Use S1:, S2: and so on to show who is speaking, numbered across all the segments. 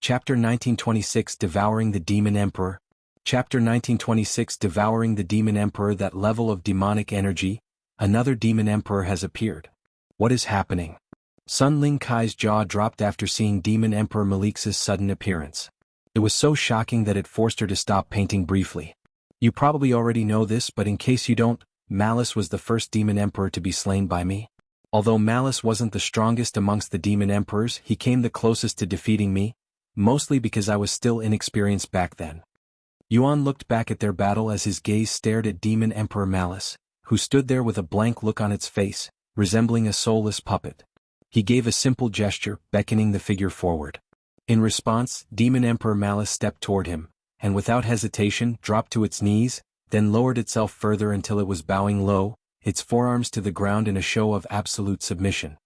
S1: Chapter 1926 Devouring the Demon Emperor. Chapter 1926 Devouring the Demon Emperor. That level of demonic energy, another demon emperor has appeared. What is happening? Sun Ling Kai's jaw dropped after seeing Demon Emperor Malik's sudden appearance. It was so shocking that it forced her to stop painting briefly. You probably already know this, but in case you don't, Malice was the first demon emperor to be slain by me. Although Malice wasn't the strongest amongst the demon emperors, he came the closest to defeating me, mostly because I was still inexperienced back then. Yuan looked back at their battle as his gaze stared at Demon Emperor Malice, who stood there with a blank look on its face, resembling a soulless puppet. He gave a simple gesture, beckoning the figure forward. In response, Demon Emperor Malice stepped toward him, and without hesitation dropped to its knees, then lowered itself further until it was bowing low, its forearms to the ground in a show of absolute submission.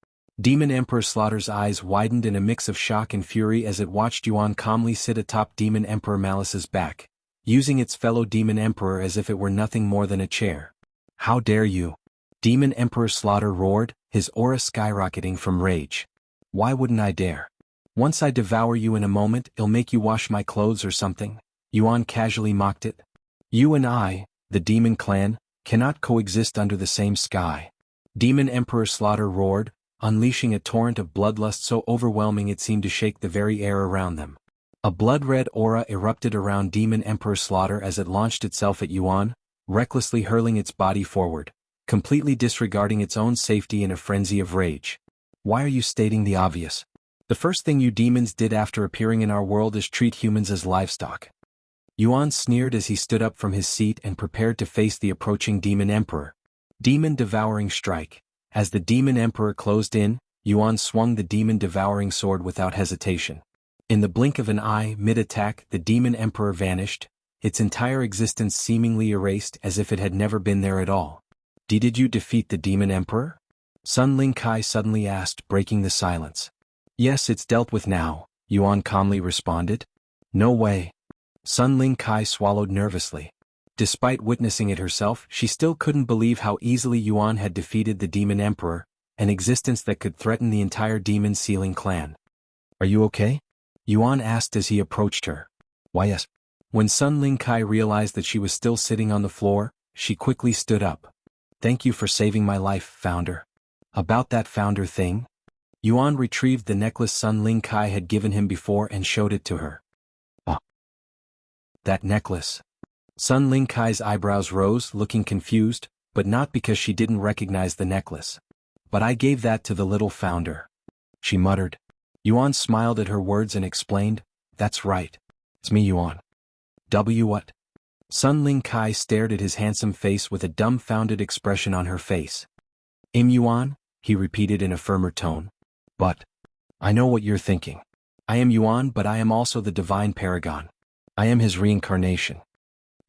S1: Demon Emperor Slaughter's eyes widened in a mix of shock and fury as it watched Yuan calmly sit atop Demon Emperor Malice's back, using its fellow Demon Emperor as if it were nothing more than a chair. "How dare you?" Demon Emperor Slaughter roared, his aura skyrocketing from rage. "Why wouldn't I dare? Once I devour you in a moment, it'll make you wash my clothes or something." Yuan casually mocked it. "You and I, the Demon Clan, cannot coexist under the same sky." Demon Emperor Slaughter roared, unleashing a torrent of bloodlust so overwhelming it seemed to shake the very air around them. A blood-red aura erupted around Demon Emperor Slaughter as it launched itself at Yuan, recklessly hurling its body forward, completely disregarding its own safety in a frenzy of rage. "Why are you stating the obvious? The first thing you demons did after appearing in our world is treat humans as livestock." Yuan sneered as he stood up from his seat and prepared to face the approaching Demon Emperor. Demon Devouring Strike. As the Demon Emperor closed in, Yuan swung the Demon Devouring Sword without hesitation. In the blink of an eye, mid-attack, the Demon Emperor vanished, its entire existence seemingly erased as if it had never been there at all. "Did you defeat the Demon Emperor?" Sun Ling Kai suddenly asked, breaking the silence. "Yes, it's dealt with now," Yuan calmly responded. "No way." Sun Ling Kai swallowed nervously. Despite witnessing it herself, she still couldn't believe how easily Yuan had defeated the Demon Emperor, an existence that could threaten the entire Demon Sealing clan. "Are you okay?" Yuan asked as he approached her. "Why yes." When Sun Ling Kai realized that she was still sitting on the floor, she quickly stood up. "Thank you for saving my life, Founder." "About that Founder thing?" Yuan retrieved the necklace Sun Ling Kai had given him before and showed it to her. "Ah. That necklace." Sun Ling Kai's eyebrows rose, looking confused, but not because she didn't recognize the necklace. "But I gave that to the little Founder," she muttered. Yuan smiled at her words and explained, "That's right. It's me, Yuan." What?" Sun Ling Kai stared at his handsome face with a dumbfounded expression on her face. Yuan?" he repeated in a firmer tone. "But I know what you're thinking. I am Yuan, but I am also the Divine Paragon. I am his reincarnation."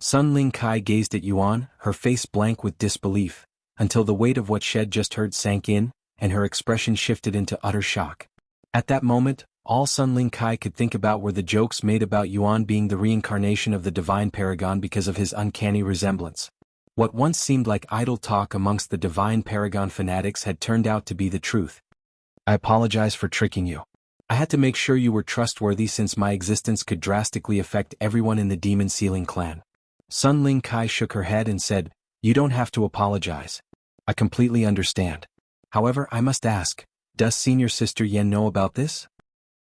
S1: Sun Ling Kai gazed at Yuan, her face blank with disbelief, until the weight of what she had just heard sank in, and her expression shifted into utter shock. At that moment, all Sun Ling Kai could think about were the jokes made about Yuan being the reincarnation of the Divine Paragon because of his uncanny resemblance. What once seemed like idle talk amongst the Divine Paragon fanatics had turned out to be the truth. "I apologize for tricking you. I had to make sure you were trustworthy since my existence could drastically affect everyone in the Demon Sealing clan." Sun Ling Kai shook her head and said, "You don't have to apologize. I completely understand. However, I must ask, does Senior Sister Yen know about this?"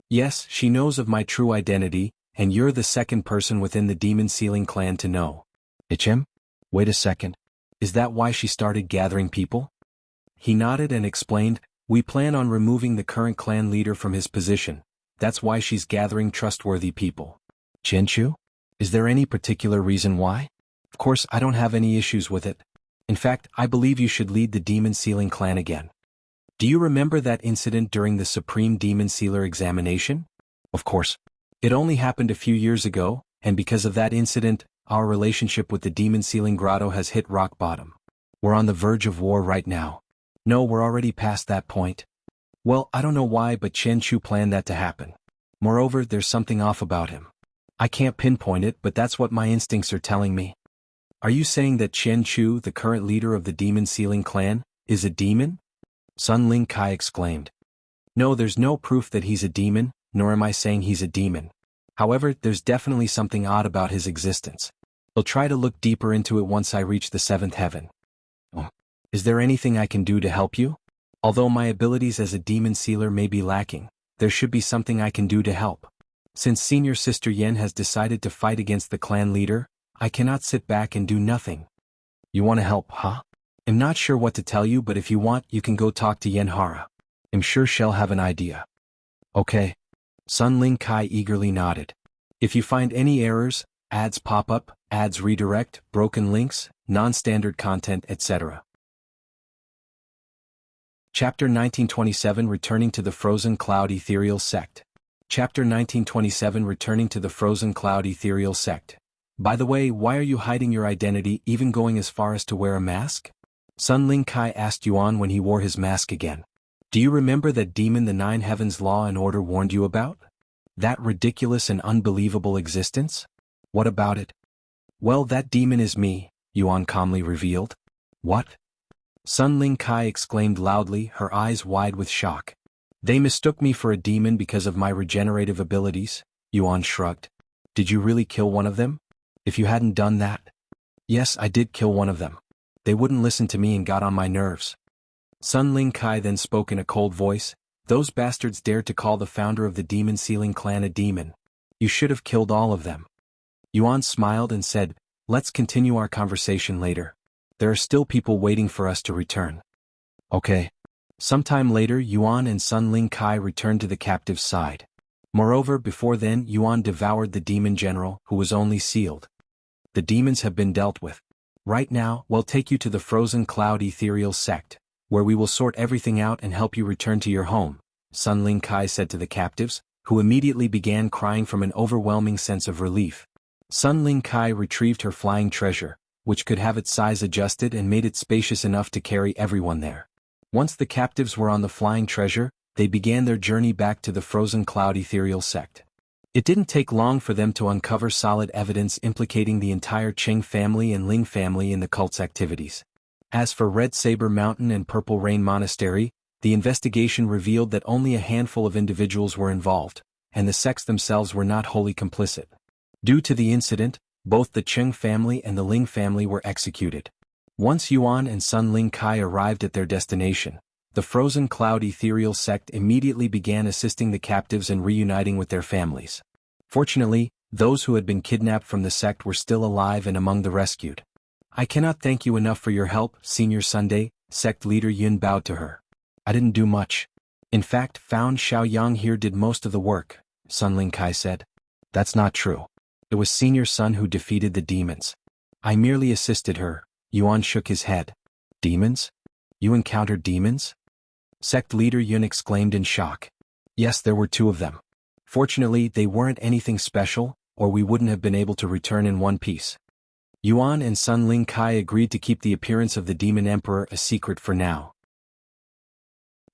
S1: "Yes, she knows of my true identity, and you're the second person within the Demon Sealing clan to know." "Him? Wait a second. Is that why she started gathering people?" He nodded and explained, "We plan on removing the current clan leader from his position. That's why she's gathering trustworthy people." "Chenchu? Is there any particular reason why?" "Of course, I don't have any issues with it. In fact, I believe you should lead the Demon Sealing clan again. Do you remember that incident during the Supreme Demon Sealer examination?" "Of course. It only happened a few years ago, and because of that incident, our relationship with the Demon Sealing Grotto has hit rock bottom. We're on the verge of war right now." "No, we're already past that point." "Well, I don't know why, but Chen Chu planned that to happen. Moreover, there's something off about him. I can't pinpoint it, but that's what my instincts are telling me." "Are you saying that Chen Chu, the current leader of the Demon Sealing clan, is a demon?" Sun Ling Kai exclaimed. "No, there's no proof that he's a demon, nor am I saying he's a demon. However, there's definitely something odd about his existence. I'll try to look deeper into it once I reach the seventh heaven. Oh. Is there anything I can do to help you? Although my abilities as a demon sealer may be lacking, there should be something I can do to help. Since senior sister Yen has decided to fight against the clan leader, I cannot sit back and do nothing. You want to help, huh? I'm not sure what to tell you, but if you want, you can go talk to Yen Hara. I'm sure she'll have an idea. Okay. Sun Ling Kai eagerly nodded. If you find any errors, ads pop up, ads redirect, broken links, non-standard content, etc. Chapter 1927 Returning to the Frozen Cloud Ethereal Sect. Chapter 1927 Returning to the Frozen Cloud Ethereal Sect. By the way, why are you hiding your identity, even going as far as to wear a mask? Sun Ling Kai asked Yuan when he wore his mask again. Do you remember that demon the Nine Heavens Law and Order warned you about? That ridiculous and unbelievable existence? What about it? Well, that demon is me, Yuan calmly revealed. What? Sun Ling Kai exclaimed loudly, her eyes wide with shock. They mistook me for a demon because of my regenerative abilities, Yuan shrugged. Did you really kill one of them? If you hadn't done that. Yes, I did kill one of them. They wouldn't listen to me and got on my nerves. Sun Ling Kai then spoke in a cold voice. Those bastards dared to call the founder of the demon sealing clan a demon. You should have killed all of them. Yuan smiled and said, let's continue our conversation later. There are still people waiting for us to return. Okay. Sometime later, Yuan and Sun Ling Kai returned to the captive's side. Moreover, before then, Yuan devoured the demon general, who was only sealed. The demons have been dealt with. Right now, we'll take you to the Frozen Cloud Ethereal Sect, where we will sort everything out and help you return to your home, Sun Ling Kai said to the captives, who immediately began crying from an overwhelming sense of relief. Sun Ling Kai retrieved her flying treasure, which could have its size adjusted and made it spacious enough to carry everyone there. Once the captives were on the flying treasure, they began their journey back to the Frozen Cloud Ethereal Sect. It didn't take long for them to uncover solid evidence implicating the entire Qing family and Ling family in the cult's activities. As for Red Saber Mountain and Purple Rain Monastery, the investigation revealed that only a handful of individuals were involved, and the sects themselves were not wholly complicit. Due to the incident, both the Qing family and the Ling family were executed. Once Yuan and Sun Ling Kai arrived at their destination, the Frozen Cloud Ethereal Sect immediately began assisting the captives in reuniting with their families. Fortunately, those who had been kidnapped from the sect were still alive and among the rescued. I cannot thank you enough for your help, Senior Sunday, sect leader Yun bowed to her. I didn't do much. In fact, Found Xiaoyang here did most of the work, Sun Ling Kai said. That's not true. It was Senior Sun who defeated the demons. I merely assisted her. Yuan shook his head. Demons? You encountered demons? Sect leader Yun exclaimed in shock. Yes, there were 2 of them. Fortunately, they weren't anything special, or we wouldn't have been able to return in one piece. Yuan and Sun Ling Kai agreed to keep the appearance of the Demon Emperor a secret for now.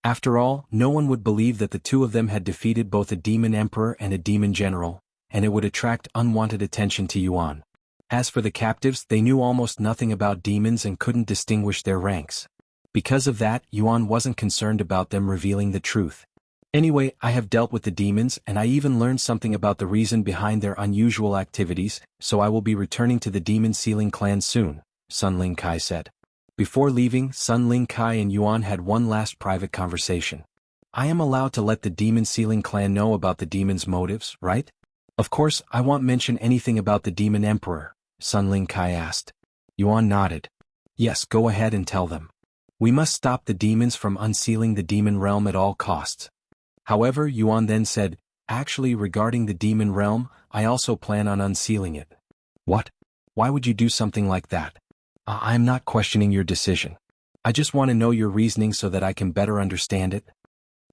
S1: After all, no one would believe that the 2 of them had defeated both a Demon Emperor and a Demon General, and it would attract unwanted attention to Yuan. As for the captives, they knew almost nothing about demons and couldn't distinguish their ranks. Because of that, Yuan wasn't concerned about them revealing the truth. Anyway, I have dealt with the demons and I even learned something about the reason behind their unusual activities, so I will be returning to the Demon Sealing clan soon, Sun Ling Kai said. Before leaving, Sun Ling Kai and Yuan had one last private conversation. I am allowed to let the Demon Sealing clan know about the demon's motives, right? Of course, I won't mention anything about the Demon Emperor, Sun Ling Kai asked. Yuan nodded. Yes, go ahead and tell them. We must stop the demons from unsealing the demon realm at all costs. However, Yuan then said, actually regarding the demon realm, I also plan on unsealing it. What? Why would you do something like that? I am not questioning your decision. I just want to know your reasoning so that I can better understand it.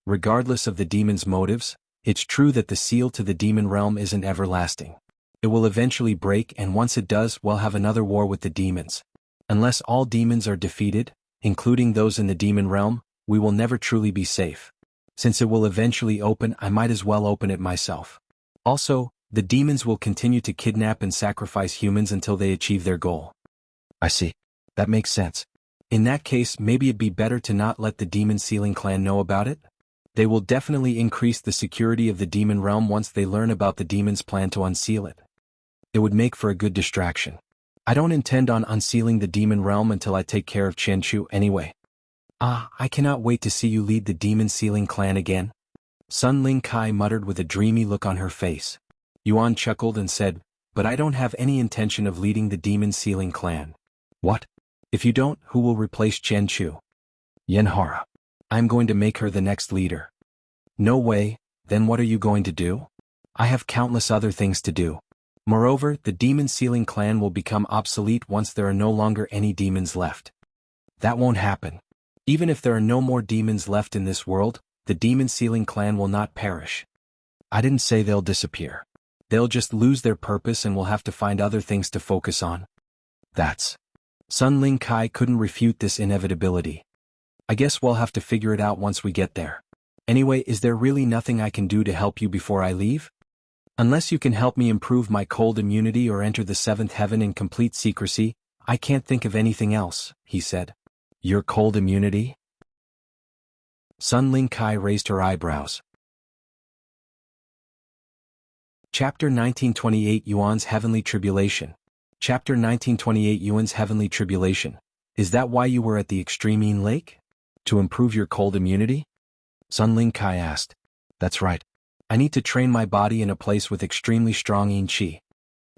S1: Regardless of the demon's motives, it's true that the seal to the demon realm isn't everlasting. It will eventually break, and once it does, we'll have another war with the demons. Unless all demons are defeated, including those in the demon realm, we will never truly be safe. Since it will eventually open, I might as well open it myself. Also, the demons will continue to kidnap and sacrifice humans until they achieve their goal. I see. That makes sense. In that case, maybe it'd be better to not let the Demon Sealing clan know about it? They will definitely increase the security of the demon realm once they learn about the demon's plan to unseal it. It would make for a good distraction. I don't intend on unsealing the demon realm until I take care of Qianchu anyway. I cannot wait to see you lead the demon sealing clan again. Sun Ling Kai muttered with a dreamy look on her face. Yuan chuckled and said, but I don't have any intention of leading the demon sealing clan. What? If you don't, who will replace Qianchu? Yenhara. I'm going to make her the next leader. No way, then what are you going to do? I have countless other things to do. Moreover, the demon sealing clan will become obsolete once there are no longer any demons left. That won't happen. Even if there are no more demons left in this world, the demon sealing clan will not perish. I didn't say they'll disappear. They'll just lose their purpose and will have to find other things to focus on. That's. Sun Ling Kai couldn't refute this inevitability. I guess we'll have to figure it out once we get there. Anyway, is there really nothing I can do to help you before I leave? Unless you can help me improve my cold immunity or enter the seventh heaven in complete secrecy, I can't think of anything else, he said. Your cold immunity? Sun Ling Kai raised her eyebrows. Chapter 1928 Yuan's Heavenly Tribulation. Chapter 1928 Yuan's Heavenly Tribulation. Is that why you were at the extreme Yin Lake? To improve your cold immunity? Sun Ling Kai asked. That's right. I need to train my body in a place with extremely strong Yin Qi.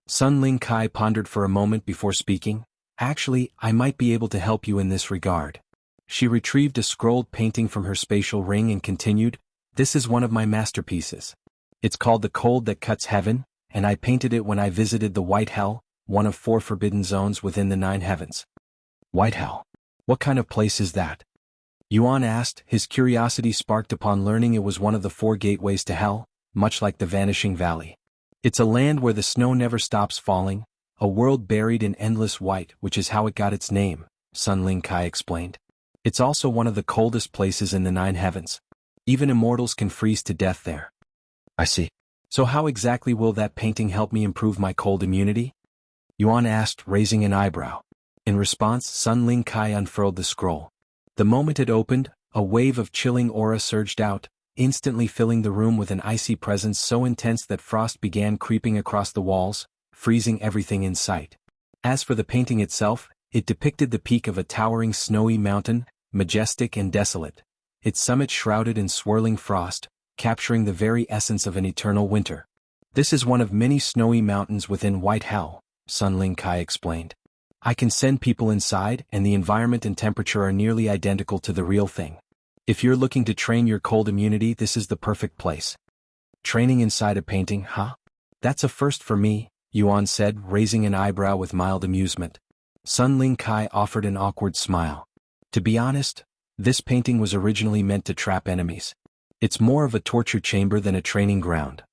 S1: Sun Ling Kai pondered for a moment before speaking. Actually, I might be able to help you in this regard. She retrieved a scrolled painting from her spatial ring and continued, this is one of my masterpieces. It's called The Cold That Cuts Heaven, and I painted it when I visited the White Hell, one of 4 forbidden zones within the 9 heavens. White Hell? What kind of place is that? Yuan asked, his curiosity sparked upon learning it was one of the 4 gateways to hell, much like the Vanishing Valley. It's a land where the snow never stops falling, a world buried in endless white, which is how it got its name, Sun Ling Kai explained. It's also one of the coldest places in the 9 heavens. Even immortals can freeze to death there. I see. So how exactly will that painting help me improve my cold immunity? Yuan asked, raising an eyebrow. In response, Sun Ling Kai unfurled the scroll. The moment it opened, a wave of chilling aura surged out, instantly filling the room with an icy presence so intense that frost began creeping across the walls, freezing everything in sight. As for the painting itself, it depicted the peak of a towering snowy mountain, majestic and desolate, its summit shrouded in swirling frost, capturing the very essence of an eternal winter. This is one of many snowy mountains within White Hell, Sun Ling Kai explained. I can send people inside, and the environment and temperature are nearly identical to the real thing. If you're looking to train your cold immunity, this is the perfect place. Training inside a painting, huh? That's a first for me, Yuan said, raising an eyebrow with mild amusement. Sun Ling Kai offered an awkward smile. To be honest, this painting was originally meant to trap enemies. It's more of a torture chamber than a training ground.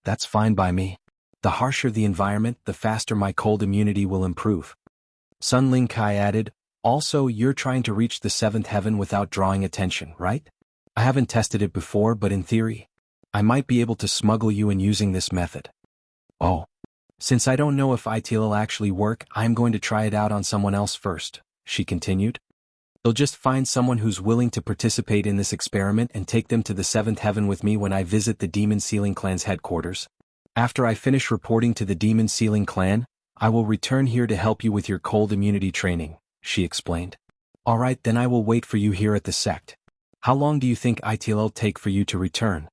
S1: That's fine by me. The harsher the environment, the faster my cold immunity will improve. Sun Ling Kai added, also, you're trying to reach the 7th heaven without drawing attention, right? I haven't tested it before, but in theory, I might be able to smuggle you in using this method. Oh. Since I don't know if it'll actually work, I'm going to try it out on someone else first, she continued. I'll just find someone who's willing to participate in this experiment and take them to the 7th heaven with me when I visit the Demon Sealing Clan's headquarters. After I finish reporting to the Demon Sealing Clan, I will return here to help you with your cold immunity training, she explained. Alright, then I will wait for you here at the Sect. How long do you think it'll take for you to return?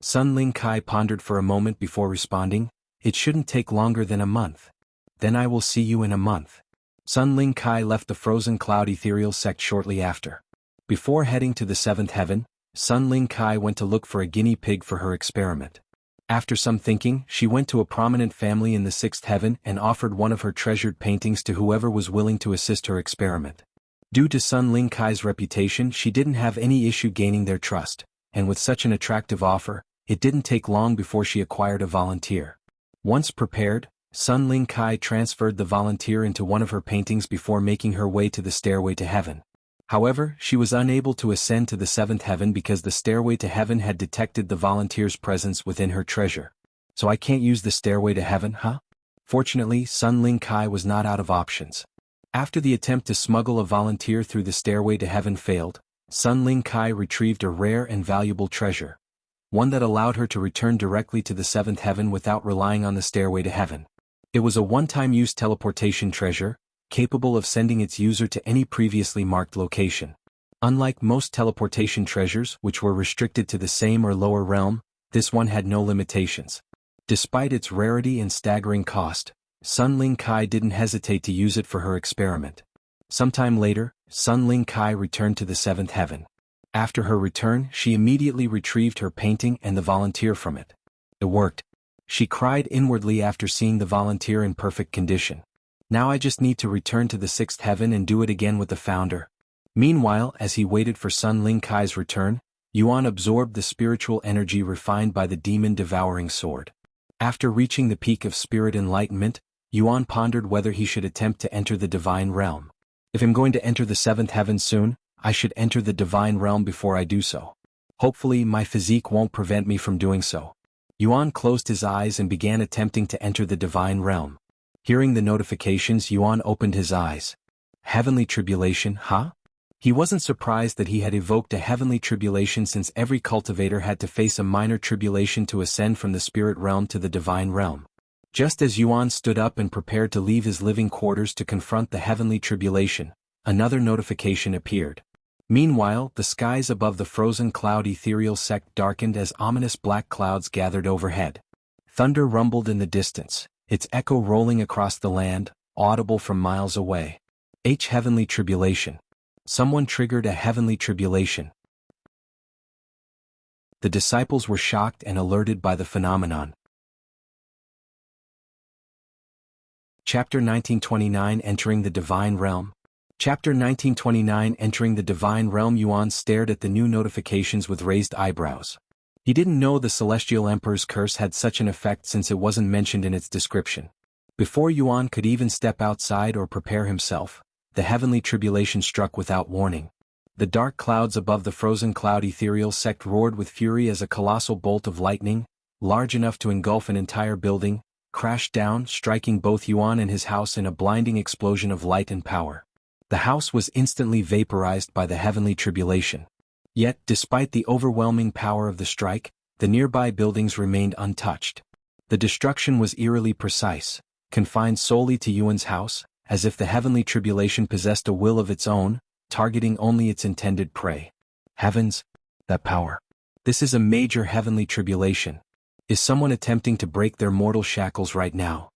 S1: Sun Ling Kai pondered for a moment before responding, it shouldn't take longer than a month. Then I will see you in a month. Sun Ling Kai left the frozen cloud Ethereal Sect shortly after. Before heading to the 7th heaven, Sun Ling Kai went to look for a guinea pig for her experiment. After some thinking, she went to a prominent family in the 6th heaven and offered one of her treasured paintings to whoever was willing to assist her experiment. Due to Sun Ling Kai's reputation, she didn't have any issue gaining their trust, and with such an attractive offer, it didn't take long before she acquired a volunteer. Once prepared, Sun Ling Kai transferred the volunteer into one of her paintings before making her way to the stairway to heaven. However, she was unable to ascend to the 7th heaven because the stairway to heaven had detected the volunteer's presence within her treasure. So I can't use the stairway to heaven, huh? Fortunately, Sun Ling Kai was not out of options. After the attempt to smuggle a volunteer through the stairway to heaven failed, Sun Ling Kai retrieved a rare and valuable treasure, one that allowed her to return directly to the seventh heaven without relying on the stairway to heaven. It was a one-time use teleportation treasure, capable of sending its user to any previously marked location. Unlike most teleportation treasures which were restricted to the same or lower realm, this one had no limitations. Despite its rarity and staggering cost, Sun Ling Kai didn't hesitate to use it for her experiment. Sometime later, Sun Ling Kai returned to the seventh heaven. After her return, she immediately retrieved her painting and the volunteer from it. It worked. She cried inwardly after seeing the volunteer in perfect condition. Now I just need to return to the sixth heaven and do it again with the founder. Meanwhile, as he waited for Sun Ling Kai's return, Yuan absorbed the spiritual energy refined by the demon devouring sword. After reaching the peak of spirit enlightenment, Yuan pondered whether he should attempt to enter the divine realm. If I'm going to enter the seventh heaven soon, I should enter the divine realm before I do so. Hopefully my physique won't prevent me from doing so. Yuan closed his eyes and began attempting to enter the divine realm. Hearing the notifications, Yuan opened his eyes. Heavenly tribulation, huh? He wasn't surprised that he had evoked a heavenly tribulation, since every cultivator had to face a minor tribulation to ascend from the spirit realm to the divine realm. Just as Yuan stood up and prepared to leave his living quarters to confront the heavenly tribulation, another notification appeared. Meanwhile, the skies above the frozen cloud Ethereal Sect darkened as ominous black clouds gathered overhead. Thunder rumbled in the distance, its echo rolling across the land, audible from miles away. Heavenly tribulation. Someone triggered a heavenly tribulation. The disciples were shocked and alerted by the phenomenon. Chapter 1929 Entering the Divine Realm. Chapter 1929 Entering the Divine Realm. Yuan stared at the new notifications with raised eyebrows. He didn't know the Celestial Emperor's curse had such an effect, since it wasn't mentioned in its description. Before Yuan could even step outside or prepare himself, the heavenly tribulation struck without warning. The dark clouds above the frozen cloud Ethereal Sect roared with fury as a colossal bolt of lightning, large enough to engulf an entire building, crashed down, striking both Yuan and his house in a blinding explosion of light and power. The house was instantly vaporized by the heavenly tribulation. Yet, despite the overwhelming power of the strike, the nearby buildings remained untouched. The destruction was eerily precise, confined solely to Yuan's house, as if the heavenly tribulation possessed a will of its own, targeting only its intended prey. Heavens! That power! This is a major heavenly tribulation. Is someone attempting to break their mortal shackles right now?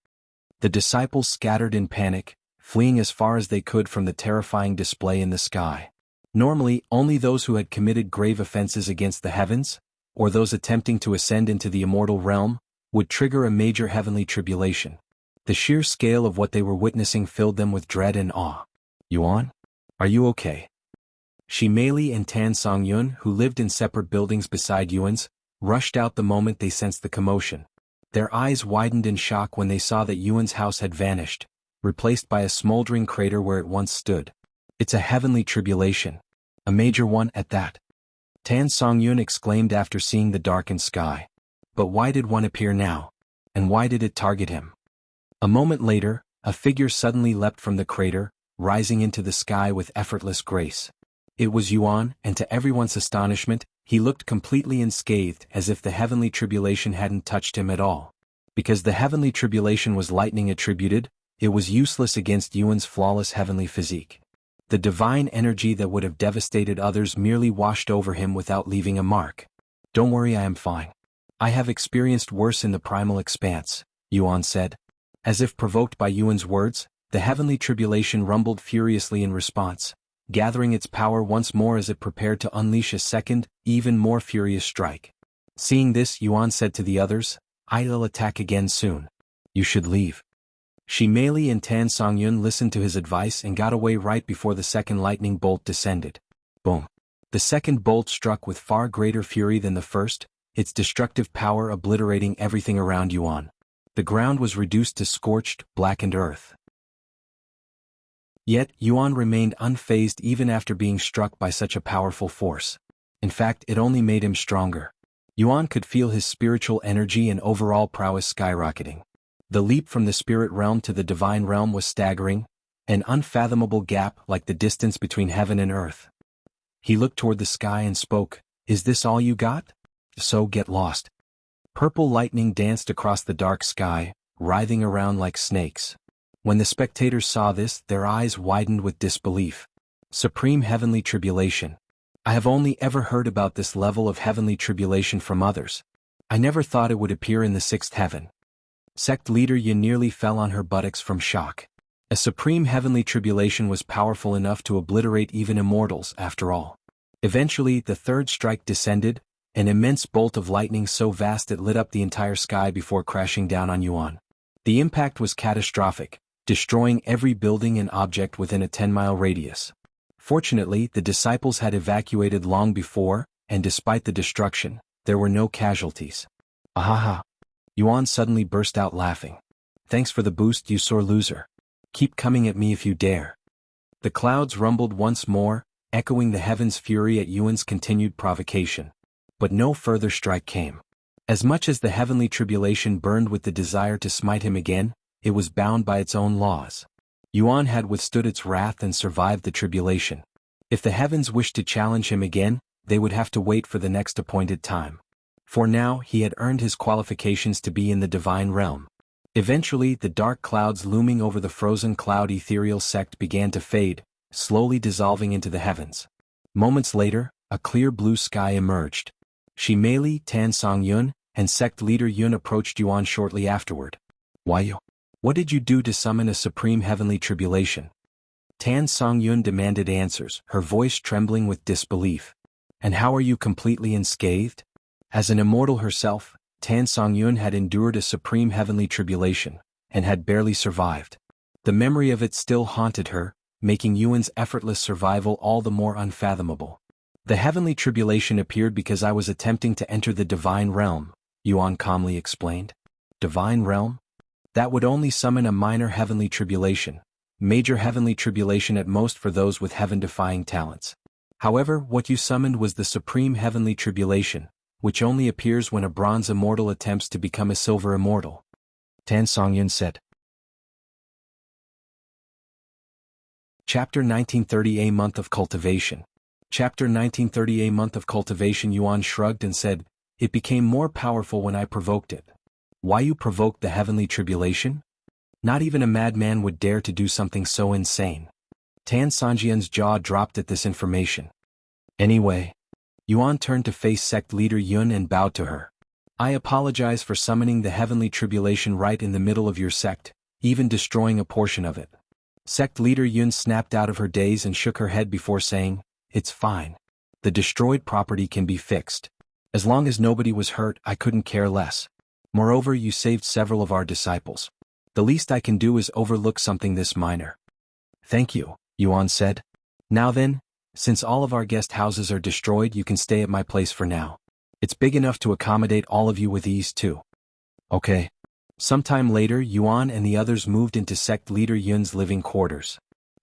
S1: The disciples scattered in panic, fleeing as far as they could from the terrifying display in the sky. Normally, only those who had committed grave offenses against the heavens, or those attempting to ascend into the immortal realm, would trigger a major heavenly tribulation. The sheer scale of what they were witnessing filled them with dread and awe. Yuan? Are you okay? Shimei and Tan Songyun, who lived in separate buildings beside Yuan's, rushed out the moment they sensed the commotion. Their eyes widened in shock when they saw that Yuan's house had vanished, replaced by a smoldering crater where it once stood. It's a heavenly tribulation. A major one at that. Tan Songyun exclaimed after seeing the darkened sky. But why did one appear now? And why did it target him? A moment later, a figure suddenly leapt from the crater, rising into the sky with effortless grace. It was Yuan, and to everyone's astonishment, he looked completely unscathed, as if the heavenly tribulation hadn't touched him at all. Because the heavenly tribulation was lightning attributed, it was useless against Yuan's flawless heavenly physique. The divine energy that would have devastated others merely washed over him without leaving a mark. Don't worry, I am fine. I have experienced worse in the primal expanse, Yuan said. As if provoked by Yuan's words, the heavenly tribulation rumbled furiously in response, gathering its power once more as it prepared to unleash a second, even more furious strike. Seeing this, Yuan said to the others, "I'll attack again soon. You should leave." Shimei and Tan Songyun listened to his advice and got away right before the second lightning bolt descended. Boom. The second bolt struck with far greater fury than the first, its destructive power obliterating everything around Yuan. The ground was reduced to scorched, blackened earth. Yet, Yuan remained unfazed even after being struck by such a powerful force. In fact, it only made him stronger. Yuan could feel his spiritual energy and overall prowess skyrocketing. The leap from the spirit realm to the divine realm was staggering, an unfathomable gap like the distance between heaven and earth. He looked toward the sky and spoke, "Is this all you got? So get lost." Purple lightning danced across the dark sky, writhing around like snakes. When the spectators saw this, their eyes widened with disbelief. Supreme heavenly tribulation. I have only ever heard about this level of heavenly tribulation from others. I never thought it would appear in the sixth heaven. Sect leader Yuan nearly fell on her buttocks from shock. A supreme heavenly tribulation was powerful enough to obliterate even immortals, after all. Eventually, the third strike descended, an immense bolt of lightning so vast it lit up the entire sky before crashing down on Yuan. The impact was catastrophic, destroying every building and object within a 10-mile radius. Fortunately, the disciples had evacuated long before, and despite the destruction, there were no casualties. Ahaha! Yuan suddenly burst out laughing. Thanks for the boost, you sore loser. Keep coming at me if you dare. The clouds rumbled once more, echoing the heavens' fury at Yuan's continued provocation. But no further strike came. As much as the heavenly tribulation burned with the desire to smite him again, it was bound by its own laws. Yuan had withstood its wrath and survived the tribulation. If the heavens wished to challenge him again, they would have to wait for the next appointed time. For now, he had earned his qualifications to be in the divine realm. Eventually, the dark clouds looming over the frozen cloud Ethereal Sect began to fade, slowly dissolving into the heavens. Moments later, a clear blue sky emerged. Shimeli, Tan Songyun, and Sect leader Yuan approached Yuan shortly afterward. Why? What did you do to summon a supreme heavenly tribulation? Tan Songyun demanded answers, her voice trembling with disbelief. And how are you completely unscathed? As an immortal herself, Tan Songyun had endured a supreme heavenly tribulation, and had barely survived. The memory of it still haunted her, making Yuan's effortless survival all the more unfathomable. The heavenly tribulation appeared because I was attempting to enter the divine realm, Yuan calmly explained. Divine realm? That would only summon a minor heavenly tribulation, major heavenly tribulation at most for those with heaven-defying talents. However, what you summoned was the supreme heavenly tribulation, which only appears when a bronze immortal attempts to become a silver immortal. Tan Songyun said. Chapter 1930 A Month of Cultivation. Chapter 1930 A Month of Cultivation. Yuan shrugged and said, "It became more powerful when I provoked it." Why you provoked the heavenly tribulation? Not even a madman would dare to do something so insane. Tan Songyun's jaw dropped at this information. Anyway, Yuan turned to face Sect leader Yuan and bowed to her. I apologize for summoning the heavenly tribulation right in the middle of your sect, even destroying a portion of it. Sect leader Yuan snapped out of her daze and shook her head before saying, "It's fine. The destroyed property can be fixed. As long as nobody was hurt, I couldn't care less. Moreover, you saved several of our disciples. The least I can do is overlook something this minor." Thank you, Yuan said. Now then, since all of our guest houses are destroyed, you can stay at my place for now. It's big enough to accommodate all of you with ease too. Okay. Sometime later, Yuan and the others moved into Sect leader Yun's living quarters.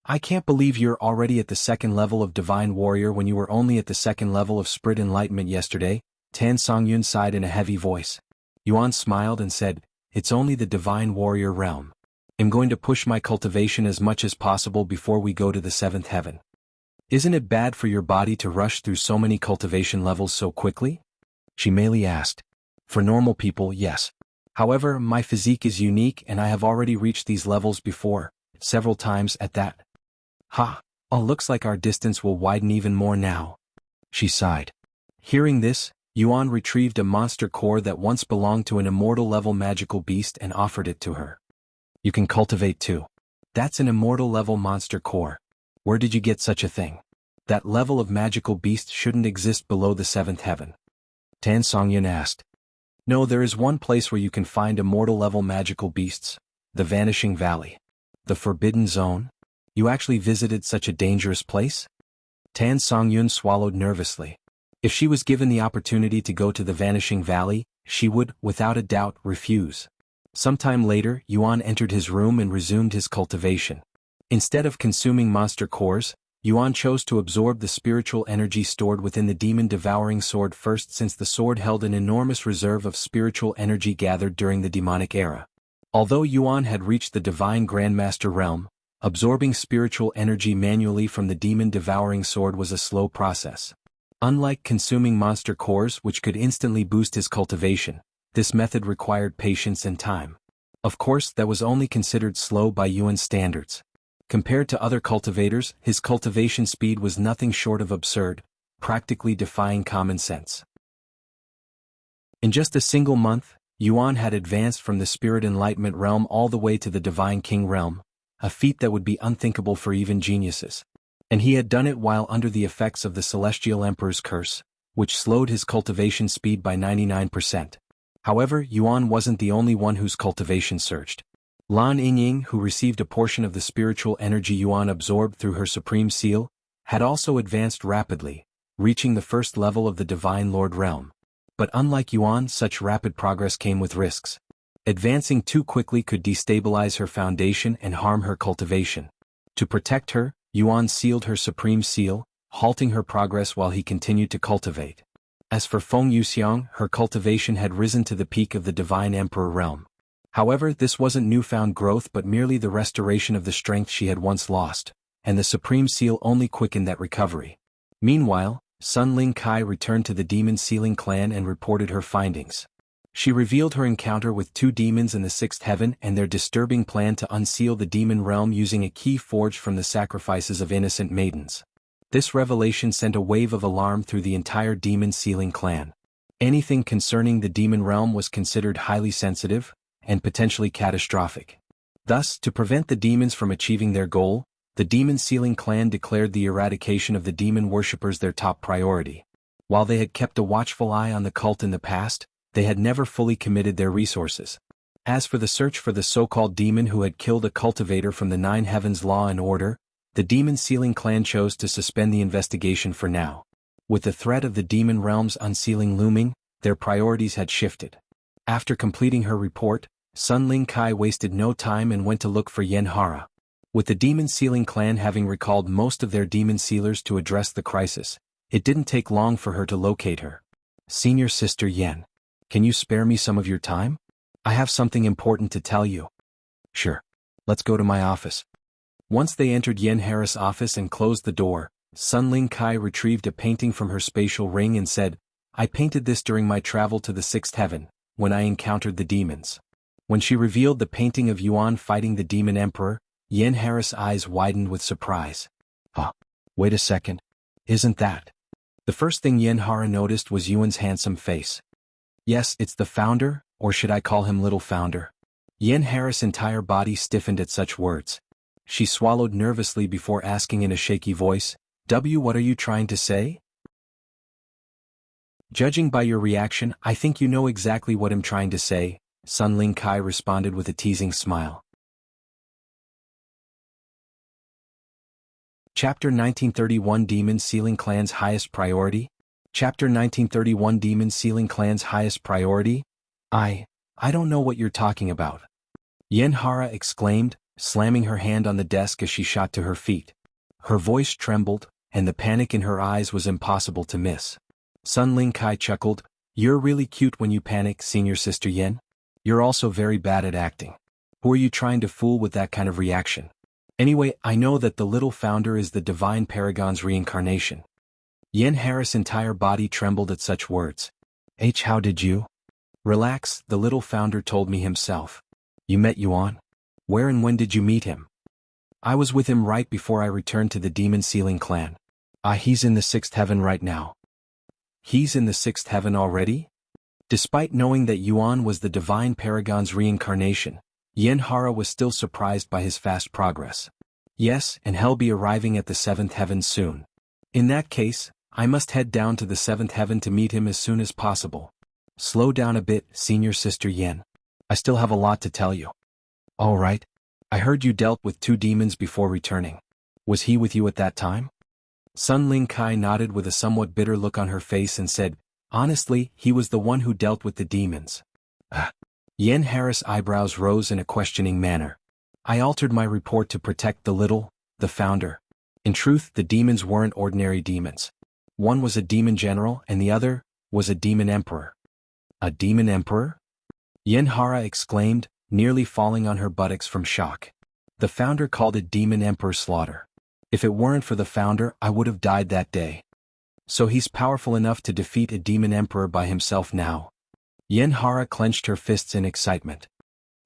S1: I can't believe you're already at the second level of Divine Warrior when you were only at the second level of Spirit Enlightenment yesterday, Tan Songyun sighed in a heavy voice. Yuan smiled and said, "It's only the Divine Warrior realm. I'm going to push my cultivation as much as possible before we go to the seventh heaven." Isn't it bad for your body to rush through so many cultivation levels so quickly? Shimeli asked. For normal people, yes. However, my physique is unique and I have already reached these levels before, several times at that. Ha! Oh, looks like our distance will widen even more now. She sighed. Hearing this, Yuan retrieved a monster core that once belonged to an immortal-level magical beast and offered it to her. You can cultivate too. That's an immortal-level monster core. Where did you get such a thing? That level of magical beast shouldn't exist below the seventh heaven. Tan Songyun asked. No, there is one place where you can find immortal-level magical beasts, the Vanishing Valley. The Forbidden Zone? You actually visited such a dangerous place? Tan Songyun swallowed nervously. If she was given the opportunity to go to the Vanishing Valley, she would, without a doubt, refuse. Sometime later, Yuan entered his room and resumed his cultivation. Instead of consuming monster cores, Yuan chose to absorb the spiritual energy stored within the demon devouring sword first, since the sword held an enormous reserve of spiritual energy gathered during the demonic era. Although Yuan had reached the divine Grandmaster realm, Absorbing spiritual energy manually from the demon devouring sword was a slow process. Unlike consuming monster cores which could instantly boost his cultivation, this method required patience and time. Of course, that was only considered slow by Yuan standards. Compared to other cultivators, his cultivation speed was nothing short of absurd, practically defying common sense. In just a single month, Yuan had advanced from the Spirit Enlightenment realm all the way to the Divine King realm, a feat that would be unthinkable for even geniuses. And he had done it while under the effects of the Celestial Emperor's curse, which slowed his cultivation speed by 99%. However, Yuan wasn't the only one whose cultivation surged. Lan Yingying, who received a portion of the spiritual energy Yuan absorbed through her supreme seal, had also advanced rapidly, reaching the first level of the Divine Lord realm. But unlike Yuan, such rapid progress came with risks. Advancing too quickly could destabilize her foundation and harm her cultivation. To protect her, Yuan sealed her supreme seal, halting her progress while he continued to cultivate. As for Feng Yuxiang, her cultivation had risen to the peak of the Divine Emperor realm. However, this wasn't newfound growth but merely the restoration of the strength she had once lost, and the supreme seal only quickened that recovery. Meanwhile, Sun Ling Kai returned to the Demon Sealing clan and reported her findings. She revealed her encounter with two demons in the sixth heaven and their disturbing plan to unseal the demon realm using a key forged from the sacrifices of innocent maidens. This revelation sent a wave of alarm through the entire Demon Sealing clan. Anything concerning the demon realm was considered highly sensitive and potentially catastrophic. Thus, to prevent the demons from achieving their goal, the Demon Sealing clan declared the eradication of the demon worshippers their top priority. While they had kept a watchful eye on the cult in the past, they had never fully committed their resources. As for the search for the so-called demon who had killed a cultivator from the Nine Heavens Law and Order, the Demon Sealing clan chose to suspend the investigation for now. With the threat of the demon realm's unsealing looming, their priorities had shifted. After completing her report, Sun Ling Kai wasted no time and went to look for Yen Hara. With the Demon Sealing clan having recalled most of their demon sealers to address the crisis, it didn't take long for her to locate her. Senior Sister Yen, can you spare me some of your time? I have something important to tell you. Sure. Let's go to my office. Once they entered Yen Hara's office and closed the door, Sun Ling Kai retrieved a painting from her spatial ring and said, I painted this during my travel to the sixth heaven, when I encountered the demons. When she revealed the painting of Yuan fighting the demon emperor, Yen Hara's eyes widened with surprise. Wait a second. Isn't that? The first thing Yen Hara noticed was Yuan's handsome face. Yes, it's the founder, or should I call him Little Founder? Yen Hara's entire body stiffened at such words. She swallowed nervously before asking in a shaky voice, what are you trying to say? Judging by your reaction, I think you know exactly what I'm trying to say, Sun Ling Kai responded with a teasing smile. Chapter 1931 Demon Sealing Clan's Highest Priority? Chapter 1931 Demon Sealing Clan's Highest Priority? I don't know what you're talking about. Yen Hara exclaimed, slamming her hand on the desk as she shot to her feet. Her voice trembled, and the panic in her eyes was impossible to miss. Sun Ling Kai chuckled, You're really cute when you panic, Senior Sister Yen. You're also very bad at acting. Who are you trying to fool with that kind of reaction? Anyway, I know that the Little Founder is the Divine Paragon's reincarnation. Yen Hara's entire body trembled at such words. How did you? Relax, the Little Founder told me himself. You met Yuan? Where and when did you meet him? I was with him right before I returned to the Demon Sealing clan. He's in the sixth heaven right now. He's in the sixth heaven already? Despite knowing that Yuan was the Divine Paragon's reincarnation, Yen Hara was still surprised by his fast progress. Yes, and he'll be arriving at the seventh heaven soon. In that case, I must head down to the seventh heaven to meet him as soon as possible. Slow down a bit, Senior Sister Yen. I still have a lot to tell you. All right. I heard you dealt with two demons before returning. Was he with you at that time? Sun Ling Kai nodded with a somewhat bitter look on her face and said, Honestly, he was the one who dealt with the demons. Yen Hara's eyebrows rose in a questioning manner. I altered my report to protect the Founder. In truth, the demons weren't ordinary demons. One was a demon general and the other was a demon emperor. A demon emperor? Yen Hara exclaimed, nearly falling on her buttocks from shock. The founder called it Demon Emperor slaughter. If it weren't for the founder, I would have died that day. So he's powerful enough to defeat a Demon Emperor by himself now. Yenhara clenched her fists in excitement.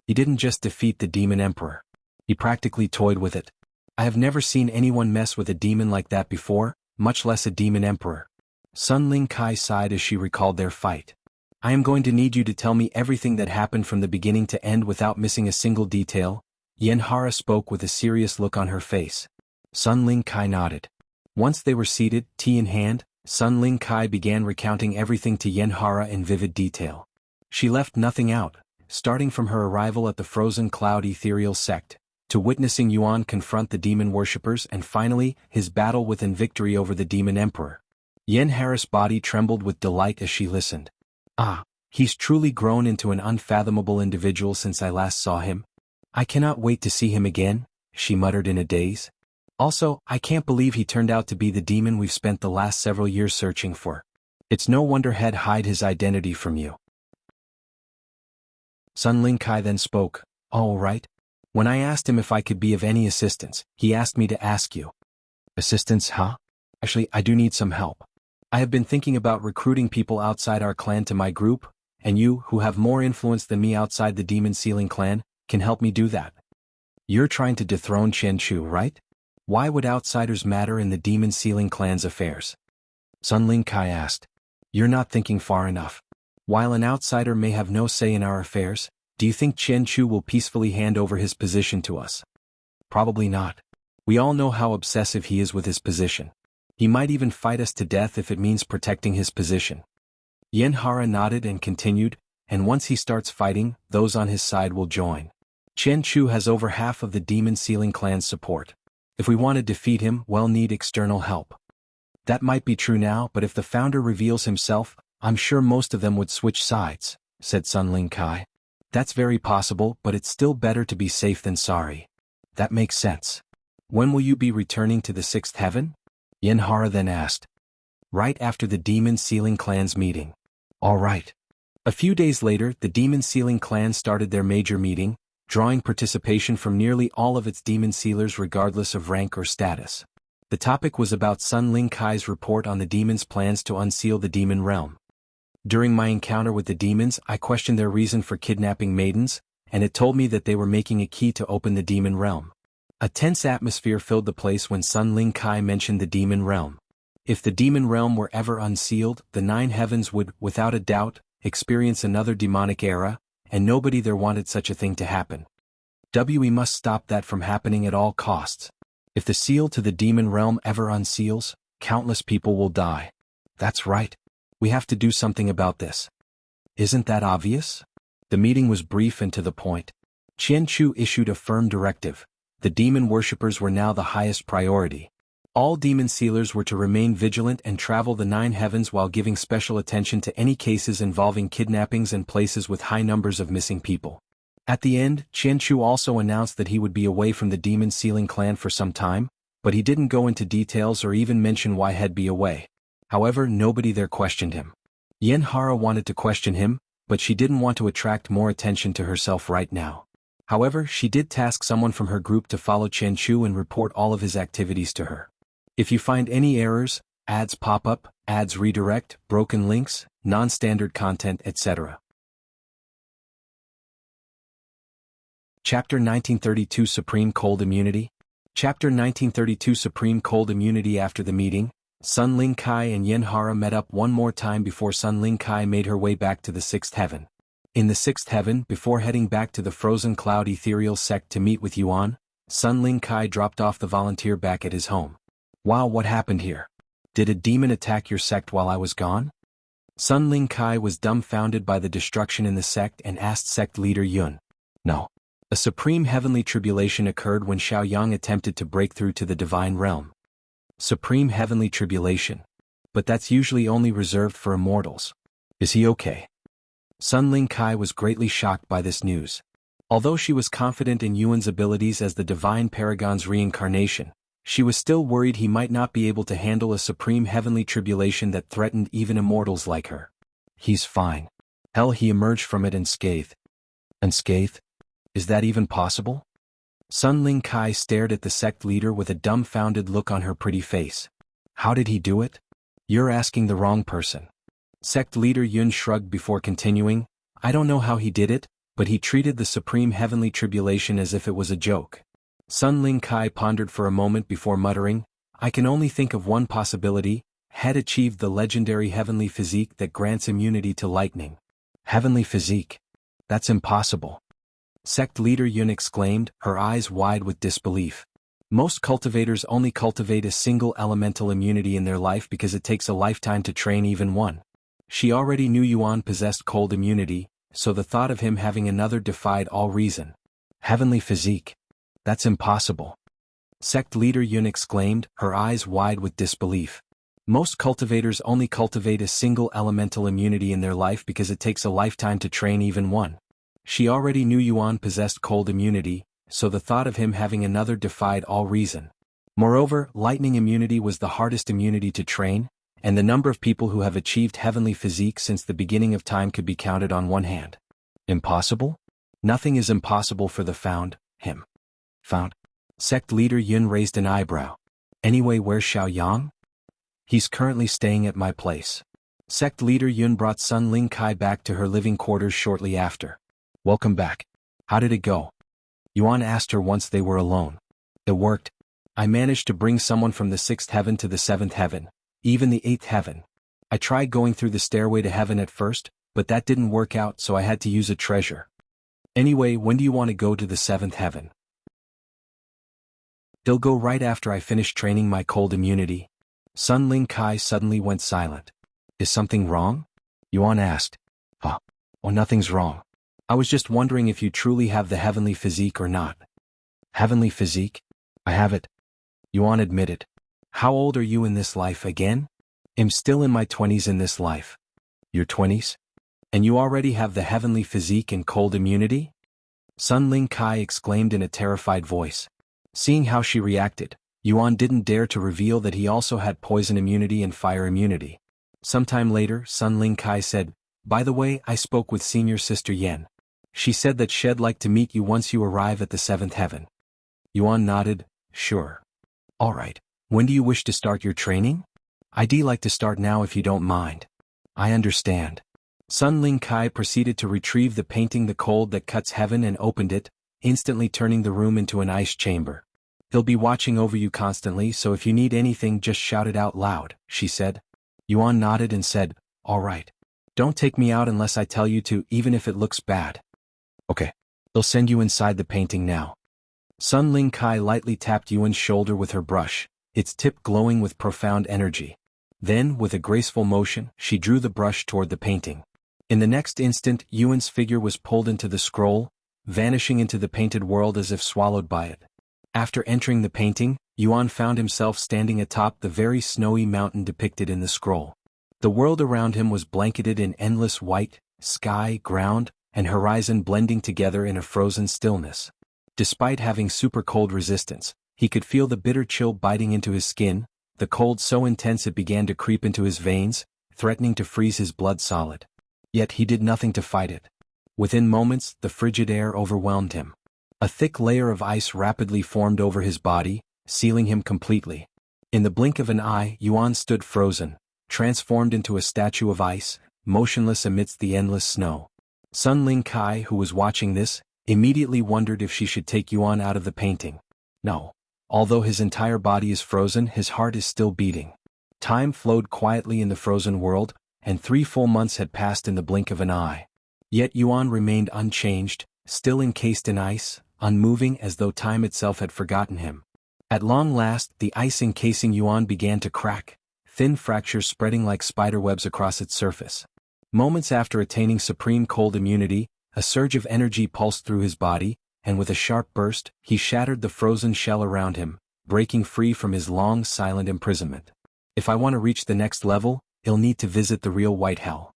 S1: He didn't just defeat the Demon Emperor. He practically toyed with it. I have never seen anyone mess with a demon like that before, much less a Demon Emperor. Sun Ling Kai sighed as she recalled their fight. I am going to need you to tell me everything that happened from the beginning to end without missing a single detail. Yenhara spoke with a serious look on her face. Sun Ling Kai nodded. Once they were seated, tea in hand, Sun Ling Kai began recounting everything to Yenhara in vivid detail. She left nothing out, starting from her arrival at the frozen cloud Ethereal Sect, to witnessing Yuan confront the demon worshippers and finally, his battle with and victory over the Demon Emperor. Yenhara's body trembled with delight as she listened. Ah, he's truly grown into an unfathomable individual since I last saw him. I cannot wait to see him again, she muttered in a daze. Also, I can't believe he turned out to be the demon we've spent the last several years searching for. It's no wonder he'd hide his identity from you. Sun Ling Kai then spoke. All right. When I asked him if I could be of any assistance, he asked me to ask you. Assistance, huh? Actually, I do need some help. I have been thinking about recruiting people outside our clan to my group, and you, who have more influence than me outside the Demon Sealing clan, can help me do that. You're trying to dethrone Chen Chu, right? Why would outsiders matter in the Demon Sealing clan's affairs? Sun Ling Kai asked. You're not thinking far enough. While an outsider may have no say in our affairs, do you think Chen Chu will peacefully hand over his position to us? Probably not. We all know how obsessive he is with his position. He might even fight us to death if it means protecting his position. Yenhara nodded and continued, and once he starts fighting, those on his side will join. Chen Chu has over half of the Demon Sealing clan's support. If we want to defeat him, we'll need external help. That might be true now, but if the founder reveals himself, I'm sure most of them would switch sides, said Sun Ling Kai. That's very possible, but it's still better to be safe than sorry. That makes sense. When will you be returning to the sixth heaven? Yenhara then asked. Right after the Demon Sealing clan's meeting. All right. A few days later, the Demon Sealing clan started their major meeting, drawing participation from nearly all of its demon sealers regardless of rank or status. The topic was about Sun Ling Kai's report on the demons' plans to unseal the demon realm. During my encounter with the demons, I questioned their reason for kidnapping maidens, and it told me that they were making a key to open the demon realm. A tense atmosphere filled the place when Sun Ling Kai mentioned the demon realm. If the demon realm were ever unsealed, the nine heavens would, without a doubt, experience another demonic era, and nobody there wanted such a thing to happen. We must stop that from happening at all costs. If the seal to the demon realm ever unseals, countless people will die. That's right. We have to do something about this. Isn't that obvious? The meeting was brief and to the point. Chen Chu issued a firm directive. The demon worshippers were now the highest priority. All demon sealers were to remain vigilant and travel the nine heavens while giving special attention to any cases involving kidnappings and places with high numbers of missing people. At the end, Chen Chu also announced that he would be away from the Demon Sealing clan for some time, but he didn't go into details or even mention why he'd be away. However, nobody there questioned him. Yenhara wanted to question him, but she didn't want to attract more attention to herself right now. However, she did task someone from her group to follow Chen Chu and report all of his activities to her. If you find any errors, ads pop up, ads redirect, broken links, non-standard content, etc. Chapter 1932 Supreme Cold Immunity. Chapter 1932 Supreme Cold Immunity. After the meeting, Sun Ling Kai and Yenhara met up one more time before Sun Ling Kai made her way back to the sixth heaven. In the sixth heaven, before heading back to the frozen cloud Ethereal Sect to meet with Yuan, Sun Ling Kai dropped off the volunteer back at his home. Wow, what happened here? Did a demon attack your sect while I was gone? Sun Ling Kai was dumbfounded by the destruction in the sect and asked sect leader Yuan. No. A supreme heavenly tribulation occurred when Xiaoyang attempted to break through to the divine realm. Supreme heavenly tribulation. But that's usually only reserved for immortals. Is he okay? Sun Ling Kai was greatly shocked by this news. Although she was confident in Yuan's abilities as the divine paragon's reincarnation, she was still worried he might not be able to handle a supreme heavenly tribulation that threatened even immortals like her. He's fine. Hell, he emerged from it unscathed. Unscathed? Is that even possible? Sun Ling Kai stared at the sect leader with a dumbfounded look on her pretty face. How did he do it? You're asking the wrong person. Sect leader Yuan shrugged before continuing, I don't know how he did it, but he treated the supreme heavenly tribulation as if it was a joke. Sun Ling Kai pondered for a moment before muttering, I can only think of one possibility, had achieved the legendary heavenly physique that grants immunity to lightning. Heavenly physique? That's impossible. Sect leader Yuan exclaimed, her eyes wide with disbelief. Most cultivators only cultivate a single elemental immunity in their life because it takes a lifetime to train even one. She already knew Yuan possessed cold immunity, so the thought of him having another defied all reason. Heavenly physique? That's impossible. Sect leader Yuan exclaimed, her eyes wide with disbelief. Most cultivators only cultivate a single elemental immunity in their life because it takes a lifetime to train even one. She already knew Yuan possessed cold immunity, so the thought of him having another defied all reason. Moreover, lightning immunity was the hardest immunity to train, and the number of people who have achieved heavenly physique since the beginning of time could be counted on one hand. Impossible? Nothing is impossible for the him. Found? Sect leader Yuan raised an eyebrow. Anyway, where's Xiaoyang? He's currently staying at my place. Sect leader Yuan brought Sun Ling Kai back to her living quarters shortly after. Welcome back. How did it go? Yuan asked her once they were alone. It worked. I managed to bring someone from the 6th heaven to the 7th heaven, even the 8th heaven. I tried going through the stairway to heaven at first, but that didn't work out, so I had to use a treasure. Anyway, when do you want to go to the 7th heaven? They'll go right after I finish training my cold immunity. Sun Ling Kai suddenly went silent. Is something wrong? Yuan asked. Oh, nothing's wrong. I was just wondering if you truly have the heavenly physique or not. Heavenly physique? I have it. Yuan admitted. How old are you in this life again? I'm still in my 20s in this life. Your 20s? And you already have the heavenly physique and cold immunity? Sun Ling Kai exclaimed in a terrified voice. Seeing how she reacted, Yuan didn't dare to reveal that he also had poison immunity and fire immunity. Sometime later, Sun Ling Kai said, By the way, I spoke with senior sister Yan. She said that she'd like to meet you once you arrive at the 7th heaven. Yuan nodded, sure. All right. When do you wish to start your training? I'd like to start now if you don't mind. I understand. Sun Ling Kai proceeded to retrieve the painting The Cold That Cuts Heaven and opened it, instantly turning the room into an ice chamber. He'll be watching over you constantly, so if you need anything just shout it out loud, she said. Yuan nodded and said, all right. Don't take me out unless I tell you to, even if it looks bad. Okay. They'll send you inside the painting now. Sun Ling Kai lightly tapped Yuan's shoulder with her brush, its tip glowing with profound energy. Then, with a graceful motion, she drew the brush toward the painting. In the next instant, Yuan's figure was pulled into the scroll, vanishing into the painted world as if swallowed by it. After entering the painting, Yuan found himself standing atop the very snowy mountain depicted in the scroll. The world around him was blanketed in endless white, sky, ground, and horizon blending together in a frozen stillness. Despite having super cold resistance, he could feel the bitter chill biting into his skin, the cold so intense it began to creep into his veins, threatening to freeze his blood solid. Yet he did nothing to fight it. Within moments, the frigid air overwhelmed him. A thick layer of ice rapidly formed over his body, sealing him completely. In the blink of an eye, Yuan stood frozen, transformed into a statue of ice, motionless amidst the endless snow. Sun Ling Kai, who was watching this, immediately wondered if she should take Yuan out of the painting. No. Although his entire body is frozen, his heart is still beating. Time flowed quietly in the frozen world, and 3 full months had passed in the blink of an eye. Yet Yuan remained unchanged, still encased in ice, unmoving as though time itself had forgotten him. At long last, the ice encasing Yuan began to crack, thin fractures spreading like spiderwebs across its surface. Moments after attaining supreme cold immunity, a surge of energy pulsed through his body, and with a sharp burst, he shattered the frozen shell around him, breaking free from his long, silent imprisonment. If I want to reach the next level, he'll need to visit the real white hell.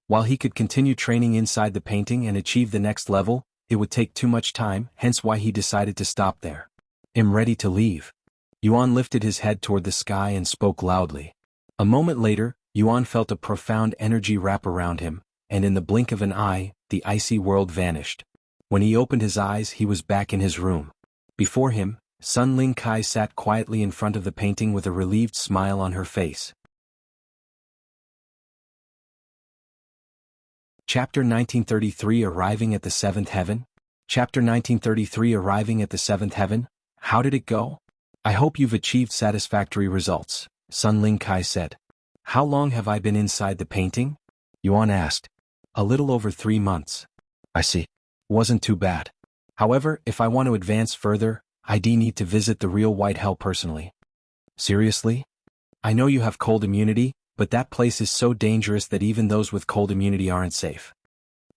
S1: While he could continue training inside the painting and achieve the next level, it would take too much time, hence why he decided to stop there. I'm ready to leave. Yuan lifted his head toward the sky and spoke loudly. A moment later, Yuan felt a profound energy wrap around him, and in the blink of an eye, the icy world vanished. When he opened his eyes, he was back in his room. Before him, Sun Ling Kai sat quietly in front of the painting with a relieved smile on her face. Chapter 1933 Arriving at the Seventh Heaven? Chapter 1933 Arriving at the Seventh Heaven? How did it go? I hope you've achieved satisfactory results, Sun Ling Kai said. How long have I been inside the painting? Yuan asked. A little over 3 months. I see. Wasn't too bad. However, if I want to advance further, I need to visit the real White Hell personally. Seriously? I know you have cold immunity, but that place is so dangerous that even those with cold immunity aren't safe.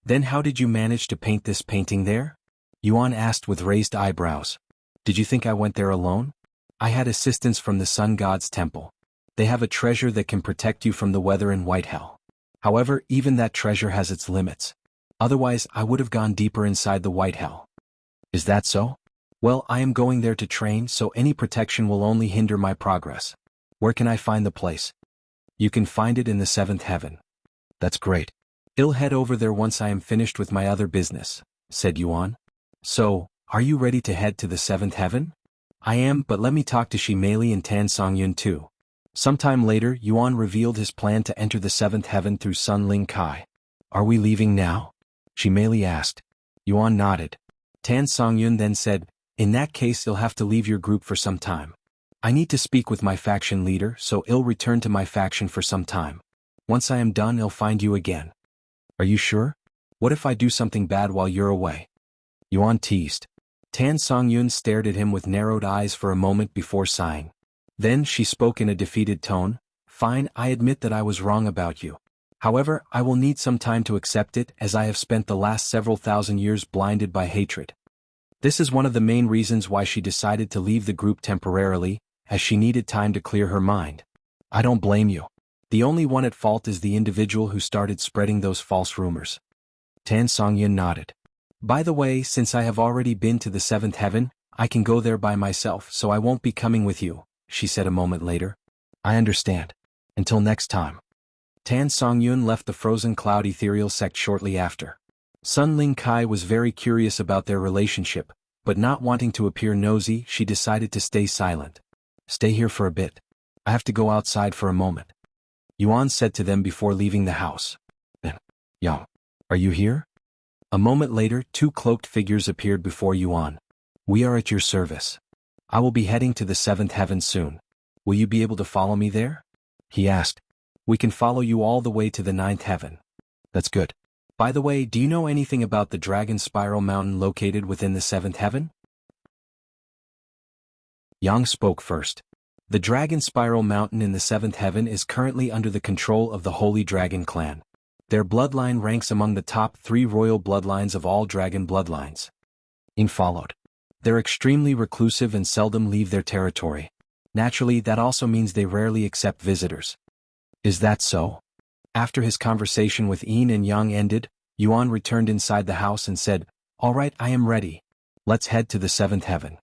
S1: Then how did you manage to paint this painting there? Yuan asked with raised eyebrows. Did you think I went there alone? I had assistance from the Sun God's temple. They have a treasure that can protect you from the weather in White Hell. However, even that treasure has its limits. Otherwise, I would have gone deeper inside the White Hell. Is that so? Well, I am going there to train, so any protection will only hinder my progress. Where can I find the place? You can find it in the Seventh Heaven. That's great. I'll head over there once I am finished with my other business, said Yuan. So, are you ready to head to the Seventh Heaven? I am, but let me talk to Shimeli and Tan Songyun too. Sometime later, Yuan revealed his plan to enter the Seventh Heaven through Sun Ling Kai. Are we leaving now? Shimeli asked. Yuan nodded. Tan Songyun then said, in that case you'll have to leave your group for some time. I need to speak with my faction leader, so I'll return to my faction for some time. Once I am done, I'll find you again. Are you sure? What if I do something bad while you're away? Yuan teased. Tan Songyun stared at him with narrowed eyes for a moment before sighing. Then she spoke in a defeated tone. Fine, I admit that I was wrong about you. However, I will need some time to accept it, as I have spent the last several thousand years blinded by hatred. This is one of the main reasons why she decided to leave the group temporarily, as she needed time to clear her mind. I don't blame you. The only one at fault is the individual who started spreading those false rumors. Tan Songyun nodded. By the way, since I have already been to the Seventh Heaven, I can go there by myself, so I won't be coming with you, she said a moment later. I understand. Until next time. Tan Songyun left the frozen cloud Ethereal Sect shortly after. Sun Ling Kai was very curious about their relationship, but not wanting to appear nosy, she decided to stay silent. Stay here for a bit. I have to go outside for a moment. Yuan said to them before leaving the house. Yang, are you here? A moment later, 2 cloaked figures appeared before Yuan. We are at your service. I will be heading to the Seventh Heaven soon. Will you be able to follow me there? He asked. We can follow you all the way to the Ninth Heaven. That's good. By the way, do you know anything about the Dragon Spiral Mountain located within the Seventh Heaven? Yang spoke first. The Dragon Spiral Mountain in the Seventh Heaven is currently under the control of the Holy Dragon Clan. Their bloodline ranks among the top 3 royal bloodlines of all dragon bloodlines. In followed. They're extremely reclusive and seldom leave their territory. Naturally, that also means they rarely accept visitors. Is that so? After his conversation with Yin and Yang ended, Yuan returned inside the house and said, All right, I am ready. Let's head to the Seventh Heaven.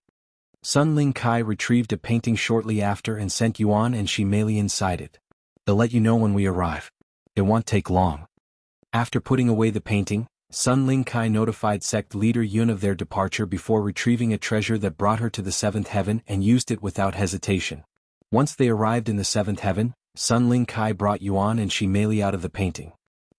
S1: Sun Ling Kai retrieved a painting shortly after and sent Yuan and Shimeli inside it. They'll let you know when we arrive. It won't take long. After putting away the painting, Sun Ling Kai notified Sect leader Yuan of their departure before retrieving a treasure that brought her to the Seventh Heaven and used it without hesitation. Once they arrived in the Seventh Heaven, Sun Ling Kai brought Yuan and Shimeli out of the painting.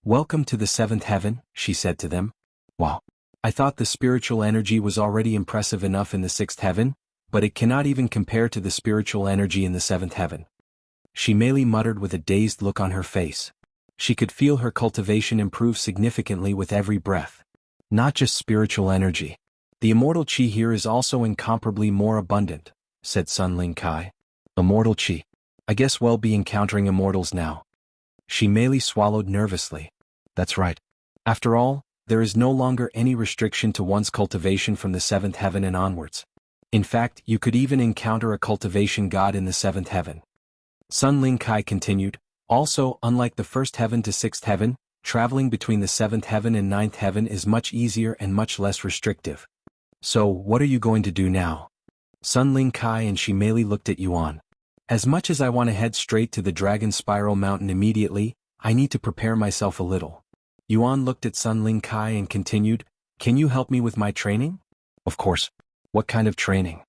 S1: Welcome to the Seventh Heaven, she said to them. Wow. I thought the spiritual energy was already impressive enough in the Sixth Heaven, but it cannot even compare to the spiritual energy in the Seventh Heaven. Shimeli muttered with a dazed look on her face. She could feel her cultivation improve significantly with every breath. Not just spiritual energy. The immortal chi here is also incomparably more abundant, said Sun Ling Kai. Immortal chi. I guess we'll be encountering immortals now. Shimeli swallowed nervously. That's right. After all, there is no longer any restriction to one's cultivation from the Seventh Heaven and onwards. In fact, you could even encounter a cultivation god in the Seventh Heaven. Sun Ling Kai continued, also, unlike the First Heaven to Sixth Heaven, traveling between the Seventh Heaven and Ninth Heaven is much easier and much less restrictive. So, what are you going to do now? Sun Ling Kai and Shimeli looked at Yuan. As much as I want to head straight to the Dragon Spiral Mountain immediately, I need to prepare myself a little. Yuan looked at Sun Ling Kai and continued, Can you help me with my training? Of course. What kind of training?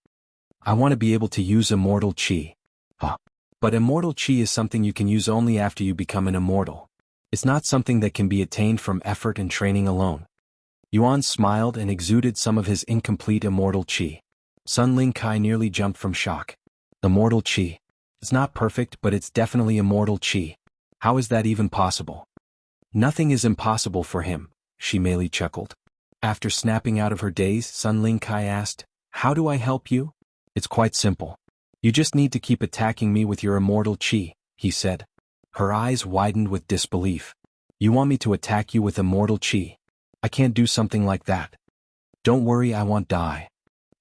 S1: I want to be able to use immortal chi. Huh. But immortal chi is something you can use only after you become an immortal. It's not something that can be attained from effort and training alone. Yuan smiled and exuded some of his incomplete immortal chi. Sun Ling Kai nearly jumped from shock. Immortal chi. It's not perfect, but it's definitely immortal chi. How is that even possible? Nothing is impossible for him, she merely chuckled. After snapping out of her daze, Sun Ling Kai asked, How do I help you? It's quite simple. You just need to keep attacking me with your immortal chi, he said. Her eyes widened with disbelief. You want me to attack you with immortal chi? I can't do something like that. Don't worry, I won't die.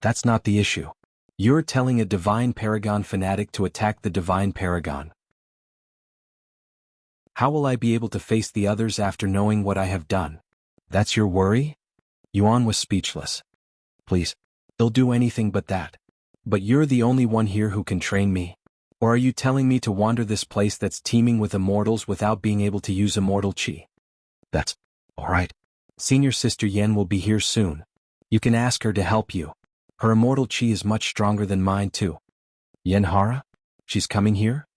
S1: That's not the issue. You're telling a Divine Paragon fanatic to attack the Divine Paragon. How will I be able to face the others after knowing what I have done? That's your worry? Yuan was speechless. Please. They'll do anything but that. But you're the only one here who can train me. Or are you telling me to wander this place that's teeming with immortals without being able to use immortal chi? That's all right. Senior Sister Yen will be here soon. You can ask her to help you. Her immortal chi is much stronger than mine too. Yen Hara? She's coming here?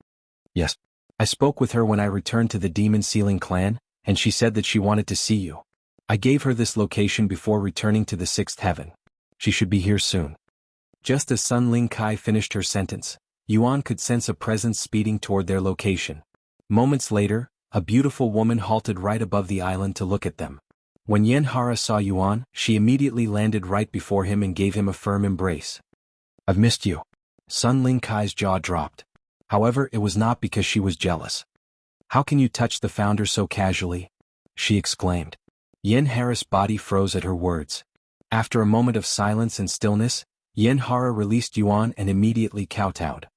S1: Yes. I spoke with her when I returned to the Demon Sealing clan, and she said that she wanted to see you. I gave her this location before returning to the sixth heaven. She should be here soon. Just as Sun Ling Kai finished her sentence, Yuan could sense a presence speeding toward their location. Moments later, a beautiful woman halted right above the island to look at them. When Yen Hara saw Yuan, she immediately landed right before him and gave him a firm embrace. I've missed you. Sun Ling Kai's jaw dropped. However, it was not because she was jealous. How can you touch the founder so casually? She exclaimed. Yen Hara's body froze at her words. After a moment of silence and stillness, Yen Hara released Yuan and immediately kowtowed.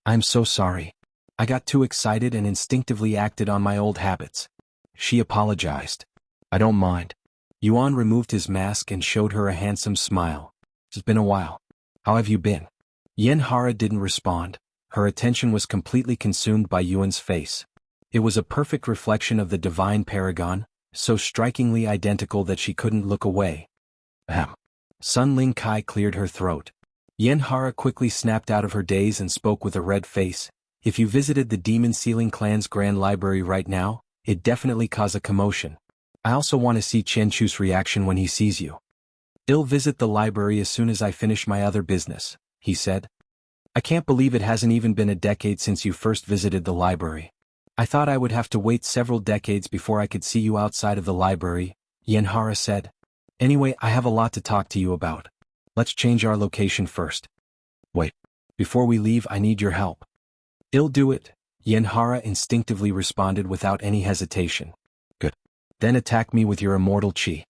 S1: I'm so sorry. I got too excited and instinctively acted on my old habits. She apologized. I don't mind. Yuan removed his mask and showed her a handsome smile. It's been a while. How have you been? Yen Hara didn't respond. Her attention was completely consumed by Yuan's face. It was a perfect reflection of the Divine Paragon, so strikingly identical that she couldn't look away. Ahem. Sun Ling Kai cleared her throat. Yen Hara quickly snapped out of her daze and spoke with a red face. If you visited the Demon Sealing clan's Grand Library right now, it'd definitely cause a commotion. I also want to see Chen Chu's reaction when he sees you. I'll visit the library as soon as I finish my other business, he said. I can't believe it hasn't even been a decade since you first visited the library. I thought I would have to wait several decades before I could see you outside of the library, Yen Hara said. Anyway, I have a lot to talk to you about. Let's change our location first. Wait. Before we leave, I need your help. I'll do it, Yen Hara instinctively responded without any hesitation. Good. Then attack me with your immortal chi.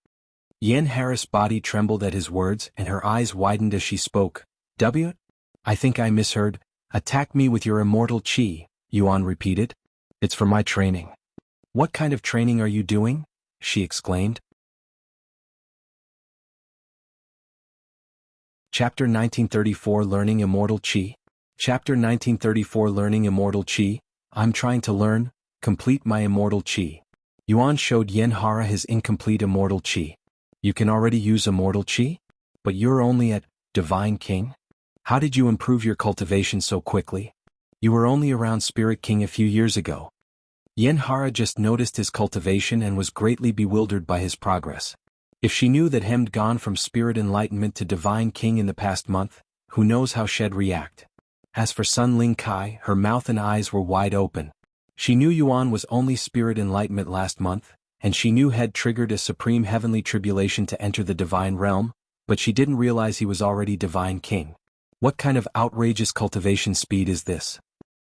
S1: Yen Hara's body trembled at his words and her eyes widened as she spoke. I think I misheard. Attack me with your immortal chi, Yuan repeated. It's for my training. What kind of training are you doing? She exclaimed. Chapter 1934 Learning Immortal Chi. Chapter 1934 Learning Immortal Chi. I'm trying to learn, complete my immortal chi. Yuan showed Yen Hara his incomplete immortal chi. You can already use immortal chi? But you're only at Divine King? How did you improve your cultivation so quickly? You were only around Spirit King a few years ago. Yen Hara just noticed his cultivation and was greatly bewildered by his progress. If she knew that Hem'd gone from Spirit Enlightenment to Divine King in the past month, who knows how she'd react. As for Sun Ling Kai, her mouth and eyes were wide open. She knew Yuan was only Spirit Enlightenment last month, and she knew had triggered a supreme heavenly tribulation to enter the Divine Realm, but she didn't realize he was already Divine King. What kind of outrageous cultivation speed is this?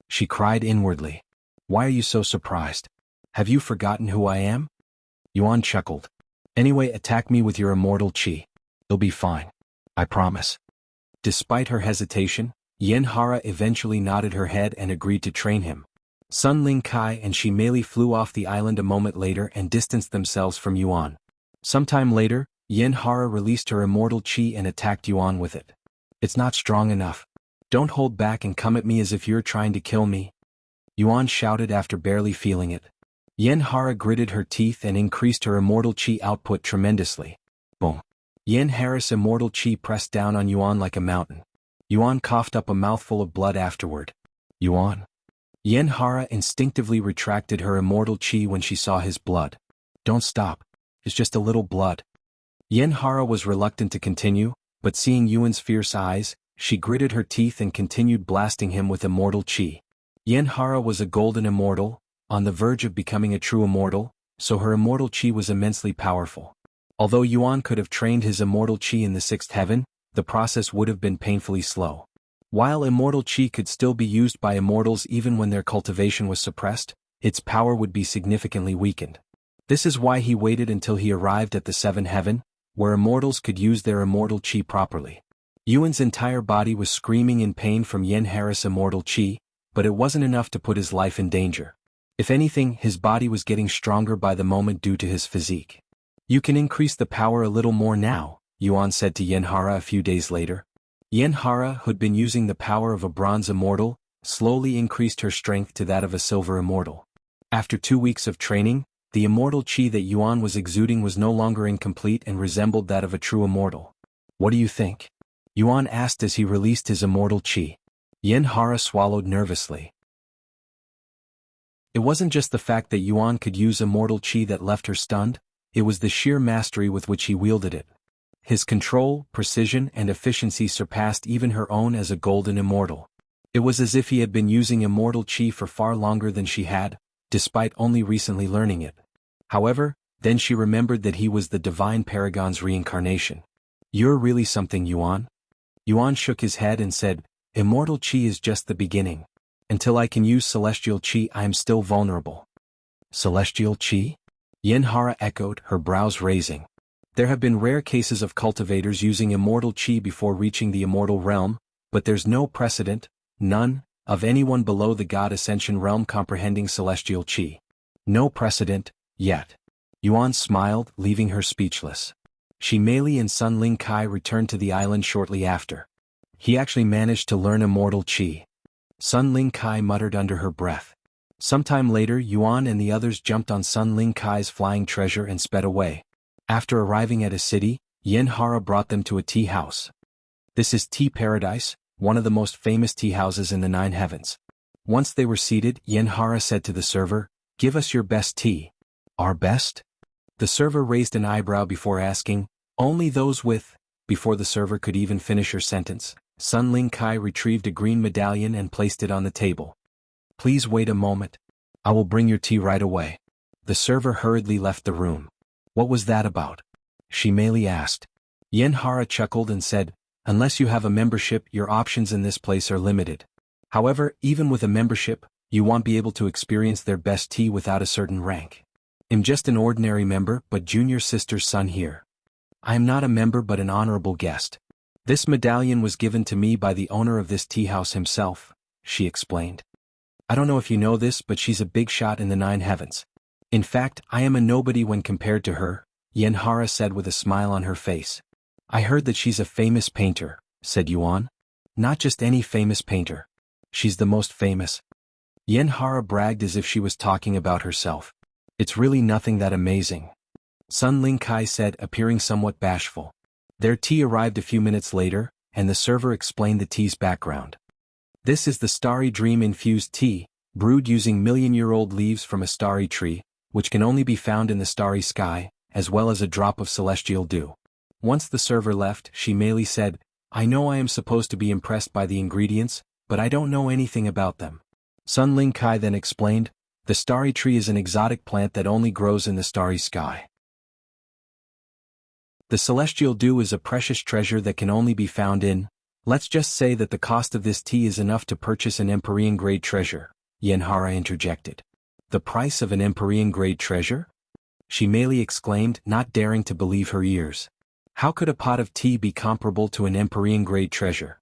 S1: She cried inwardly. Why are you so surprised? Have you forgotten who I am? Yuan chuckled. Anyway, attack me with your immortal chi. It'll be fine. I promise. Despite her hesitation, Yen Hara eventually nodded her head and agreed to train him. Sun Ling Kai and she merely flew off the island a moment later and distanced themselves from Yuan. Sometime later, Yen Hara released her immortal chi and attacked Yuan with it. It's not strong enough. Don't hold back and come at me as if you're trying to kill me. Yuan shouted after barely feeling it. Yen Hara gritted her teeth and increased her immortal chi output tremendously. Boom. Yen Hara's immortal chi pressed down on Yuan like a mountain. Yuan coughed up a mouthful of blood afterward. Yuan. Yen Hara instinctively retracted her immortal chi when she saw his blood. Don't stop. It's just a little blood. Yen Hara was reluctant to continue, but seeing Yuan's fierce eyes, she gritted her teeth and continued blasting him with immortal chi. Yen Hara was a golden immortal, on the verge of becoming a true immortal, so her immortal chi was immensely powerful. Although Yuan could have trained his immortal chi in the sixth heaven, the process would have been painfully slow. While immortal chi could still be used by immortals even when their cultivation was suppressed, its power would be significantly weakened. This is why he waited until he arrived at the seventh heaven, where immortals could use their immortal chi properly. Yuan's entire body was screaming in pain from Yen Hara's immortal chi, but it wasn't enough to put his life in danger. If anything, his body was getting stronger by the moment due to his physique. You can increase the power a little more now, Yuan said to Yen Hara a few days later. Yen Hara, who'd been using the power of a bronze immortal, slowly increased her strength to that of a silver immortal. After 2 weeks of training, the immortal chi that Yuan was exuding was no longer incomplete and resembled that of a true immortal. What do you think? Yuan asked as he released his immortal chi. Yen Hara swallowed nervously. It wasn't just the fact that Yuan could use immortal chi that left her stunned, it was the sheer mastery with which he wielded it. His control, precision, and efficiency surpassed even her own as a golden immortal. It was as if he had been using immortal chi for far longer than she had, despite only recently learning it. However, then she remembered that he was the divine paragon's reincarnation. You're really something, Yuan. Yuan shook his head and said, Immortal chi is just the beginning. Until I can use celestial chi, I am still vulnerable. Celestial chi? Yen Hara echoed, her brows raising. There have been rare cases of cultivators using immortal chi before reaching the immortal realm, but there's no precedent, none, of anyone below the God Ascension realm comprehending celestial chi. No precedent, yet. Yuan smiled, leaving her speechless. Mei and Sun Ling Kai returned to the island shortly after. He actually managed to learn immortal chi. Sun Ling Kai muttered under her breath. Sometime later, Yuan and the others jumped on Sun Ling Kai's flying treasure and sped away. After arriving at a city, Yen Hara brought them to a tea house. This is Tea Paradise, one of the most famous tea houses in the 9 heavens. Once they were seated, Yen Hara said to the server, Give us your best tea. Our best? The server raised an eyebrow before asking, Only those with. Before the server could even finish her sentence, Sun Ling Kai retrieved a green medallion and placed it on the table. Please wait a moment. I will bring your tea right away. The server hurriedly left the room. What was that about? Mei asked. Yen Hara chuckled and said, Unless you have a membership, your options in this place are limited. However, even with a membership, you won't be able to experience their best tea without a certain rank. I'm just an ordinary member, but junior sister's son here. I am not a member but an honorable guest. This medallion was given to me by the owner of this tea house himself, she explained. I don't know if you know this, but she's a big shot in the 9 heavens. In fact, I am a nobody when compared to her, Yen Hara said with a smile on her face. I heard that she's a famous painter, said Yuan. Not just any famous painter. She's the most famous. Yen Hara bragged as if she was talking about herself. It's really nothing that amazing. Sun Ling Kai said, appearing somewhat bashful. Their tea arrived a few minutes later, and the server explained the tea's background. This is the Starry Dream-infused tea, brewed using million-year-old leaves from a starry tree, which can only be found in the starry sky, as well as a drop of celestial dew. Once the server left, Mei said, I know I am supposed to be impressed by the ingredients, but I don't know anything about them. Sun Ling Kai then explained, the starry tree is an exotic plant that only grows in the starry sky. The celestial dew is a precious treasure that can only be found in. Let's just say that the cost of this tea is enough to purchase an Empyrean-grade treasure, Yen Hara interjected. The price of an Empyrean-grade treasure? Mei exclaimed, not daring to believe her ears. How could a pot of tea be comparable to an Empyrean-grade treasure?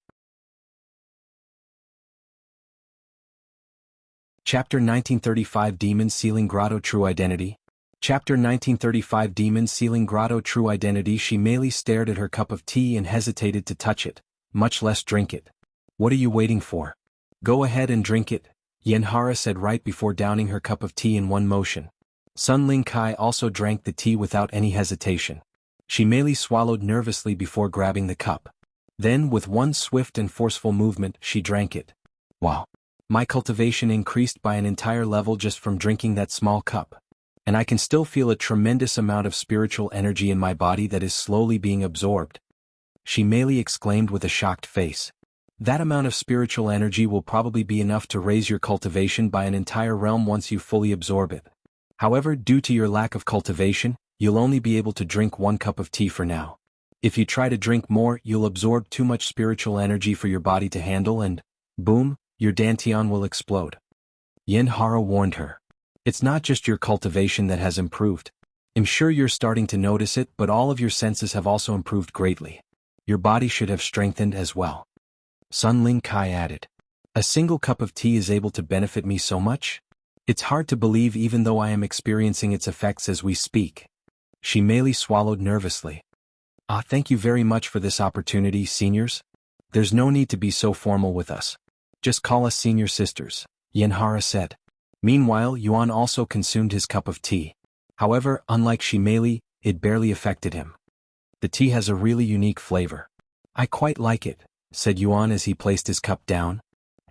S1: Chapter 1935 Demons Sealing Grotto True Identity. Chapter 1935 Demons Sealing Grotto True Identity. Mei stared at her cup of tea and hesitated to touch it, much less drink it. What are you waiting for? Go ahead and drink it, Yen Hara said right before downing her cup of tea in one motion. Sun Ling Kai also drank the tea without any hesitation. She merely swallowed nervously before grabbing the cup. Then, with one swift and forceful movement, she drank it. Wow. My cultivation increased by an entire level just from drinking that small cup. And I can still feel a tremendous amount of spiritual energy in my body that is slowly being absorbed. She merely exclaimed with a shocked face. That amount of spiritual energy will probably be enough to raise your cultivation by an entire realm once you fully absorb it. However, due to your lack of cultivation, you'll only be able to drink 1 cup of tea for now. If you try to drink more, you'll absorb too much spiritual energy for your body to handle and, boom, your dantian will explode. Yuan warned her. It's not just your cultivation that has improved. I'm sure you're starting to notice it, but all of your senses have also improved greatly. Your body should have strengthened as well. Sun Ling Kai added. A single cup of tea is able to benefit me so much? It's hard to believe even though I am experiencing its effects as we speak. She merely swallowed nervously. Thank you very much for this opportunity, seniors. There's no need to be so formal with us. Just call us senior sisters, Yuan said. Meanwhile, Yuan also consumed his cup of tea. However, unlike Shimeli, it barely affected him. The tea has a really unique flavor. I quite like it, said Yuan as he placed his cup down.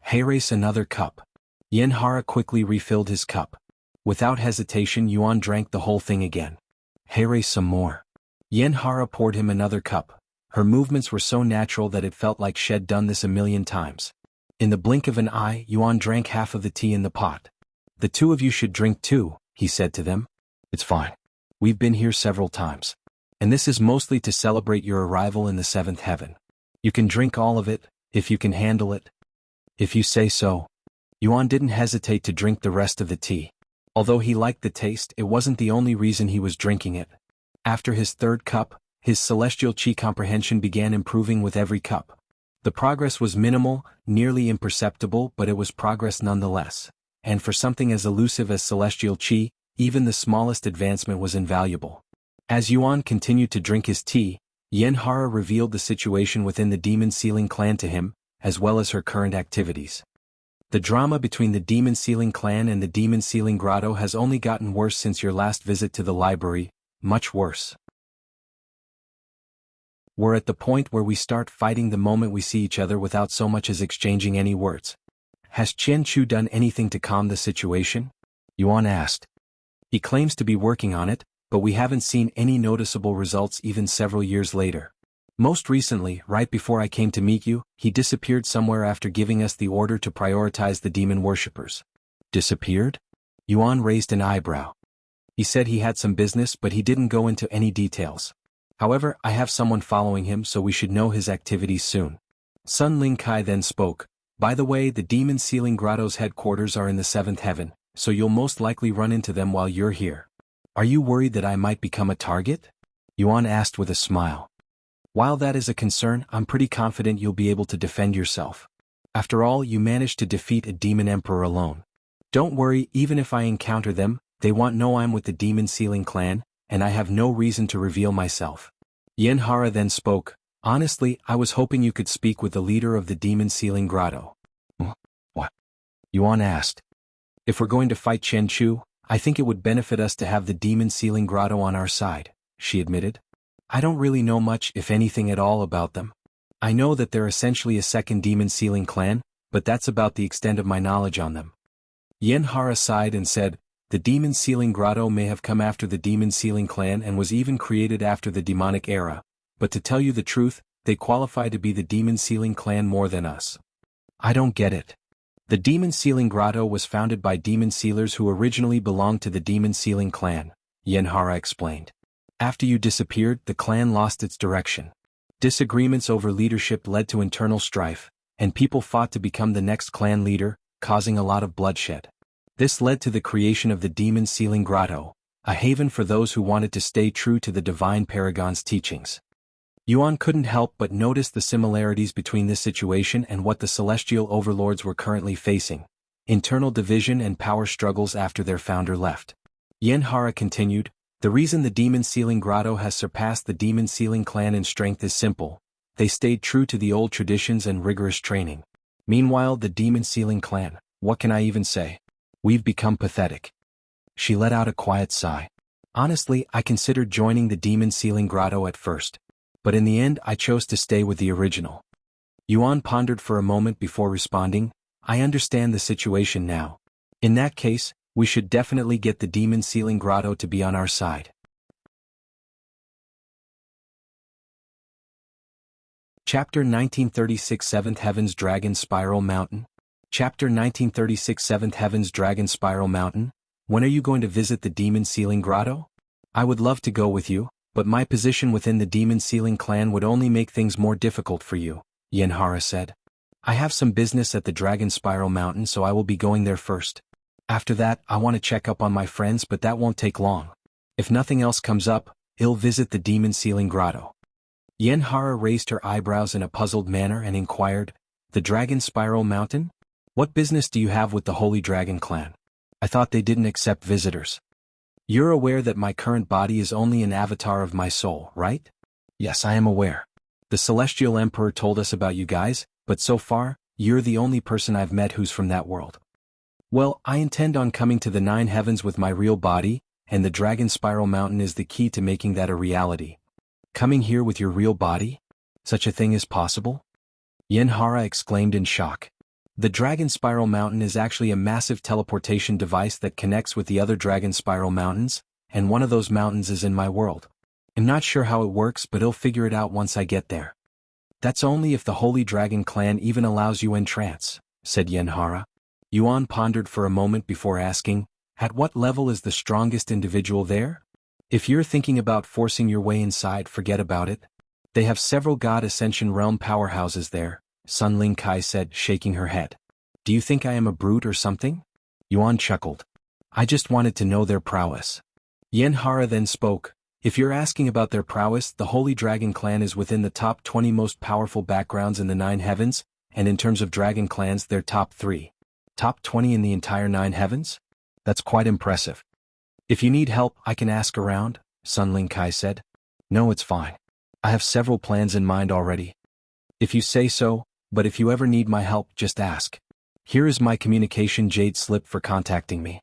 S1: Hey, race another cup. Yuan quickly refilled his cup. Without hesitation, Yuan drank the whole thing again. Hey, race some more. Yuan poured him another cup. Her movements were so natural that it felt like she'd done this 1,000,000 times. In the blink of an eye, Yuan drank half of the tea in the pot. The two of you should drink too, he said to them. It's fine. We've been here several times. And this is mostly to celebrate your arrival in the 7th heaven. You can drink all of it, if you can handle it. If you say so. Yuan didn't hesitate to drink the rest of the tea. Although he liked the taste, it wasn't the only reason he was drinking it. After his 3rd cup, his celestial chi comprehension began improving with every cup. The progress was minimal, nearly imperceptible, but it was progress nonetheless. And for something as elusive as celestial chi, even the smallest advancement was invaluable. As Yuan continued to drink his tea, Yuan revealed the situation within the Demon Sealing clan to him, as well as her current activities. The drama between the Demon Sealing clan and the Demon Sealing Grotto has only gotten worse since your last visit to the library, much worse. We're at the point where we start fighting the moment we see each other without so much as exchanging any words. Has Chen Chu done anything to calm the situation? Yuan asked. He claims to be working on it, but we haven't seen any noticeable results even several years later. Most recently, right before I came to meet you, he disappeared somewhere after giving us the order to prioritize the demon worshippers. Disappeared? Yuan raised an eyebrow. He said he had some business, but he didn't go into any details. However, I have someone following him, so we should know his activities soon. Sun Ling Kai then spoke. By the way, the Demon Sealing Grotto's headquarters are in the 7th heaven, so you'll most likely run into them while you're here. Are you worried that I might become a target? Yuan asked with a smile. While that is a concern, I'm pretty confident you'll be able to defend yourself. After all, you managed to defeat a demon emperor alone. Don't worry, even if I encounter them, they won't know I'm with the Demon Sealing clan, and I have no reason to reveal myself. Yuan then spoke. Honestly, I was hoping you could speak with the leader of the Demon Sealing Grotto. What? Yuan asked. If we're going to fight Chen Chu, I think it would benefit us to have the Demon Sealing Grotto on our side, she admitted. I don't really know much, if anything at all, about them. I know that they're essentially a second Demon Sealing clan, but that's about the extent of my knowledge on them. Yuan sighed and said, the Demon Sealing Grotto may have come after the Demon Sealing clan and was even created after the demonic era, but to tell you the truth, they qualify to be the Demon Sealing clan more than us. I don't get it. The Demon Sealing Grotto was founded by demon sealers who originally belonged to the Demon Sealing clan, Yuan explained. After you disappeared, the clan lost its direction. Disagreements over leadership led to internal strife, and people fought to become the next clan leader, causing a lot of bloodshed. This led to the creation of the Demon Sealing Grotto, a haven for those who wanted to stay true to the Divine Paragon's teachings. Yuan couldn't help but notice the similarities between this situation and what the celestial overlords were currently facing: internal division and power struggles after their founder left. Yuan continued, the reason the Demon Sealing Grotto has surpassed the Demon Sealing clan in strength is simple: they stayed true to the old traditions and rigorous training. Meanwhile, the Demon Sealing clan, what can I even say? We've become pathetic. She let out a quiet sigh. Honestly, I considered joining the demon sealing grotto at first, but in the end I chose to stay with the original. Yuan pondered for a moment before responding, I understand the situation now. In that case, we should definitely get the demon sealing grotto to be on our side. Chapter 1936 Seventh Heavens Dragon Spiral Mountain. Chapter 1936 Seventh Heavens Dragon Spiral Mountain. When are you going to visit the demon sealing grotto? I would love to go with you, but my position within the demon sealing clan would only make things more difficult for you, Yenhara said. I have some business at the Dragon Spiral Mountain, so I will be going there first. After that, I want to check up on my friends, but that won't take long. If nothing else comes up, I'll visit the demon sealing grotto. Yenhara raised her eyebrows in a puzzled manner and inquired, the Dragon Spiral Mountain? What business do you have with the Holy Dragon clan? I thought they didn't accept visitors. You're aware that my current body is only an avatar of my soul, right? Yes, I am aware. The Celestial Emperor told us about you guys, but so far, you're the only person I've met who's from that world. Well, I intend on coming to the 9 heavens with my real body, and the Dragon Spiral Mountain is the key to making that a reality. Coming here with your real body? Such a thing is possible? Yenhara exclaimed in shock. The Dragon Spiral Mountain is actually a massive teleportation device that connects with the other Dragon Spiral Mountains, and one of those mountains is in my world. I'm not sure how it works, but I'll figure it out once I get there. That's only if the Holy Dragon clan even allows you entrance, said Yenhara. Yuan pondered for a moment before asking, at what level is the strongest individual there? If you're thinking about forcing your way inside, forget about it. They have several God Ascension Realm powerhouses there, Sun Ling Kai said, shaking her head. Do you think I am a brute or something? Yuan chuckled. I just wanted to know their prowess. Yenhara then spoke. If you're asking about their prowess, the Holy Dragon clan is within the top 20 most powerful backgrounds in the 9 heavens, and in terms of dragon clans they're top 3. Top 20 in the entire 9 heavens? That's quite impressive. If you need help, I can ask around, Sun Ling Kai said. No, it's fine. I have several plans in mind already. If you say so, but if you ever need my help, just ask. Here is my communication jade slip for contacting me.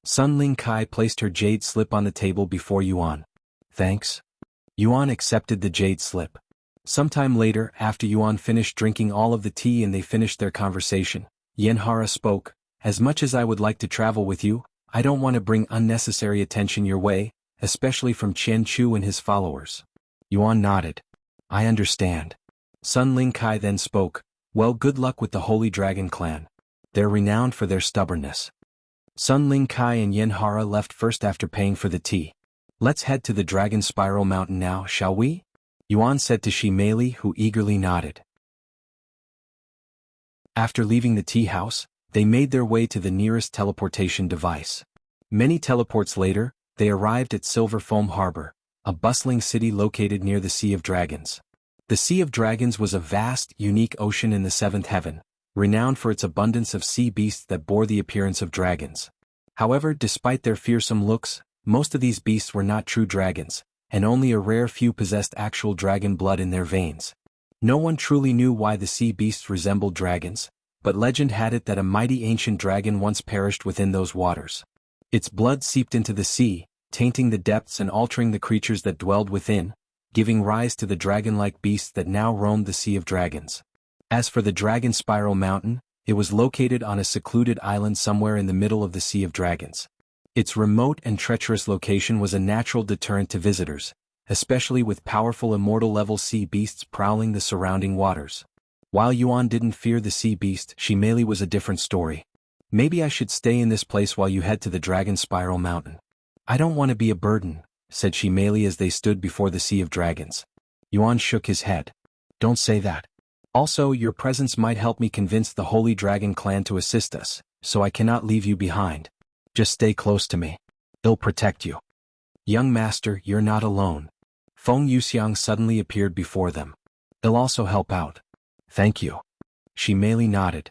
S1: Sun Ling Kai placed her jade slip on the table before Yuan. Thanks. Yuan accepted the jade slip. Sometime later, after Yuan finished drinking all of the tea and they finished their conversation, Yenhara spoke. As much as I would like to travel with you, I don't want to bring unnecessary attention your way, especially from Qian Chu and his followers. Yuan nodded. I understand. Sun Ling Kai then spoke. Well, good luck with the Holy Dragon clan. They're renowned for their stubbornness. Sun Ling Kai and Yenhara left first after paying for the tea. Let's head to the Dragon Spiral Mountain now, shall we? Yuan said to Shi Meili, who eagerly nodded. After leaving the tea house, they made their way to the nearest teleportation device. Many teleports later, they arrived at Silver Foam Harbor, a bustling city located near the Sea of Dragons. The Sea of Dragons was a vast, unique ocean in the 7th heaven, renowned for its abundance of sea beasts that bore the appearance of dragons. However, despite their fearsome looks, most of these beasts were not true dragons, and only a rare few possessed actual dragon blood in their veins. No one truly knew why the sea beasts resembled dragons, but legend had it that a mighty ancient dragon once perished within those waters. Its blood seeped into the sea, tainting the depths and altering the creatures that dwelled within, giving rise to the dragon-like beasts that now roamed the Sea of Dragons. As for the Dragon Spiral Mountain, it was located on a secluded island somewhere in the middle of the Sea of Dragons. Its remote and treacherous location was a natural deterrent to visitors, especially with powerful immortal-level sea beasts prowling the surrounding waters. While Yuan didn't fear the sea beast, Shi Meili was a different story. Maybe I should stay in this place while you head to the Dragon Spiral Mountain. I don't want to be a burden, said Shi Meili as they stood before the Sea of Dragons. Yuan shook his head. Don't say that. Also, your presence might help me convince the Holy Dragon clan to assist us, so I cannot leave you behind. Just stay close to me. I'll protect you. Young master, you're not alone. Feng Yuxiang suddenly appeared before them. I'll also help out. Thank you. Shi Meili nodded.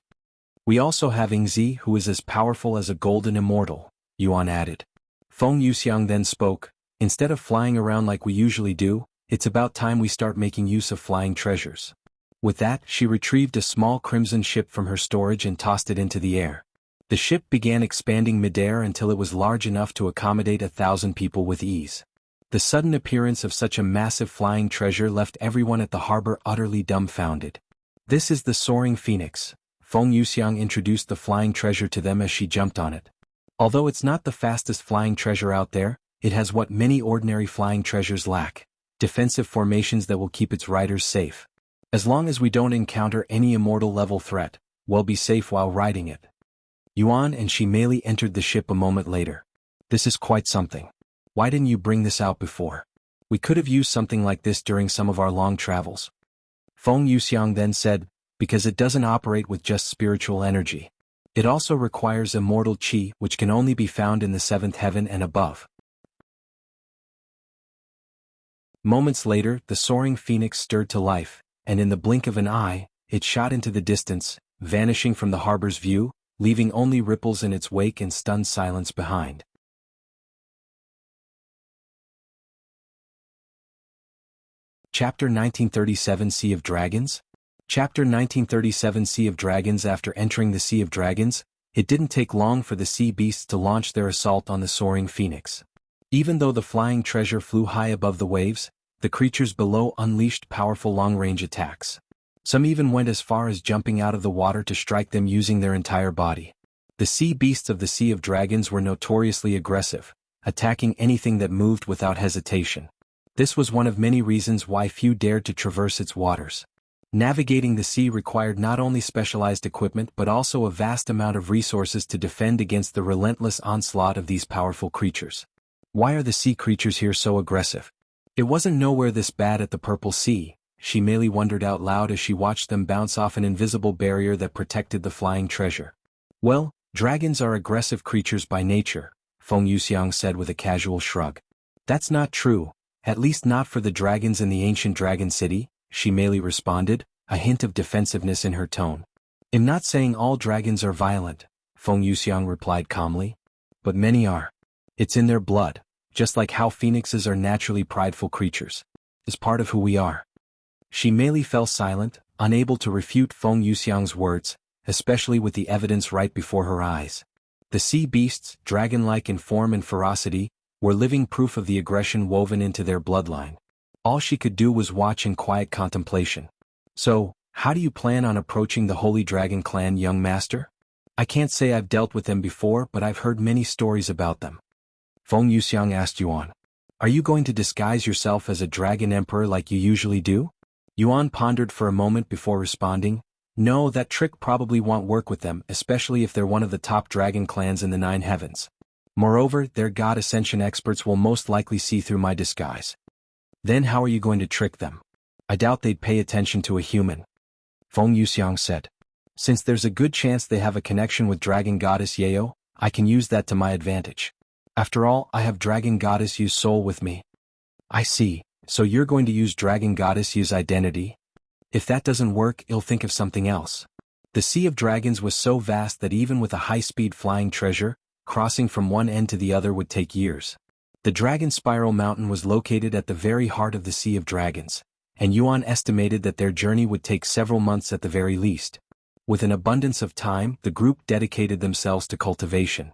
S1: We also have Ingzi, who is as powerful as a golden immortal, Yuan added. Feng Yuxiang then spoke. Instead of flying around like we usually do, it's about time we start making use of flying treasures. With that, she retrieved a small crimson ship from her storage and tossed it into the air. The ship began expanding midair until it was large enough to accommodate 1,000 people with ease. The sudden appearance of such a massive flying treasure left everyone at the harbor utterly dumbfounded. "This is the Soaring Phoenix," Feng Yuxiang introduced the flying treasure to them as she jumped on it. "Although it's not the fastest flying treasure out there, it has what many ordinary flying treasures lack: defensive formations that will keep its riders safe. As long as we don't encounter any immortal-level threat, we'll be safe while riding it." Yuan and Shimeli entered the ship a moment later. "This is quite something. Why didn't you bring this out before? We could have used something like this during some of our long travels." Feng Yuxiang then said, "Because it doesn't operate with just spiritual energy. It also requires immortal qi, which can only be found in the seventh heaven and above." Moments later, the soaring phoenix stirred to life, and in the blink of an eye, it shot into the distance, vanishing from the harbor's view, leaving only ripples in its wake and stunned silence behind. Chapter 1937 Sea of Dragons? Chapter 1937 Sea of Dragons. After entering the Sea of Dragons, it didn't take long for the sea beasts to launch their assault on the soaring phoenix. Even though the flying treasure flew high above the waves, the creatures below unleashed powerful long-range attacks. Some even went as far as jumping out of the water to strike them using their entire body. The sea beasts of the Sea of Dragons were notoriously aggressive, attacking anything that moved without hesitation. This was one of many reasons why few dared to traverse its waters. Navigating the sea required not only specialized equipment but also a vast amount of resources to defend against the relentless onslaught of these powerful creatures. Why are the sea creatures here so aggressive? It wasn't nowhere this bad at the Purple Sea, Shimeli wondered out loud as she watched them bounce off an invisible barrier that protected the flying treasure. "Well, dragons are aggressive creatures by nature," Feng Yuxiang said with a casual shrug. "That's not true. At least not for the dragons in the ancient dragon city," Shimeli responded, a hint of defensiveness in her tone. "I'm not saying all dragons are violent," Feng Yuxiang replied calmly. "But many are. It's in their blood, just like how phoenixes are naturally prideful creatures. It's part of who we are." Shimeli fell silent, unable to refute Feng Yuxiang's words, especially with the evidence right before her eyes. The sea beasts, dragon-like in form and ferocity, were living proof of the aggression woven into their bloodline. All she could do was watch in quiet contemplation. "So, how do you plan on approaching the Holy Dragon Clan, young master?" "I can't say I've dealt with them before, but I've heard many stories about them." Feng Yuxiang asked Yuan. "Are you going to disguise yourself as a dragon emperor like you usually do?" Yuan pondered for a moment before responding, "No, that trick probably won't work with them, especially if they're one of the top dragon clans in the Nine Heavens. Moreover, their god ascension experts will most likely see through my disguise." "Then how are you going to trick them?" "I doubt they'd pay attention to a human," Feng Yuxiang said. "Since there's a good chance they have a connection with Dragon Goddess Yeo, I can use that to my advantage. After all, I have Dragon Goddess Yu's soul with me." "I see, so you're going to use Dragon Goddess Yu's identity? If that doesn't work, you'll think of something else." The Sea of Dragons was so vast that even with a high-speed flying treasure, crossing from one end to the other would take years. The Dragon Spiral Mountain was located at the very heart of the Sea of Dragons, and Yuan estimated that their journey would take several months at the very least. With an abundance of time, the group dedicated themselves to cultivation.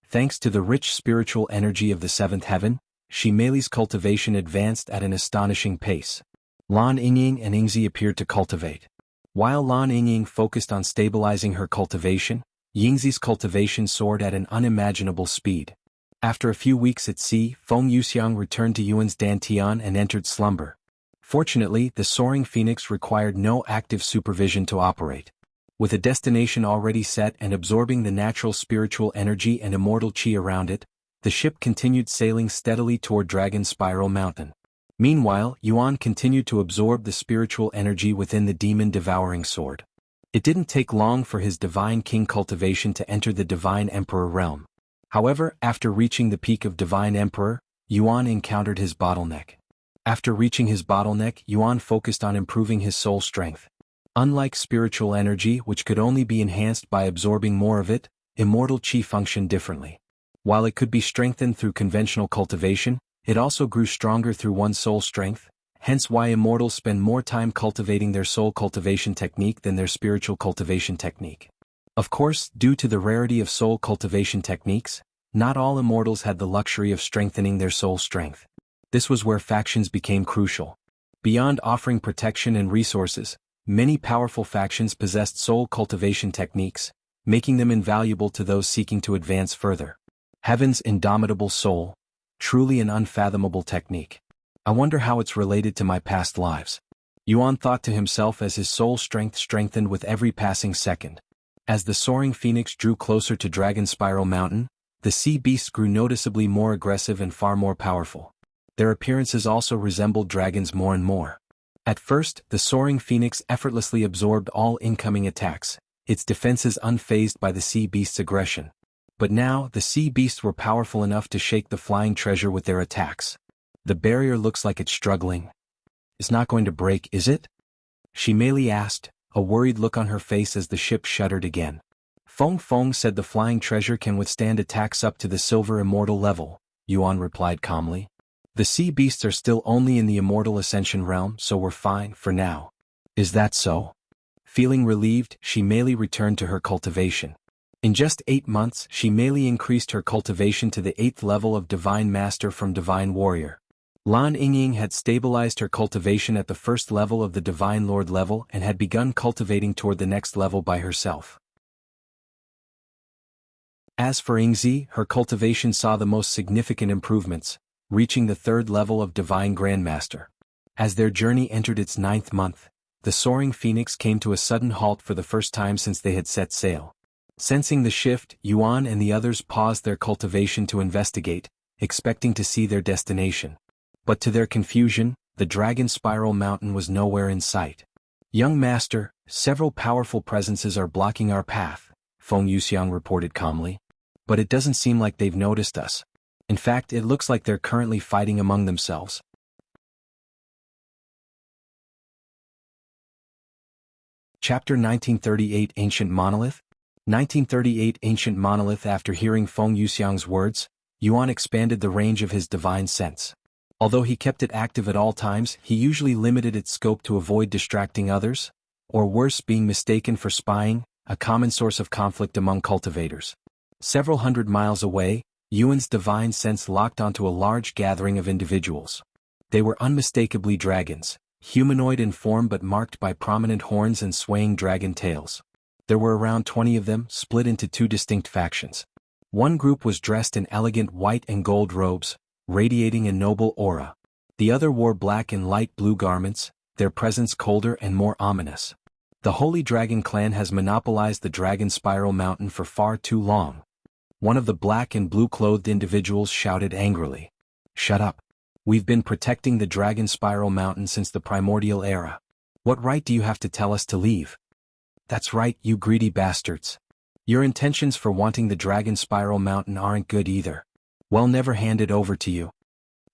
S1: Thanks to the rich spiritual energy of the seventh heaven, Shimeli's cultivation advanced at an astonishing pace. Lan Yingying and Yingzi appeared to cultivate. While Lan Yingying focused on stabilizing her cultivation, Yingzi's cultivation soared at an unimaginable speed. After a few weeks at sea, Feng Yuxiang returned to Yuan's Dantian and entered slumber. Fortunately, the soaring phoenix required no active supervision to operate. With a destination already set and absorbing the natural spiritual energy and immortal qi around it, the ship continued sailing steadily toward Dragon Spiral Mountain. Meanwhile, Yuan continued to absorb the spiritual energy within the demon devouring sword. It didn't take long for his Divine King cultivation to enter the Divine Emperor realm. However, after reaching the peak of Divine Emperor, Yuan encountered his bottleneck. After reaching his bottleneck, Yuan focused on improving his soul strength. Unlike spiritual energy, which could only be enhanced by absorbing more of it, immortal qi functioned differently. While it could be strengthened through conventional cultivation, it also grew stronger through one's soul strength, hence why immortals spend more time cultivating their soul cultivation technique than their spiritual cultivation technique. Of course, due to the rarity of soul cultivation techniques, not all immortals had the luxury of strengthening their soul strength. This was where factions became crucial. Beyond offering protection and resources, many powerful factions possessed soul cultivation techniques, making them invaluable to those seeking to advance further. Heaven's indomitable soul, truly an unfathomable technique. I wonder how it's related to my past lives. Yuan thought to himself as his soul strength strengthened with every passing second. As the soaring phoenix drew closer to Dragon Spiral Mountain, the sea beasts grew noticeably more aggressive and far more powerful. Their appearances also resembled dragons more and more. At first, the soaring phoenix effortlessly absorbed all incoming attacks, its defenses unfazed by the sea beast's aggression. But now, the sea beasts were powerful enough to shake the flying treasure with their attacks. The barrier looks like it's struggling. It's not going to break, is it? She merely asked, a worried look on her face as the ship shuddered again. Feng Feng said the flying treasure can withstand attacks up to the silver immortal level, Yuan replied calmly. The sea beasts are still only in the immortal ascension realm, so we're fine for now. Is that so? Feeling relieved, she merely returned to her cultivation. In just 8 months, she merely increased her cultivation to the 8th level of Divine Master from Divine Warrior. Lan Yingying had stabilized her cultivation at the 1st level of the Divine Lord level and had begun cultivating toward the next level by herself. As for Yingzi, her cultivation saw the most significant improvements, reaching the 3rd level of Divine Grandmaster. As their journey entered its 9th month, the soaring phoenix came to a sudden halt for the first time since they had set sail. Sensing the shift, Yuan and the others paused their cultivation to investigate, expecting to see their destination. But to their confusion, the Dragon Spiral Mountain was nowhere in sight. Young Master, several powerful presences are blocking our path, Feng Yuxiang reported calmly. But it doesn't seem like they've noticed us. In fact, it looks like they're currently fighting among themselves. Chapter 1938 Ancient Monolith? 1938 Ancient Monolith. After hearing Feng Yuxiang's words, Yuan expanded the range of his divine sense. Although he kept it active at all times, he usually limited its scope to avoid distracting others, or worse, being mistaken for spying, a common source of conflict among cultivators. Several hundred miles away, Yuan's divine sense locked onto a large gathering of individuals. They were unmistakably dragons, humanoid in form but marked by prominent horns and swaying dragon tails. There were around 20 of them, split into 2 distinct factions. One group was dressed in elegant white and gold robes, radiating a noble aura. The other wore black and light blue garments, their presence colder and more ominous. The Holy Dragon clan has monopolized the Dragon Spiral Mountain for far too long. One of the black and blue-clothed individuals shouted angrily. Shut up. We've been protecting the Dragon Spiral Mountain since the primordial era. What right do you have to tell us to leave? That's right, you greedy bastards. Your intentions for wanting the Dragon Spiral Mountain aren't good either. We'll never hand it over to you.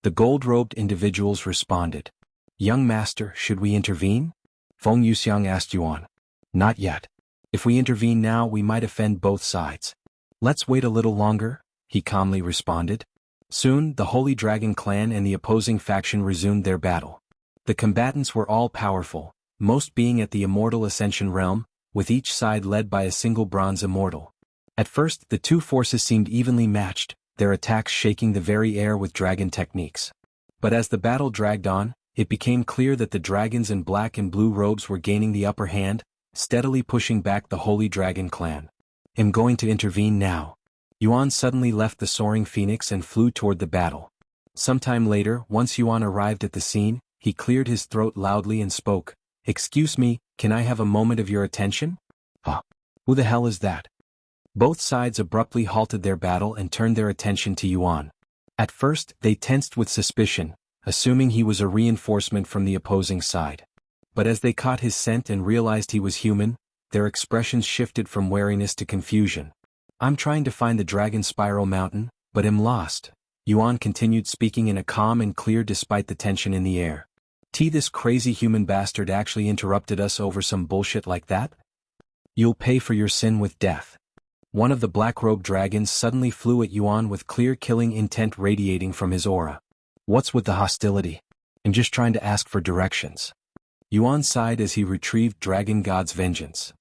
S1: The gold-robed individuals responded. Young Master, should we intervene? Feng Yuxiang asked Yuan. Not yet. If we intervene now, we might offend both sides. Let's wait a little longer, he calmly responded. Soon, the Holy Dragon clan and the opposing faction resumed their battle. The combatants were all powerful, most being at the Immortal Ascension realm, with each side led by a single bronze immortal. At first, the 2 forces seemed evenly matched, their attacks shaking the very air with dragon techniques. But as the battle dragged on, it became clear that the dragons in black and blue robes were gaining the upper hand, steadily pushing back the Holy Dragon clan. I'm going to intervene now. Yuan suddenly left the soaring phoenix and flew toward the battle. Sometime later, once Yuan arrived at the scene, he cleared his throat loudly and spoke. Excuse me, can I have a moment of your attention? Huh? Who the hell is that? Both sides abruptly halted their battle and turned their attention to Yuan. At first, they tensed with suspicion, assuming he was a reinforcement from the opposing side. But as they caught his scent and realized he was human, their expressions shifted from wariness to confusion. I'm trying to find the Dragon Spiral Mountain, but am lost. Yuan continued speaking in a calm and clear despite the tension in the air. This crazy human bastard actually interrupted us over some bullshit like that? You'll pay for your sin with death. One of the black-robed dragons suddenly flew at Yuan with clear killing intent radiating from his aura. What's with the hostility? I'm just trying to ask for directions. Yuan sighed as he retrieved Dragon God's vengeance.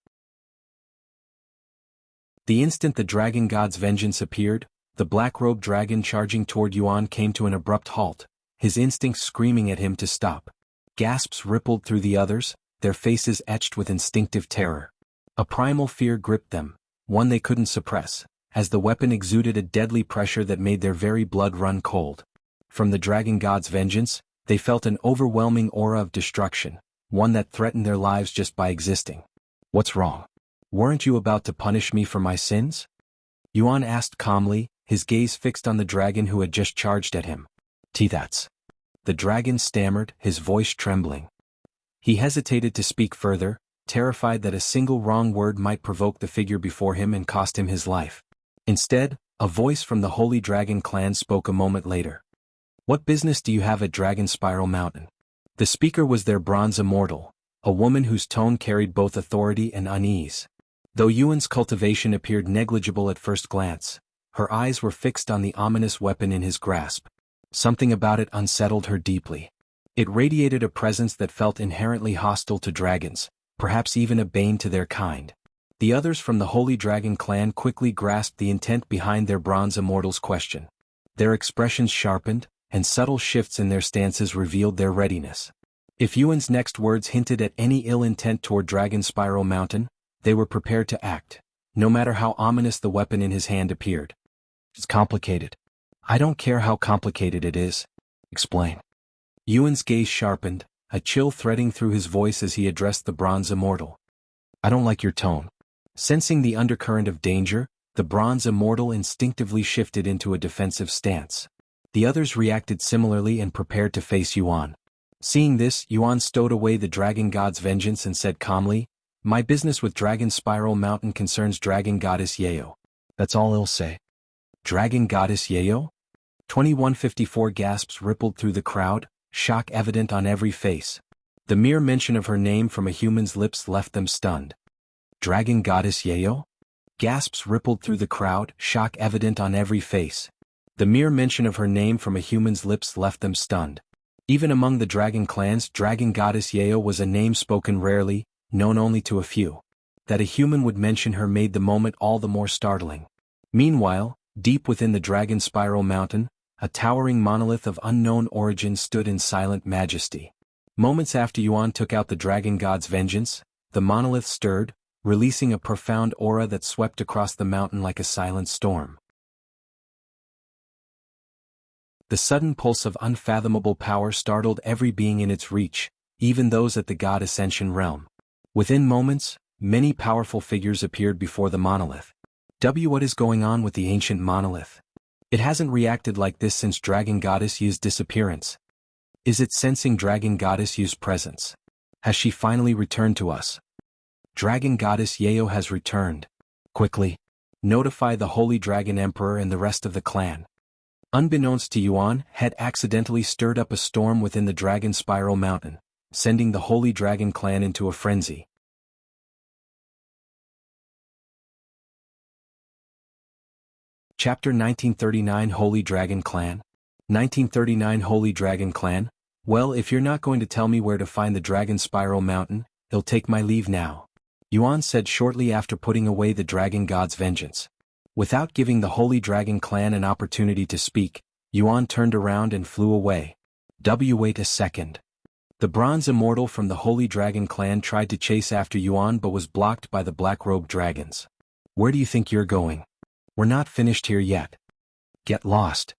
S1: The instant the dragon god's vengeance appeared, the black-robed dragon charging toward Yuan came to an abrupt halt, his instincts screaming at him to stop. Gasps rippled through the others, their faces etched with instinctive terror. A primal fear gripped them, one they couldn't suppress, as the weapon exuded a deadly pressure that made their very blood run cold. From the dragon god's vengeance, they felt an overwhelming aura of destruction, one that threatened their lives just by existing. "What's wrong? Weren't you about to punish me for my sins?" Yuan asked calmly, his gaze fixed on the dragon who had just charged at him. "That's." The dragon stammered, his voice trembling. He hesitated to speak further, terrified that a single wrong word might provoke the figure before him and cost him his life. Instead, a voice from the Holy Dragon clan spoke a moment later. "What business do you have at Dragon Spiral Mountain?" The speaker was their bronze immortal, a woman whose tone carried both authority and unease. Though Yuan's cultivation appeared negligible at first glance, her eyes were fixed on the ominous weapon in his grasp. Something about it unsettled her deeply. It radiated a presence that felt inherently hostile to dragons, perhaps even a bane to their kind. The others from the Holy Dragon clan quickly grasped the intent behind their bronze immortal's question. Their expressions sharpened, and subtle shifts in their stances revealed their readiness. If Yuan's next words hinted at any ill intent toward Dragon Spiral Mountain, they were prepared to act, no matter how ominous the weapon in his hand appeared. "It's complicated." "I don't care how complicated it is. Explain." Yuan's gaze sharpened, a chill threading through his voice as he addressed the bronze immortal. "I don't like your tone." Sensing the undercurrent of danger, the bronze immortal instinctively shifted into a defensive stance. The others reacted similarly and prepared to face Yuan. Seeing this, Yuan stowed away the dragon god's vengeance and said calmly, "My business with Dragon Spiral Mountain concerns Dragon Goddess Yeo. That's all I'll say." "Dragon Goddess Yeo?" 2154 gasps rippled through the crowd, shock evident on every face. The mere mention of her name from a human's lips left them stunned. "Dragon Goddess Yeo?" Gasps rippled through the crowd, shock evident on every face. The mere mention of her name from a human's lips left them stunned. Even among the dragon clans, Dragon Goddess Yeo was a name spoken rarely, known only to a few. That a human would mention her made the moment all the more startling. Meanwhile, deep within the Dragon Spiral Mountain, a towering monolith of unknown origin stood in silent majesty. Moments after Yuan took out the dragon god's vengeance, the monolith stirred, releasing a profound aura that swept across the mountain like a silent storm. The sudden pulse of unfathomable power startled every being in its reach, even those at the God Ascension realm. Within moments, many powerful figures appeared before the monolith. What is going on with the ancient monolith? It hasn't reacted like this since Dragon Goddess Yu's disappearance. Is it sensing Dragon Goddess Yu's presence? Has she finally returned to us? Dragon Goddess Yeo has returned. Quickly, notify the Holy Dragon Emperor and the rest of the clan. Unbeknownst to Yuan, had accidentally stirred up a storm within the Dragon Spiral Mountain, sending the Holy Dragon clan into a frenzy. Chapter 1939 Holy Dragon Clan. 1939 Holy Dragon Clan. Well, if you're not going to tell me where to find the Dragon Spiral Mountain, I'll take my leave now. Yuan said shortly after putting away the dragon god's vengeance. Without giving the Holy Dragon clan an opportunity to speak, Yuan turned around and flew away. Wait a second. The bronze immortal from the Holy Dragon clan tried to chase after Yuan but was blocked by the black-robed dragons. Where do you think you're going? We're not finished here yet. Get lost.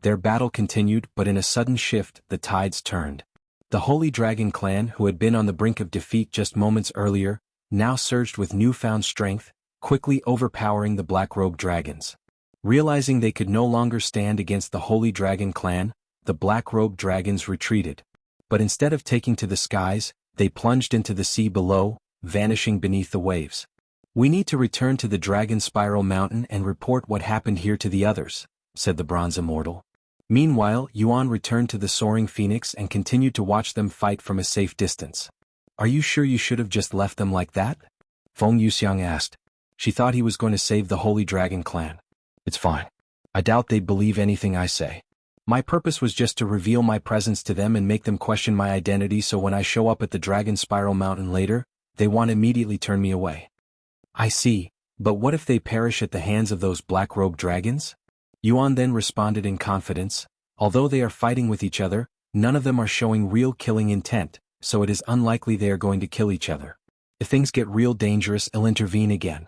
S1: Their battle continued, but in a sudden shift, the tides turned. The Holy Dragon clan, who had been on the brink of defeat just moments earlier, now surged with newfound strength, quickly overpowering the black-robed dragons. Realizing they could no longer stand against the Holy Dragon clan, the black-robed dragons retreated. But instead of taking to the skies, they plunged into the sea below, vanishing beneath the waves. We need to return to the Dragon Spiral Mountain and report what happened here to the others, said the Bronze Immortal. Meanwhile, Yuan returned to the Soaring Phoenix and continued to watch them fight from a safe distance. Are you sure you should have just left them like that? Feng Yuxiang asked. She thought he was going to save the Holy Dragon clan. It's fine. I doubt they'd believe anything I say. My purpose was just to reveal my presence to them and make them question my identity, so when I show up at the Dragon Spiral Mountain later, they won't immediately turn me away. I see, But what if they perish at the hands of those black-robed dragons? Yuan then responded in confidence, although they are fighting with each other, none of them are showing real killing intent, so it is unlikely they are going to kill each other. If things get real dangerous, I'll intervene again.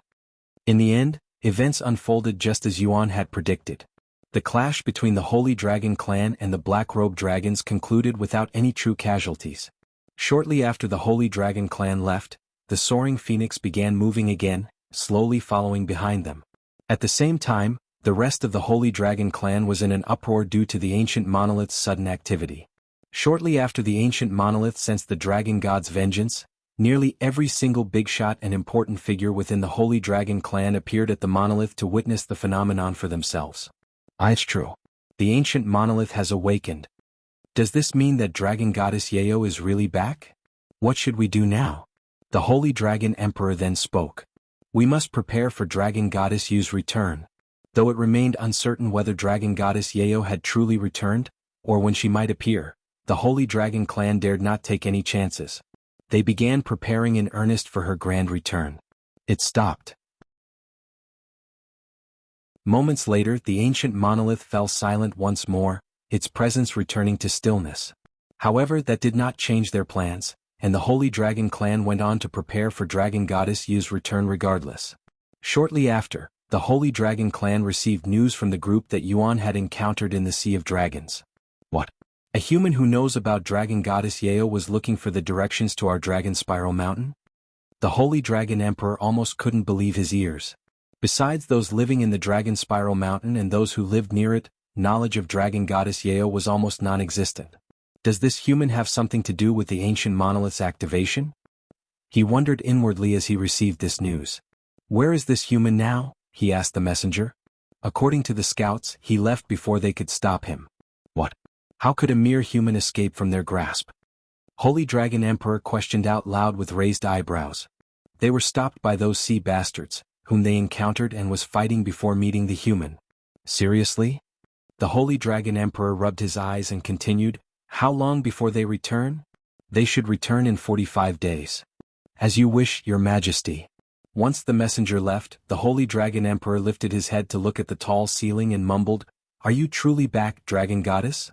S1: In the end, events unfolded just as Yuan had predicted. The clash between the Holy Dragon clan and the Black-Robed Dragons concluded without any true casualties. Shortly after the Holy Dragon clan left, the Soaring Phoenix began moving again, slowly following behind them. At the same time, the rest of the Holy Dragon clan was in an uproar due to the ancient Monolith's sudden activity. Shortly after the ancient Monolith sensed the Dragon God's vengeance, nearly every single big shot and important figure within the Holy Dragon clan appeared at the Monolith to witness the phenomenon for themselves. It's true. The ancient Monolith has awakened. Does this mean that Dragon Goddess Yayo is really back? What should we do now? The Holy Dragon Emperor then spoke. We must prepare for Dragon Goddess Yu's return. Though it remained uncertain whether Dragon Goddess Yayo had truly returned, or when she might appear, the Holy Dragon clan dared not take any chances. They began preparing in earnest for her grand return. It stopped. Moments later, the ancient monolith fell silent once more, its presence returning to stillness. However, that did not change their plans, and the Holy Dragon clan went on to prepare for Dragon Goddess Yu's return regardless. Shortly after, the Holy Dragon clan received news from the group that Yuan had encountered in the Sea of Dragons. What? A human who knows about Dragon Goddess Yayo was looking for the directions to our Dragon Spiral Mountain? The Holy Dragon Emperor almost couldn't believe his ears. Besides those living in the Dragon Spiral Mountain and those who lived near it, knowledge of Dragon Goddess Yayo was almost non-existent. Does this human have something to do with the ancient monolith's activation? He wondered inwardly as he received this news. Where is this human now? He asked the messenger. According to the scouts, he left before they could stop him. What? How could a mere human escape from their grasp? Holy Dragon Emperor questioned out loud with raised eyebrows. They were stopped by those sea bastards, whom they encountered and was fighting before meeting the human. Seriously? The Holy Dragon Emperor rubbed his eyes and continued, how long before they return? They should return in 45 days. As you wish, Your Majesty. Once the messenger left, the Holy Dragon Emperor lifted his head to look at the tall ceiling and mumbled, Are you truly back, Dragon Goddess?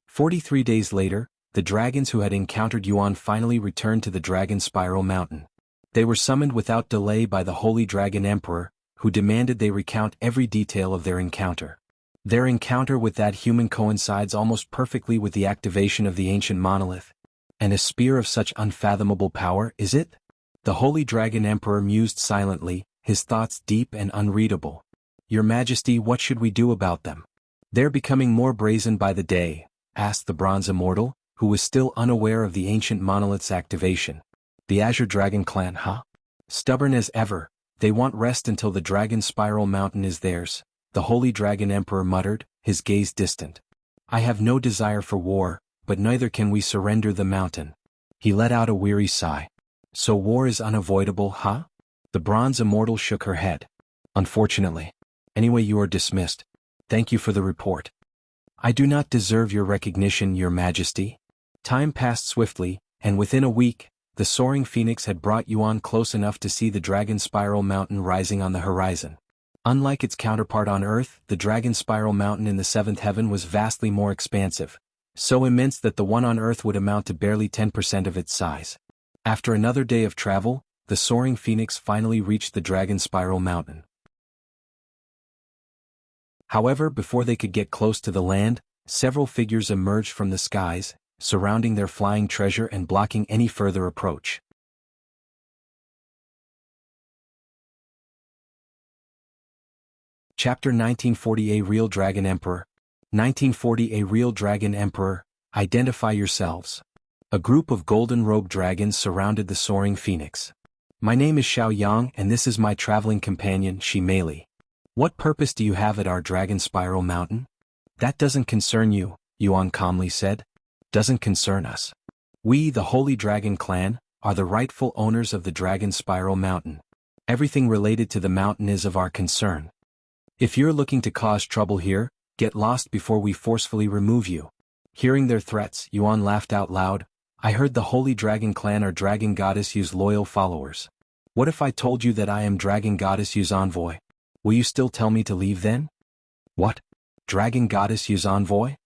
S1: 43 days later, the dragons who had encountered Yuan finally returned to the Dragon Spiral Mountain. They were summoned without delay by the Holy Dragon Emperor, who demanded they recount every detail of their encounter. Their encounter with that human coincides almost perfectly with the activation of the ancient monolith. And a spear of such unfathomable power, is it? The Holy Dragon Emperor mused silently, his thoughts deep and unreadable. Your Majesty, what should we do about them? They're becoming more brazen by the day, asked the Bronze Immortal, who was still unaware of the ancient monolith's activation. The Azure Dragon clan, huh? Stubborn as ever, they want rest until the Dragon Spiral Mountain is theirs, the Holy Dragon Emperor muttered, his gaze distant. I have no desire for war, but neither can we surrender the mountain. He let out a weary sigh. So war is unavoidable, huh? The Bronze Immortal shook her head. Unfortunately. Anyway, you are dismissed. Thank you for the report. I do not deserve your recognition, Your Majesty. Time passed swiftly, and within a week, the Soaring Phoenix had brought Yuan close enough to see the Dragon Spiral Mountain rising on the horizon. Unlike its counterpart on Earth, the Dragon Spiral Mountain in the seventh heaven was vastly more expansive, so immense that the one on Earth would amount to barely 10% of its size. After another day of travel, the Soaring Phoenix finally reached the Dragon Spiral Mountain. However, before they could get close to the land, several figures emerged from the skies, surrounding their flying treasure and blocking any further approach. Chapter 1940 A Real Dragon Emperor. 1940 A Real Dragon Emperor, identify yourselves. A group of golden-robed dragons surrounded the Soaring Phoenix. My name is Xiao Yang and this is my traveling companion, Shi Meili. What purpose do you have at our Dragon Spiral Mountain? That doesn't concern you, Yuan calmly said. Doesn't concern us. We, the Holy Dragon Clan, are the rightful owners of the Dragon Spiral Mountain. Everything related to the mountain is of our concern. If you're looking to cause trouble here, get lost before we forcefully remove you. Hearing their threats, Yuan laughed out loud. I heard the Holy Dragon Clan are Dragon Goddess Yu's loyal followers. What if I told you that I am Dragon Goddess Yu's envoy? Will you still tell me to leave then? What? Dragon Goddess Yu's envoy?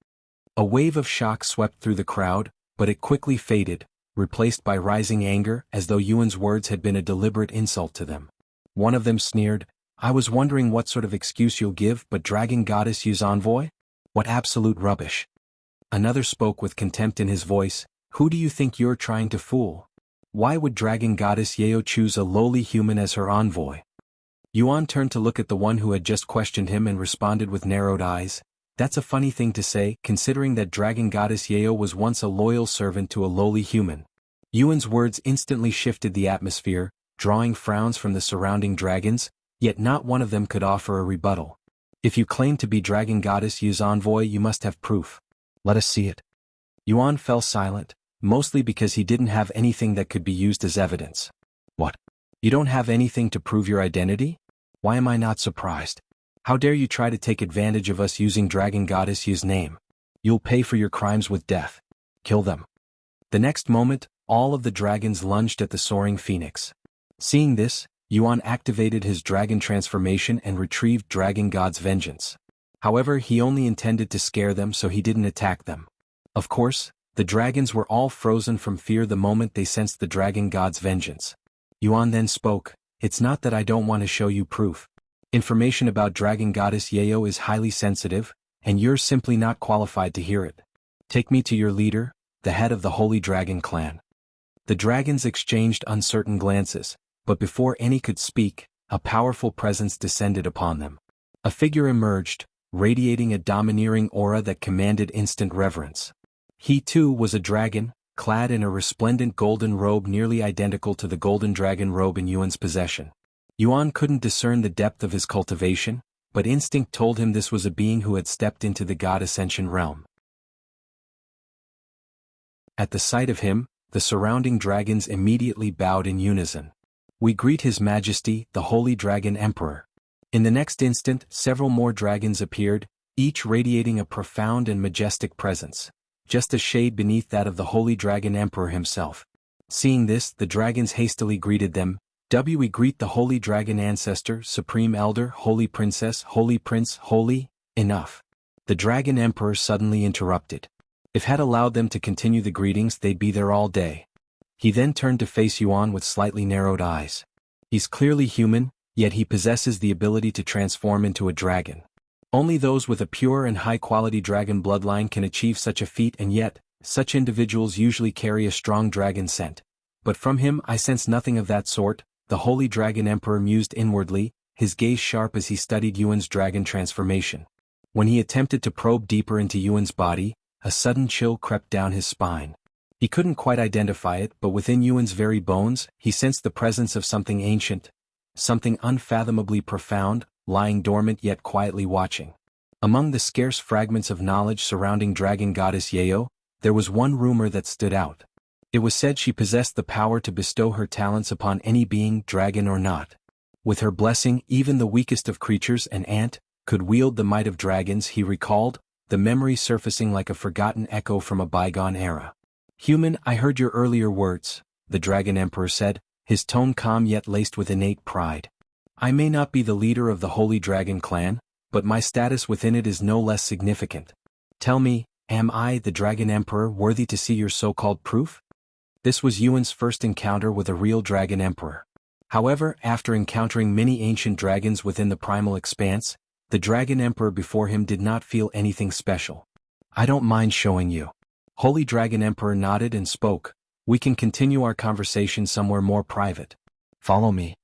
S1: A wave of shock swept through the crowd, but it quickly faded, replaced by rising anger as though Yuan's words had been a deliberate insult to them. One of them sneered, I was wondering what sort of excuse you'll give, but Dragon Goddess Yu's envoy? What absolute rubbish. Another spoke with contempt in his voice, who do you think you're trying to fool? Why would Dragon Goddess Yeo choose a lowly human as her envoy? Yuan turned to look at the one who had just questioned him and responded with narrowed eyes, that's a funny thing to say, considering that Dragon Goddess Yeo was once a loyal servant to a lowly human. Yuan's words instantly shifted the atmosphere, drawing frowns from the surrounding dragons, yet not one of them could offer a rebuttal. If you claim to be Dragon Goddess Yu's envoy, you must have proof. Let us see it. Yuan fell silent, mostly because he didn't have anything that could be used as evidence. What? You don't have anything to prove your identity? Why am I not surprised? How dare you try to take advantage of us using Dragon Goddess Yu's name? You'll pay for your crimes with death. Kill them. The next moment, all of the dragons lunged at the soaring phoenix. Seeing this, Yuan activated his dragon transformation and retrieved Dragon God's vengeance. However, he only intended to scare them, so he didn't attack them. Of course, the dragons were all frozen from fear the moment they sensed the Dragon God's vengeance. Yuan then spoke, it's not that I don't want to show you proof. Information about Dragon Goddess Yeo is highly sensitive, and you're simply not qualified to hear it. Take me to your leader, the head of the Holy Dragon clan. The dragons exchanged uncertain glances, but before any could speak, a powerful presence descended upon them. A figure emerged, radiating a domineering aura that commanded instant reverence. He too was a dragon, clad in a resplendent golden robe nearly identical to the golden dragon robe in Yuan's possession. Yuan couldn't discern the depth of his cultivation, but instinct told him this was a being who had stepped into the God Ascension realm. At the sight of him, the surrounding dragons immediately bowed in unison. We greet His Majesty, the Holy Dragon Emperor. In the next instant, several more dragons appeared, each radiating a profound and majestic presence, just a shade beneath that of the Holy Dragon Emperor himself. Seeing this, the dragons hastily greeted them. We greet the Holy Dragon Ancestor, Supreme Elder, Holy Princess, Holy Prince, Holy, enough. The Dragon Emperor suddenly interrupted. If had allowed them to continue the greetings, they'd be there all day. He then turned to face Yuan with slightly narrowed eyes. He's clearly human, yet he possesses the ability to transform into a dragon. Only those with a pure and high-quality dragon bloodline can achieve such a feat, and yet, such individuals usually carry a strong dragon scent. But from him I sense nothing of that sort, the Holy Dragon Emperor mused inwardly, his gaze sharp as he studied Yuan's dragon transformation. When he attempted to probe deeper into Yuan's body, a sudden chill crept down his spine. He couldn't quite identify it, but within Yuan's very bones, he sensed the presence of something ancient, something unfathomably profound, lying dormant yet quietly watching. Among the scarce fragments of knowledge surrounding Dragon Goddess Yeo, there was one rumor that stood out. It was said she possessed the power to bestow her talents upon any being, dragon or not. With her blessing, even the weakest of creatures, an ant, could wield the might of dragons, he recalled, the memory surfacing like a forgotten echo from a bygone era. Human, I heard your earlier words, the Dragon Emperor said, his tone calm yet laced with innate pride. I may not be the leader of the Holy Dragon clan, but my status within it is no less significant. Tell me, am I, the Dragon Emperor, worthy to see your so-called proof? This was Yuan's first encounter with a real Dragon Emperor. However, after encountering many ancient dragons within the primal expanse, the Dragon Emperor before him did not feel anything special. I don't mind showing you. Holy Dragon Emperor nodded and spoke, we can continue our conversation somewhere more private. Follow me.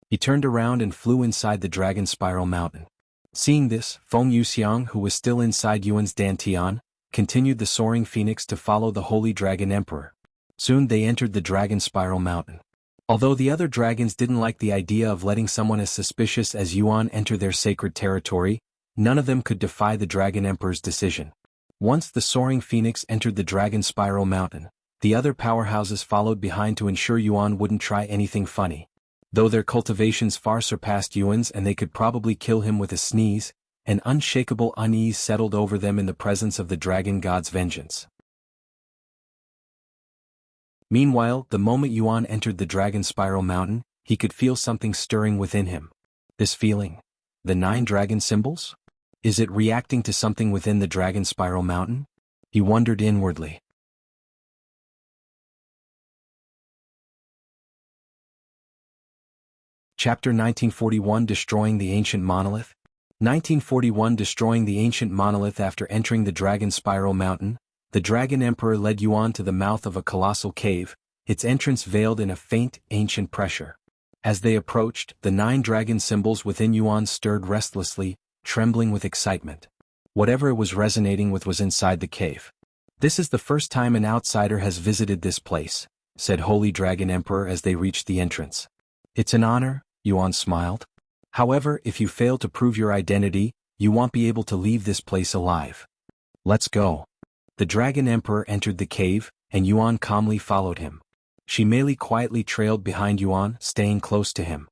S1: He turned around and flew inside the Dragon Spiral Mountain. Seeing this, Feng Yuxiang, who was still inside Yuan's Dantian, continued the soaring phoenix to follow the Holy Dragon Emperor. Soon they entered the Dragon Spiral Mountain. Although the other dragons didn't like the idea of letting someone as suspicious as Yuan enter their sacred territory, none of them could defy the Dragon Emperor's decision. Once the soaring phoenix entered the Dragon Spiral Mountain, the other powerhouses followed behind to ensure Yuan wouldn't try anything funny. Though their cultivations far surpassed Yuan's and they could probably kill him with a sneeze, an unshakable unease settled over them in the presence of the Dragon God's vengeance. Meanwhile, the moment Yuan entered the Dragon Spiral Mountain, he could feel something stirring within him. This feeling? The 9 dragon symbols? Is it reacting to something within the dragon spiral mountain? He wondered inwardly. Chapter 1941 Destroying the Ancient Monolith. 1941 Destroying the Ancient Monolith. After entering the Dragon Spiral Mountain, the Dragon Emperor led Yuan to the mouth of a colossal cave, its entrance veiled in a faint, ancient pressure. As they approached, the 9 dragon symbols within Yuan stirred restlessly, trembling with excitement. Whatever it was resonating with was inside the cave. "This is the first time an outsider has visited this place," said Holy Dragon Emperor as they reached the entrance. "It's an honor," Yuan smiled. "However, if you fail to prove your identity, you won't be able to leave this place alive. Let's go." The Dragon Emperor entered the cave, and Yuan calmly followed him. Shimeli quietly trailed behind Yuan, staying close to him.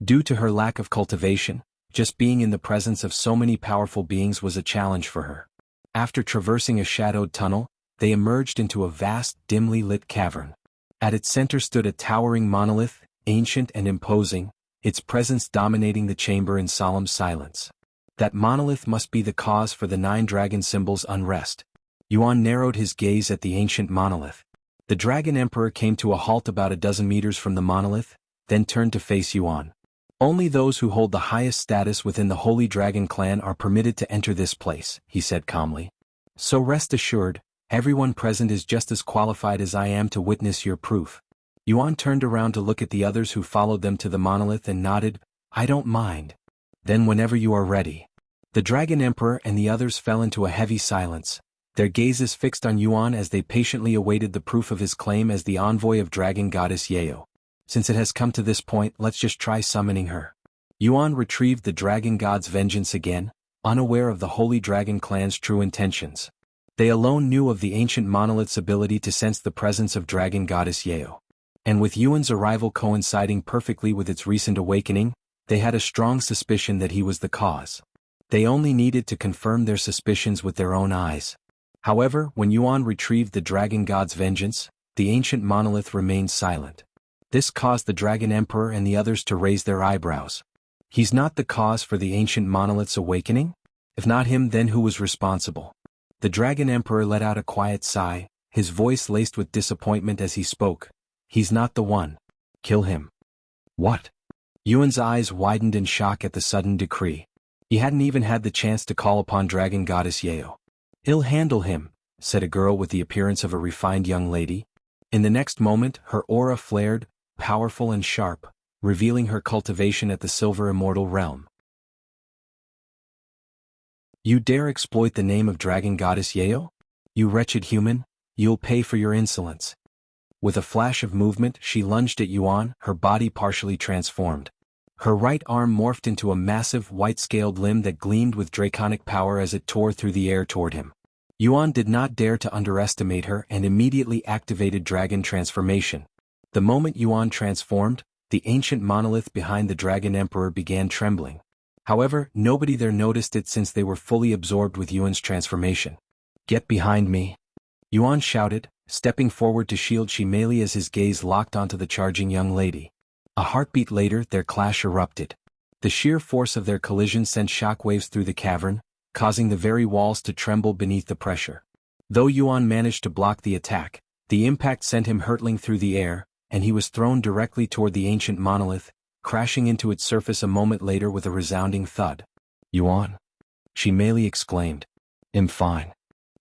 S1: Due to her lack of cultivation, just being in the presence of so many powerful beings was a challenge for her. After traversing a shadowed tunnel, they emerged into a vast, dimly lit cavern. At its center stood a towering monolith, ancient and imposing, its presence dominating the chamber in solemn silence. That monolith must be the cause for the 9 dragon symbols' unrest. Yuan narrowed his gaze at the ancient monolith. The Dragon Emperor came to a halt about a dozen meters from the monolith, then turned to face Yuan. "Only those who hold the highest status within the Holy Dragon clan are permitted to enter this place," he said calmly. "So rest assured, everyone present is just as qualified as I am to witness your proof." Yuan turned around to look at the others who followed them to the monolith and nodded, "I don't mind." "Then whenever you are ready." The Dragon Emperor and the others fell into a heavy silence, their gazes fixed on Yuan as they patiently awaited the proof of his claim as the envoy of Dragon Goddess Yao. "Since it has come to this point, let's just try summoning her." Yuan retrieved the Dragon God's vengeance again, unaware of the Holy Dragon clan's true intentions. They alone knew of the ancient monolith's ability to sense the presence of Dragon Goddess Yao. And with Yuan's arrival coinciding perfectly with its recent awakening, they had a strong suspicion that he was the cause. They only needed to confirm their suspicions with their own eyes. However, when Yuan retrieved the Dragon God's vengeance, the ancient monolith remained silent. This caused the Dragon Emperor and the others to raise their eyebrows. He's not the cause for the ancient monolith's awakening? If not him, then who was responsible? The Dragon Emperor let out a quiet sigh, his voice laced with disappointment as he spoke. "He's not the one. Kill him." "What?" Yuan's eyes widened in shock at the sudden decree. He hadn't even had the chance to call upon Dragon Goddess Yao. "I'll handle him," said a girl with the appearance of a refined young lady. In the next moment, her aura flared, powerful and sharp, revealing her cultivation at the Silver Immortal realm. "You dare exploit the name of Dragon Goddess Yao? You wretched human, you'll pay for your insolence." With a flash of movement, she lunged at Yuan, her body partially transformed. Her right arm morphed into a massive white-scaled limb that gleamed with draconic power as it tore through the air toward him. Yuan did not dare to underestimate her and immediately activated Dragon Transformation. The moment Yuan transformed, the ancient monolith behind the Dragon Emperor began trembling. However, nobody there noticed it since they were fully absorbed with Yuan's transformation. "Get behind me!" Yuan shouted, stepping forward to shield Shimeli as his gaze locked onto the charging young lady. A heartbeat later, their clash erupted. The sheer force of their collision sent shockwaves through the cavern, causing the very walls to tremble beneath the pressure. Though Yuan managed to block the attack, the impact sent him hurtling through the air, and he was thrown directly toward the ancient monolith, crashing into its surface a moment later with a resounding thud. "Yuan!" Shimeli exclaimed. "I'm fine,"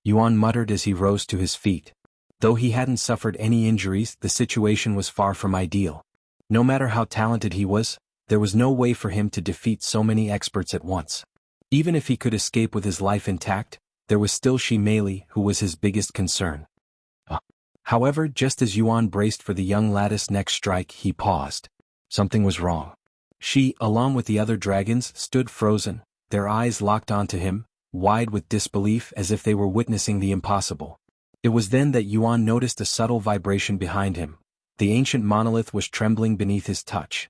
S1: Yuan muttered as he rose to his feet. Though he hadn't suffered any injuries, the situation was far from ideal. No matter how talented he was, there was no way for him to defeat so many experts at once. Even if he could escape with his life intact, there was still Shimeli who was his biggest concern. However, just as Yuan braced for the young lattice's next strike, he paused. Something was wrong. She, along with the other dragons, stood frozen, their eyes locked onto him, wide with disbelief as if they were witnessing the impossible. It was then that Yuan noticed a subtle vibration behind him. The ancient monolith was trembling beneath his touch.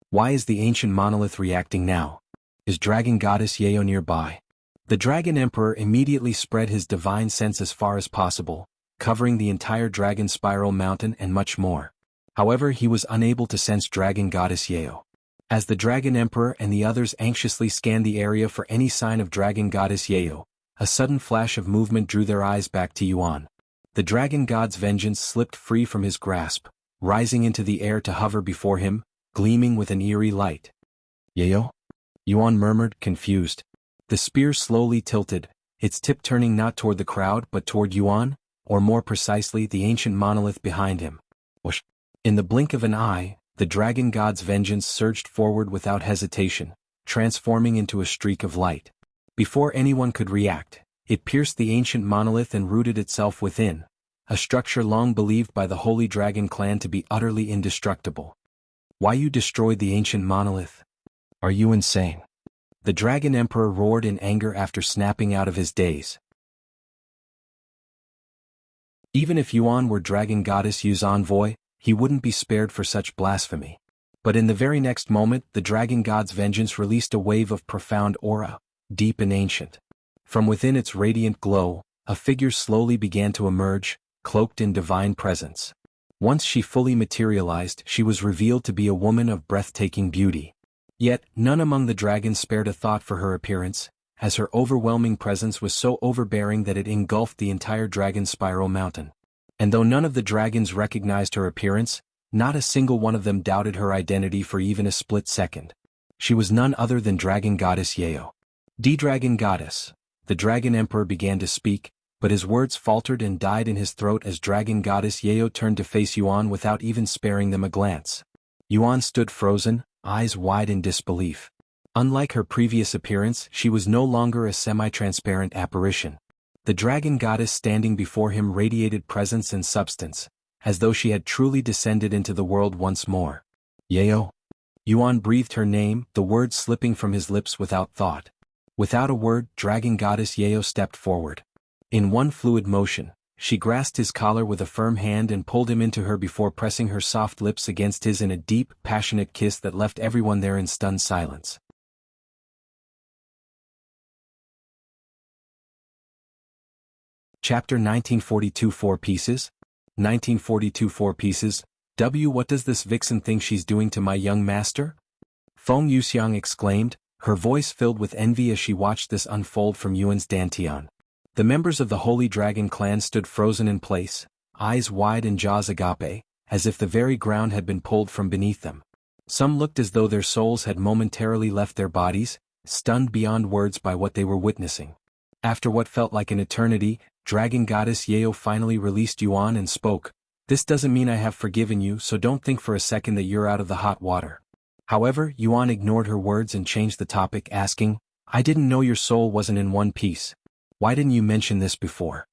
S1: Why is the ancient monolith reacting now? Is Dragon Goddess Yao nearby? The Dragon Emperor immediately spread his divine sense as far as possible, covering the entire Dragon Spiral Mountain and much more. However, he was unable to sense Dragon Goddess Yeo. As the Dragon Emperor and the others anxiously scanned the area for any sign of Dragon Goddess Yeo, a sudden flash of movement drew their eyes back to Yuan. The Dragon God's vengeance slipped free from his grasp, rising into the air to hover before him, gleaming with an eerie light. Yeo? Yuan murmured, confused. The spear slowly tilted, its tip turning not toward the crowd but toward Yuan, or more precisely the ancient monolith behind him. Whoosh! In the blink of an eye, the Dragon God's vengeance surged forward without hesitation, transforming into a streak of light. Before anyone could react, it pierced the ancient monolith and rooted itself within, a structure long believed by the Holy Dragon clan to be utterly indestructible. Why you destroyed the ancient monolith? Are you insane? The Dragon Emperor roared in anger after snapping out of his daze. Even if Yuan were Dragon Goddess Yu's envoy, he wouldn't be spared for such blasphemy. But in the very next moment, the Dragon God's vengeance released a wave of profound aura, deep and ancient. From within its radiant glow, a figure slowly began to emerge, cloaked in divine presence. Once she fully materialized, she was revealed to be a woman of breathtaking beauty. Yet, none among the dragons spared a thought for her appearance, as her overwhelming presence was so overbearing that it engulfed the entire Dragon Spiral Mountain. And though none of the dragons recognized her appearance, not a single one of them doubted her identity for even a split second. She was none other than Dragon Goddess Yeo. Dragon Goddess. The Dragon Emperor began to speak, but his words faltered and died in his throat as Dragon Goddess Yeo turned to face Yuan without even sparing them a glance. Yuan stood frozen, eyes wide in disbelief. Unlike her previous appearance, she was no longer a semi-transparent apparition. The Dragon Goddess standing before him radiated presence and substance, as though she had truly descended into the world once more. Yeo? Yuan breathed her name, the words slipping from his lips without thought. Without a word, Dragon Goddess Yeo stepped forward. In one fluid motion, she grasped his collar with a firm hand and pulled him into her before pressing her soft lips against his in a deep, passionate kiss that left everyone there in stunned silence. Chapter 1942 4 Pieces? 1942 4 Pieces. What does this vixen think she's doing to my young master? Feng Yuxiang exclaimed, her voice filled with envy as she watched this unfold from Yuan's dantian. The members of the Holy Dragon clan stood frozen in place, eyes wide and jaws agape, as if the very ground had been pulled from beneath them. Some looked as though their souls had momentarily left their bodies, stunned beyond words by what they were witnessing. After what felt like an eternity, Dragon Goddess Yeo finally released Yuan and spoke. This doesn't mean I have forgiven you, so don't think for a second that you're out of the hot water. However, Yuan ignored her words and changed the topic, asking, I didn't know your soul wasn't in one piece. Why didn't you mention this before?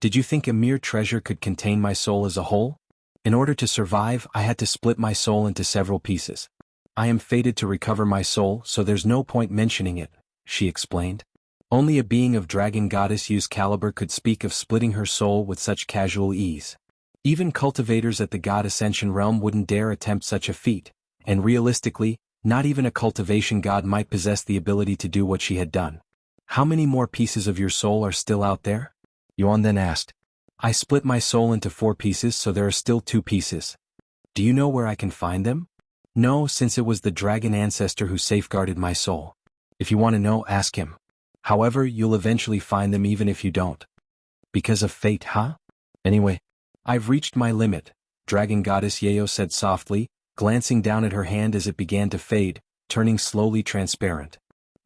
S1: Did you think a mere treasure could contain my soul as a whole? In order to survive, I had to split my soul into several pieces. I am fated to recover my soul, so there's no point mentioning it, she explained. Only a being of Dragon Goddess Yu's caliber could speak of splitting her soul with such casual ease. Even cultivators at the God Ascension realm wouldn't dare attempt such a feat, and realistically, not even a cultivation god might possess the ability to do what she had done. How many more pieces of your soul are still out there? Yuan then asked. I split my soul into 4 pieces, so there are still 2 pieces. Do you know where I can find them? No, since it was the dragon ancestor who safeguarded my soul. If you want to know, ask him. However, you'll eventually find them even if you don't. Because of fate, huh? Anyway, I've reached my limit, Dragon Goddess Yeo said softly, glancing down at her hand as it began to fade, turning slowly transparent.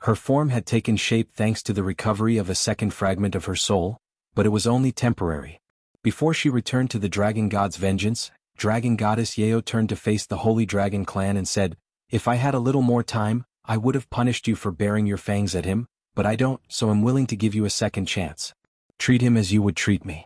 S1: Her form had taken shape thanks to the recovery of a second fragment of her soul, but it was only temporary. Before she returned to the Dragon God's vengeance, Dragon Goddess Yeo turned to face the Holy Dragon clan and said, If I had a little more time, I would have punished you for baring your fangs at him, but I don't, so I'm willing to give you a second chance. Treat him as you would treat me.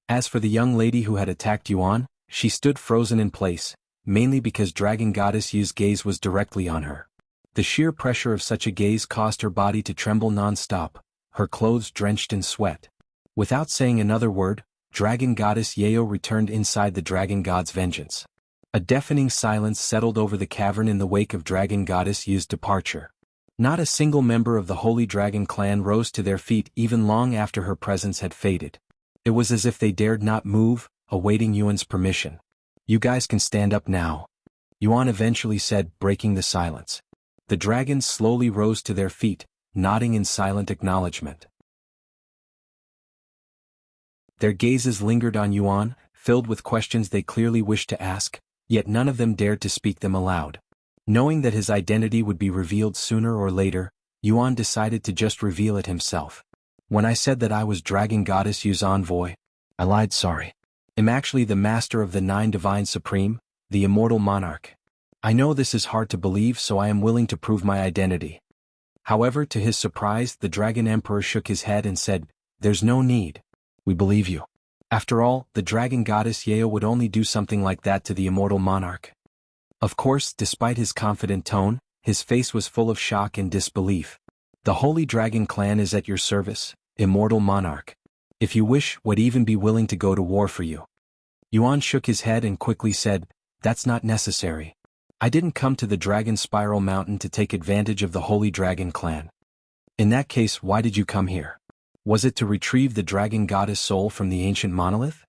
S1: As for the young lady who had attacked Yuan, she stood frozen in place, mainly because Dragon Goddess Yu's gaze was directly on her. The sheer pressure of such a gaze caused her body to tremble non-stop, her clothes drenched in sweat. Without saying another word, Dragon Goddess Yeo returned inside the Dragon God's vengeance. A deafening silence settled over the cavern in the wake of Dragon Goddess Yu's departure. Not a single member of the Holy Dragon clan rose to their feet even long after her presence had faded. It was as if they dared not move, awaiting Yuan's permission. You guys can stand up now, Yuan eventually said, breaking the silence. The dragons slowly rose to their feet, nodding in silent acknowledgement. Their gazes lingered on Yuan, filled with questions they clearly wished to ask, yet none of them dared to speak them aloud. Knowing that his identity would be revealed sooner or later, Yuan decided to just reveal it himself. When I said that I was Dragon Goddess Yu's envoy, I lied, sorry. I'm actually the master of the 9 Divine Supreme, the Immortal Monarch. I know this is hard to believe, so I am willing to prove my identity. However, to his surprise, the Dragon Emperor shook his head and said, "There's no need. We believe you." After all, the Dragon Goddess Yeo would only do something like that to the Immortal Monarch. Of course, despite his confident tone, his face was full of shock and disbelief. "The Holy Dragon Clan is at your service, Immortal Monarch. If you wish, would even be willing to go to war for you." Yuan shook his head and quickly said, "That's not necessary. I didn't come to the Dragon Spiral Mountain to take advantage of the Holy Dragon Clan." "In that case, why did you come here? Was it to retrieve the Dragon Goddess soul from the ancient Monolith?"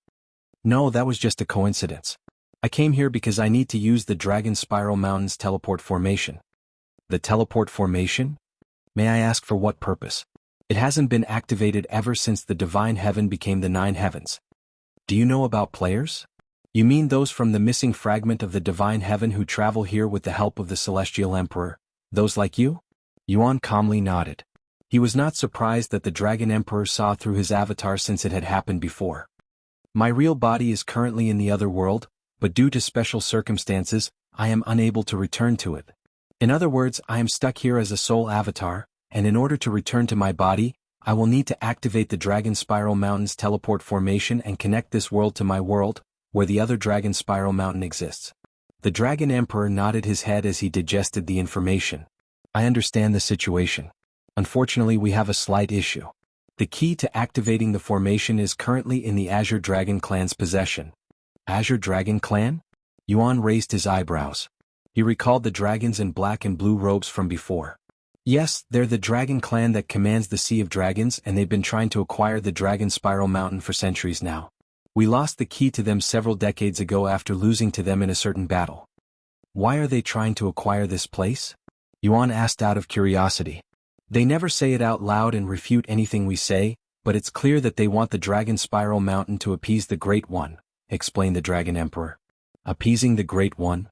S1: "No, that was just a coincidence. I came here because I need to use the Dragon Spiral Mountain's teleport formation." "The teleport formation? May I ask for what purpose?" "It hasn't been activated ever since the Divine Heaven became the 9 Heavens." "Do you know about players? You mean those from the missing fragment of the Divine Heaven who travel here with the help of the Celestial Emperor, those like you?" Yuan calmly nodded. He was not surprised that the Dragon Emperor saw through his avatar since it had happened before. "My real body is currently in the other world, but due to special circumstances, I am unable to return to it. In other words, I am stuck here as a soul avatar, and in order to return to my body, I will need to activate the Dragon Spiral Mountain's teleport formation and connect this world to my world, where the other Dragon Spiral Mountain exists." The Dragon Emperor nodded his head as he digested the information. "I understand the situation. Unfortunately, we have a slight issue. The key to activating the formation is currently in the Azure Dragon Clan's possession." "Azure Dragon Clan?" Yuan raised his eyebrows. He recalled the dragons in black and blue robes from before. "Yes, they're the Dragon Clan that commands the Sea of Dragons, and they've been trying to acquire the Dragon Spiral Mountain for centuries now. We lost the key to them several decades ago after losing to them in a certain battle." "Why are they trying to acquire this place?" Yuan asked out of curiosity. "They never say it out loud and refute anything we say, but it's clear that they want the Dragon Spiral Mountain to appease the Great One," explained the Dragon Emperor. "Appeasing the Great One?"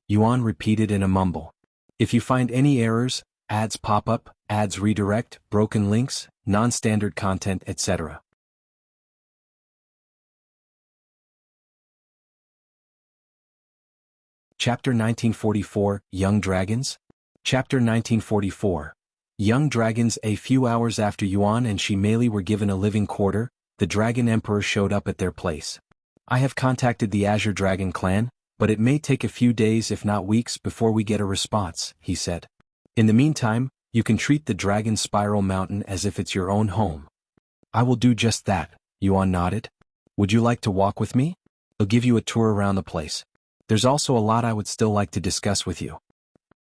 S1: Yuan repeated in a mumble. "If you find any errors, ads pop up, ads redirect, broken links, non-standard content, etc." Chapter 1944, Young Dragons? Chapter 1944. Young Dragons. A few hours after Yuan and Shimeli were given a living quarter, the Dragon Emperor showed up at their place. "I have contacted the Azure Dragon Clan, but it may take a few days if not weeks before we get a response," he said. "In the meantime, you can treat the Dragon Spiral Mountain as if it's your own home." "I will do just that," Yuan nodded. "Would you like to walk with me? I'll give you a tour around the place. There's also a lot I would still like to discuss with you."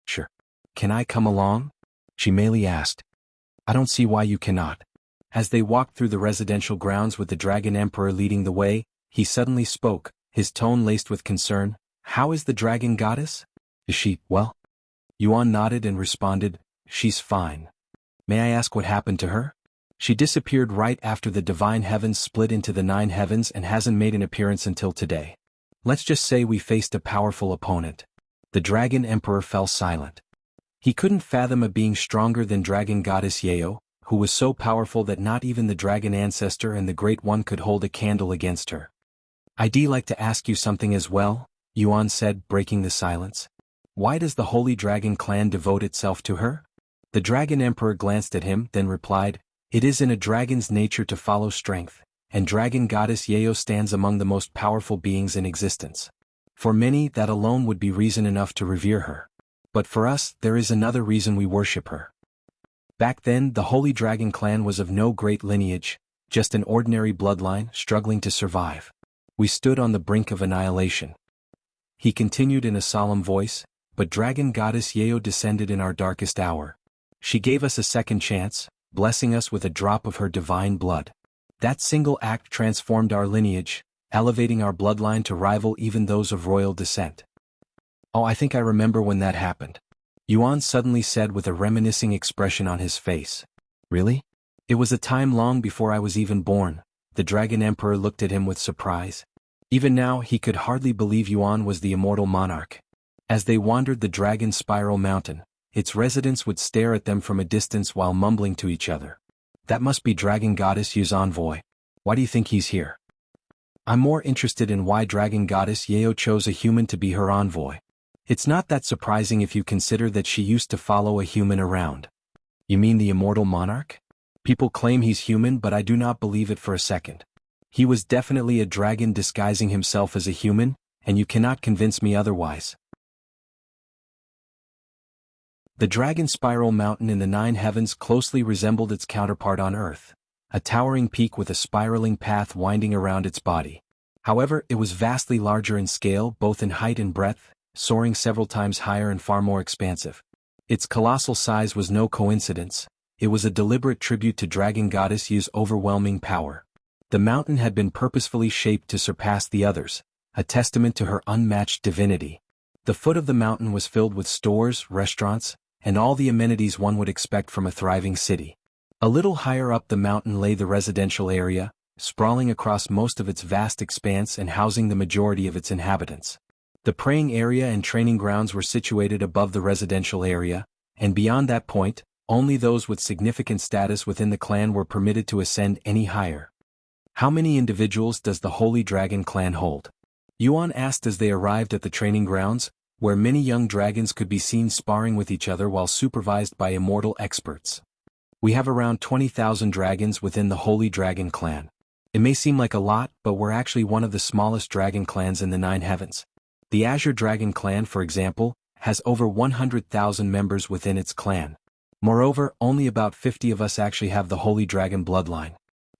S1: "Sure. Can I come along?" Shimeli asked. "I don't see why you cannot." As they walked through the residential grounds with the Dragon Emperor leading the way, he suddenly spoke, his tone laced with concern. "How is the Dragon Goddess? Is she, well?" Yuan nodded and responded, "She's fine." "May I ask what happened to her?" "She disappeared right after the Divine Heavens split into the 9 Heavens and hasn't made an appearance until today. Let's just say we faced a powerful opponent." The Dragon Emperor fell silent. He couldn't fathom a being stronger than Dragon Goddess Yeo, who was so powerful that not even the Dragon Ancestor and the Great One could hold a candle against her. "I'd like to ask you something as well," Yuan said, breaking the silence. "Why does the Holy Dragon Clan devote itself to her?" The Dragon Emperor glanced at him, then replied, "It is in a dragon's nature to follow strength, and Dragon Goddess Yeo stands among the most powerful beings in existence. For many, that alone would be reason enough to revere her. But for us, there is another reason we worship her. Back then, the Holy Dragon Clan was of no great lineage, just an ordinary bloodline struggling to survive. We stood on the brink of annihilation." He continued in a solemn voice, "But Dragon Goddess Yeo descended in our darkest hour. She gave us a second chance, blessing us with a drop of her divine blood. That single act transformed our lineage, elevating our bloodline to rival even those of royal descent. Oh, I think I remember when that happened. Yuan suddenly said with a reminiscing expression on his face. Really? It was a time long before I was even born. The Dragon Emperor looked at him with surprise. Even now he could hardly believe Yuan was the immortal monarch. As they wandered the Dragon Spiral Mountain, its residents would stare at them from a distance while mumbling to each other. That must be Dragon Goddess Yu's envoy. Why do you think he's here? I'm more interested in why Dragon Goddess Yao chose a human to be her envoy. It's not that surprising if you consider that she used to follow a human around. You mean the immortal monarch? People claim he's human, but I do not believe it for a second. He was definitely a dragon disguising himself as a human, and you cannot convince me otherwise. The Dragon Spiral Mountain in the Nine Heavens closely resembled its counterpart on Earth, a towering peak with a spiraling path winding around its body. However, it was vastly larger in scale, both in height and breadth, soaring several times higher and far more expansive. Its colossal size was no coincidence. It was a deliberate tribute to Dragon Goddess Yu's overwhelming power. The mountain had been purposefully shaped to surpass the others, a testament to her unmatched divinity. The foot of the mountain was filled with stores, restaurants, and all the amenities one would expect from a thriving city. A little higher up the mountain lay the residential area, sprawling across most of its vast expanse and housing the majority of its inhabitants. The praying area and training grounds were situated above the residential area, and beyond that point, only those with significant status within the clan were permitted to ascend any higher. How many individuals does the Holy Dragon clan hold? Yuan asked as they arrived at the training grounds, where many young dragons could be seen sparring with each other while supervised by immortal experts. We have around 20,000 dragons within the Holy Dragon clan. It may seem like a lot, but we're actually one of the smallest dragon clans in the Nine Heavens. The Azure Dragon clan, for example, has over 100,000 members within its clan. Moreover, only about 50 of us actually have the Holy Dragon bloodline.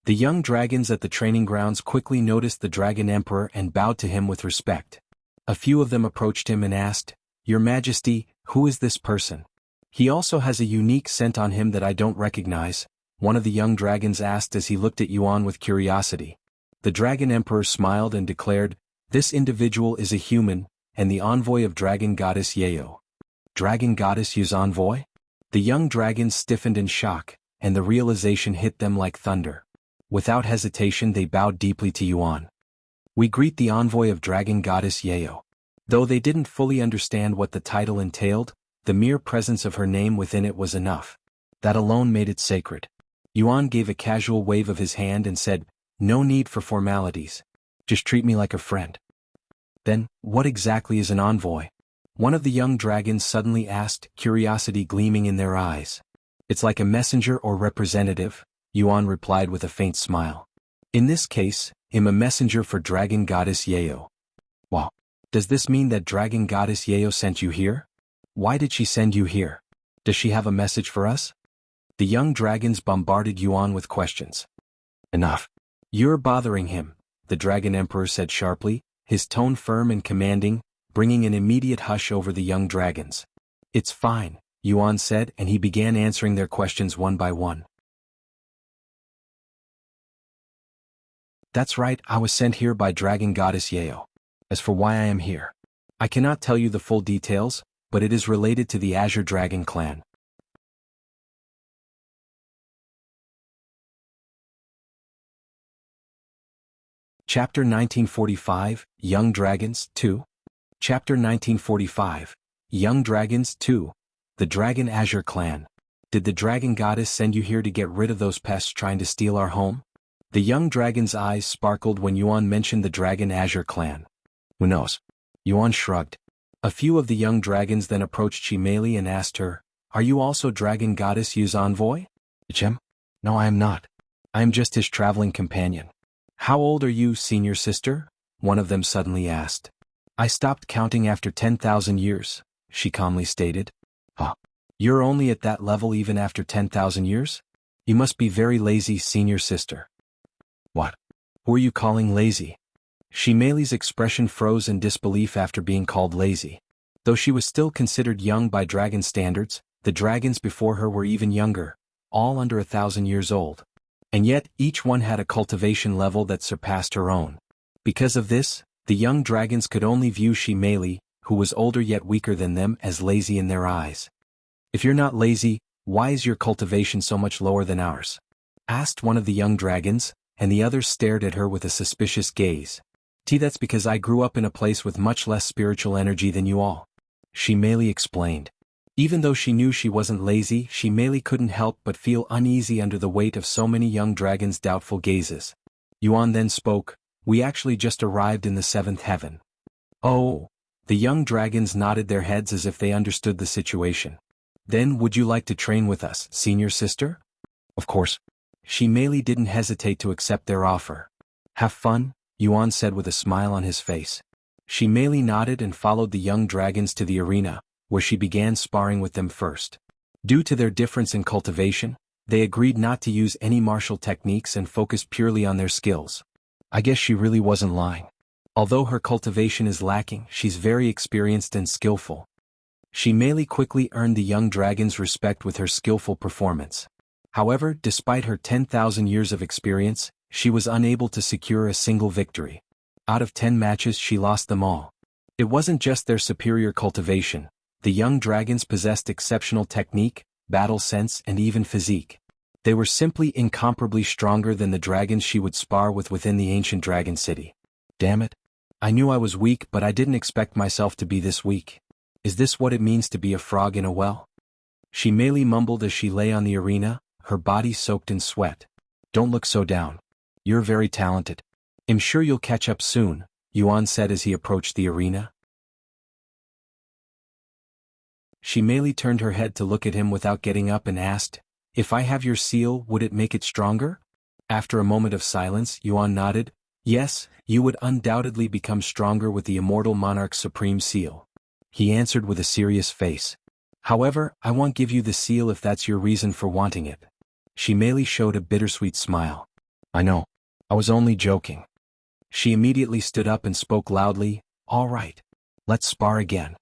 S1: The young dragons at the training grounds quickly noticed the Dragon Emperor and bowed to him with respect. A few of them approached him and asked, "Your Majesty, who is this person? He also has a unique scent on him that I don't recognize," one of the young dragons asked as he looked at Yuan with curiosity. The Dragon Emperor smiled and declared, "This individual is a human, and the envoy of Dragon Goddess Yao." Dragon Goddess Yu's envoy? The young dragons stiffened in shock, and the realization hit them like thunder. Without hesitation they bowed deeply to Yuan. "We greet the envoy of Dragon Goddess Yao." Though they didn't fully understand what the title entailed, the mere presence of her name within it was enough. That alone made it sacred. Yuan gave a casual wave of his hand and said, "No need for formalities. Just treat me like a friend." "Then, what exactly is an envoy?" one of the young dragons suddenly asked, curiosity gleaming in their eyes. "It's like a messenger or representative," Yuan replied with a faint smile. "In this case, I'm a messenger for Dragon Goddess Yao." "Wow. Does this mean that Dragon Goddess Yao sent you here? Why did she send you here? Does she have a message for us?" The young dragons bombarded Yuan with questions. "Enough. You're bothering him," the Dragon Emperor said sharply, his tone firm and commanding, bringing an immediate hush over the young dragons. "It's fine," Yuan said, and he began answering their questions one by one. "That's right, I was sent here by Dragon Goddess Yao. As for why I am here, I cannot tell you the full details, but it is related to the Azure Dragon clan." Chapter 1945, Young Dragons 2. Chapter 1945, Young Dragons 2. The Dragon Azure Clan. "Did the Dragon Goddess send you here to get rid of those pests trying to steal our home?" The young dragon's eyes sparkled when Yuan mentioned the Dragon Azure Clan. "Who knows?" Yuan shrugged. A few of the young dragons then approached Chimeli and asked her, "Are you also Dragon Goddess Yu's envoy?" "Chem? No, I am not. I am just his traveling companion." "How old are you, senior sister?" one of them suddenly asked. "I stopped counting after 10,000 years, she calmly stated. "Huh. You're only at that level even after 10,000 years? You must be very lazy, senior sister." "What? Who are you calling lazy?" Chimeli's expression froze in disbelief after being called lazy. Though she was still considered young by dragon standards, the dragons before her were even younger, all under 1,000 years old. And yet, each one had a cultivation level that surpassed her own. Because of this, the young dragons could only view Shimeli, who was older yet weaker than them, as lazy in their eyes. If you're not lazy, why is your cultivation so much lower than ours? Asked one of the young dragons, and the others stared at her with a suspicious gaze. That's because I grew up in a place with much less spiritual energy than you all. Shimeli explained. Even though she knew she wasn't lazy, Shimeli couldn't help but feel uneasy under the weight of so many young dragons' doubtful gazes. Yuan then spoke, "We actually just arrived in the seventh heaven." Oh. The young dragons nodded their heads as if they understood the situation. Then would you like to train with us, senior sister? Of course. Shimeli didn't hesitate to accept their offer. Have fun, Yuan said with a smile on his face. Shimeli nodded and followed the young dragons to the arena, where she began sparring with them first. Due to their difference in cultivation, they agreed not to use any martial techniques and focused purely on their skills. I guess she really wasn't lying. Although her cultivation is lacking, she's very experienced and skillful. Shimeli quickly earned the young dragon's respect with her skillful performance. However, despite her 10,000 years of experience, she was unable to secure a single victory. Out of 10 matches she lost them all. It wasn't just their superior cultivation. The young dragons possessed exceptional technique, battle sense and even physique. They were simply incomparably stronger than the dragons she would spar with within the ancient dragon city. Damn it. I knew I was weak, but I didn't expect myself to be this weak. Is this what it means to be a frog in a well? Shimeli mumbled as she lay on the arena, her body soaked in sweat. Don't look so down. You're very talented. I'm sure you'll catch up soon, Yuan said as he approached the arena. Shimeli turned her head to look at him without getting up and asked, "If I have your seal, would it make it stronger?" After a moment of silence, Yuan nodded. "Yes, you would undoubtedly become stronger with the Immortal Monarch's supreme seal." He answered with a serious face. "However, I won't give you the seal if that's your reason for wanting it." Shimeli showed a bittersweet smile. "I know. I was only joking." She immediately stood up and spoke loudly, "All right. Let's spar again."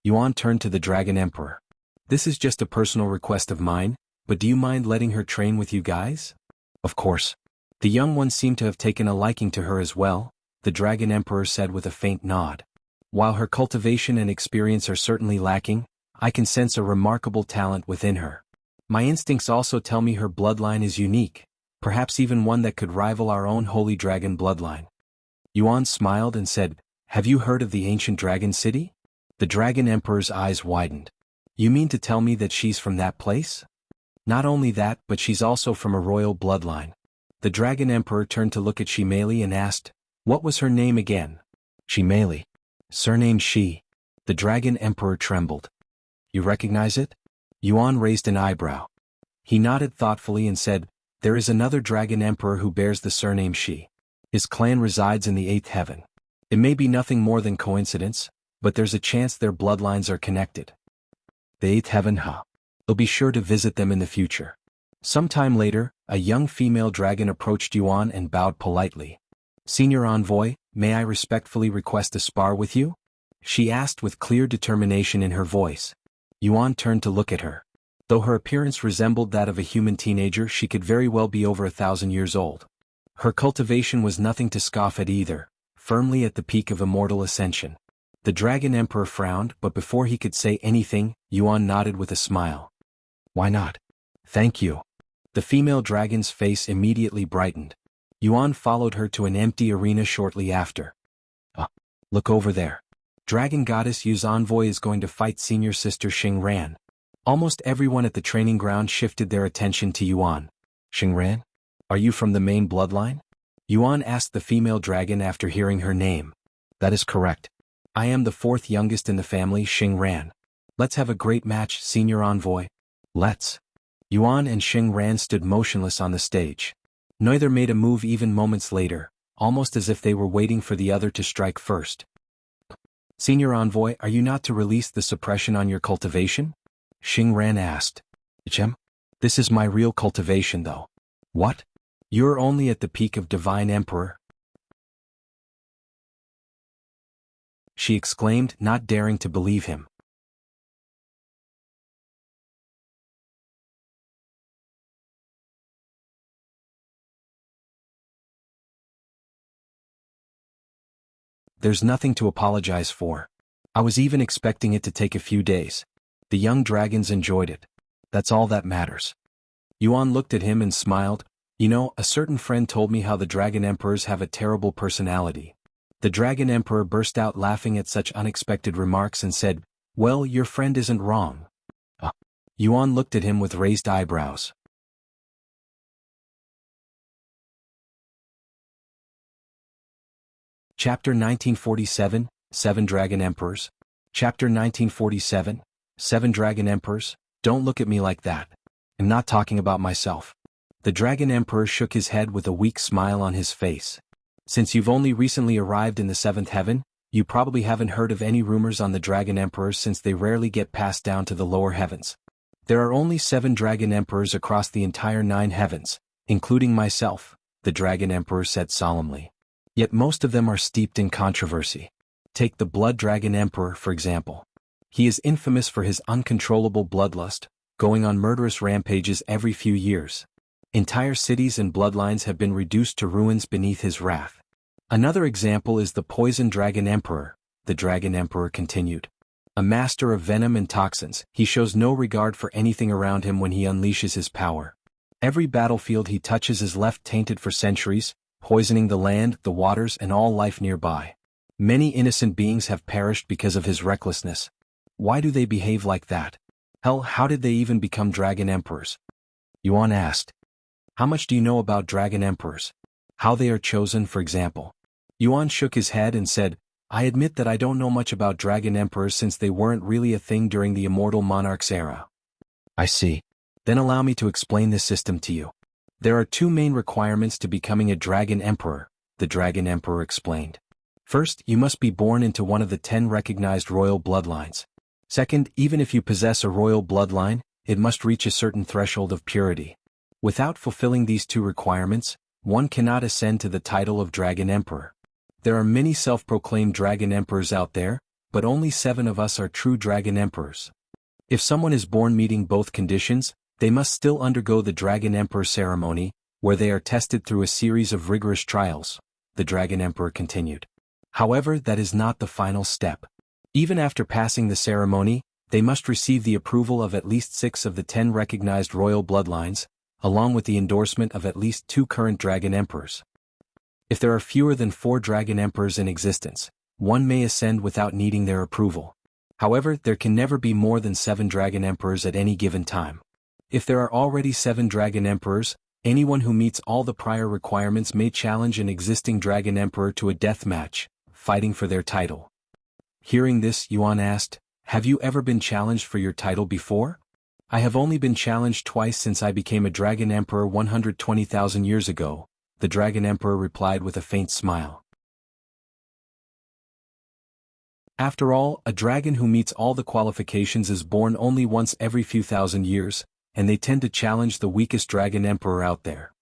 S1: Yuan turned to the Dragon Emperor. "This is just a personal request of mine, but do you mind letting her train with you guys?" "Of course." The young one seemed to have taken a liking to her as well, the Dragon Emperor said with a faint nod. "While her cultivation and experience are certainly lacking, I can sense a remarkable talent within her. My instincts also tell me her bloodline is unique, perhaps even one that could rival our own Holy Dragon bloodline." Yuan smiled and said, "Have you heard of the ancient dragon city?" The Dragon Emperor's eyes widened. "You mean to tell me that she's from that place?" "Not only that, but she's also from a royal bloodline." The Dragon Emperor turned to look at Shimeli and asked, "What was her name again?" "Shimeli. Surname Shi." The Dragon Emperor trembled. "You recognize it?" Yuan raised an eyebrow. He nodded thoughtfully and said, "There is another Dragon Emperor who bears the surname Shi. His clan resides in the eighth heaven. It may be nothing more than coincidence, but there's a chance their bloodlines are connected." The eighth heaven, huh? I'll be sure to visit them in the future. Sometime later, a young female dragon approached Yuan and bowed politely. "Senior Envoy, may I respectfully request a spar with you?" she asked with clear determination in her voice. Yuan turned to look at her. Though her appearance resembled that of a human teenager, she could very well be over 1,000 years old. Her cultivation was nothing to scoff at either, firmly at the peak of immortal ascension. The Dragon Emperor frowned, but before he could say anything, Yuan nodded with a smile. "Why not? Thank you." The female dragon's face immediately brightened. Yuan followed her to an empty arena shortly after. Look over there. Dragon Goddess Yu's envoy is going to fight senior sister Xingran." Almost everyone at the training ground shifted their attention to Yuan. "Xingran? Are you from the main bloodline?" Yuan asked the female dragon after hearing her name. "That is correct. I am the fourth youngest in the family, Xingran. Let's have a great match, senior envoy." "Let's." Yuan and Xingran stood motionless on the stage. Neither made a move even moments later, almost as if they were waiting for the other to strike first. "Senior Envoy, are you not to release the suppression on your cultivation?" Xingran asked. "Chem? This is my real cultivation though." "What? You're only at the peak of Divine Emperor?" she exclaimed, not daring to believe him. There's nothing to apologize for. I was even expecting it to take a few days. The young dragons enjoyed it. That's all that matters. Yuan looked at him and smiled. You know, a certain friend told me how the Dragon Emperors have a terrible personality. The Dragon Emperor burst out laughing at such unexpected remarks and said, "Well, your friend isn't wrong." Yuan looked at him with raised eyebrows. Chapter 1947, 7 Dragon Emperors. Chapter 1947, 7 Dragon Emperors. Don't look at me like that. I'm not talking about myself. The Dragon Emperor shook his head with a weak smile on his face. Since you've only recently arrived in the 7th heaven, you probably haven't heard of any rumors on the Dragon Emperors since they rarely get passed down to the lower heavens. There are only 7 Dragon Emperors across the entire 9 heavens, including myself, the Dragon Emperor said solemnly. Yet most of them are steeped in controversy. Take the Blood Dragon Emperor, for example. He is infamous for his uncontrollable bloodlust, going on murderous rampages every few years. Entire cities and bloodlines have been reduced to ruins beneath his wrath. Another example is the Poison Dragon Emperor, the Dragon Emperor continued. A master of venom and toxins, he shows no regard for anything around him when he unleashes his power. Every battlefield he touches is left tainted for centuries, poisoning the land, the waters, and all life nearby. Many innocent beings have perished because of his recklessness. Why do they behave like that? Hell, how did they even become Dragon Emperors? Yuan asked. How much do you know about Dragon Emperors? How they are chosen, for example? Yuan shook his head and said, I admit that I don't know much about Dragon Emperors since they weren't really a thing during the Immortal Monarch's era. I see. Then allow me to explain this system to you. There are 2 main requirements to becoming a Dragon Emperor, the Dragon Emperor explained. First, you must be born into one of the 10 recognized royal bloodlines. Second, even if you possess a royal bloodline, it must reach a certain threshold of purity. Without fulfilling these 2 requirements, one cannot ascend to the title of Dragon Emperor. There are many self-proclaimed Dragon Emperors out there, but only 7 of us are true Dragon Emperors. If someone is born meeting both conditions, they must still undergo the Dragon Emperor ceremony, where they are tested through a series of rigorous trials, the Dragon Emperor continued. However, that is not the final step. Even after passing the ceremony, they must receive the approval of at least 6 of the 10 recognized royal bloodlines, along with the endorsement of at least 2 current Dragon Emperors. If there are fewer than 4 Dragon Emperors in existence, one may ascend without needing their approval. However, there can never be more than 7 Dragon Emperors at any given time. If there are already 7 Dragon Emperors, anyone who meets all the prior requirements may challenge an existing Dragon Emperor to a death match, fighting for their title. Hearing this, Yuan asked, Have you ever been challenged for your title before? I have only been challenged twice since I became a Dragon Emperor 120,000 years ago, the Dragon Emperor replied with a faint smile. After all, a dragon who meets all the qualifications is born only once every few thousand years, and they tend to challenge the weakest Dragon Emperor out there.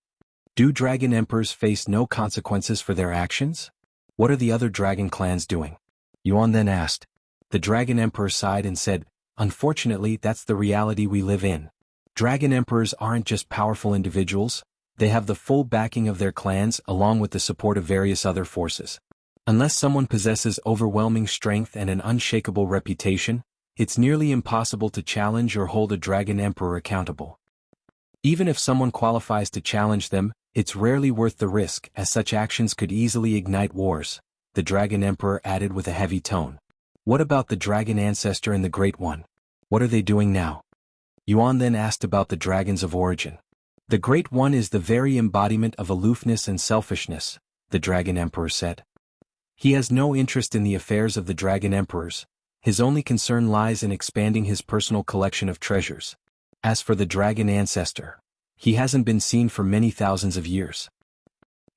S1: Do Dragon Emperors face no consequences for their actions? What are the other dragon clans doing? Yuan then asked. The Dragon Emperor sighed and said, Unfortunately, that's the reality we live in. Dragon Emperors aren't just powerful individuals, they have the full backing of their clans along with the support of various other forces. Unless someone possesses overwhelming strength and an unshakable reputation, it's nearly impossible to challenge or hold a Dragon Emperor accountable. Even if someone qualifies to challenge them, it's rarely worth the risk, as such actions could easily ignite wars, the Dragon Emperor added with a heavy tone. What about the Dragon Ancestor and the Great One? What are they doing now? Yuan then asked about the dragons of origin. The Great One is the very embodiment of aloofness and selfishness, the Dragon Emperor said. He has no interest in the affairs of the Dragon Emperors. His only concern lies in expanding his personal collection of treasures. As for the Dragon Ancestor, he hasn't been seen for many thousands of years.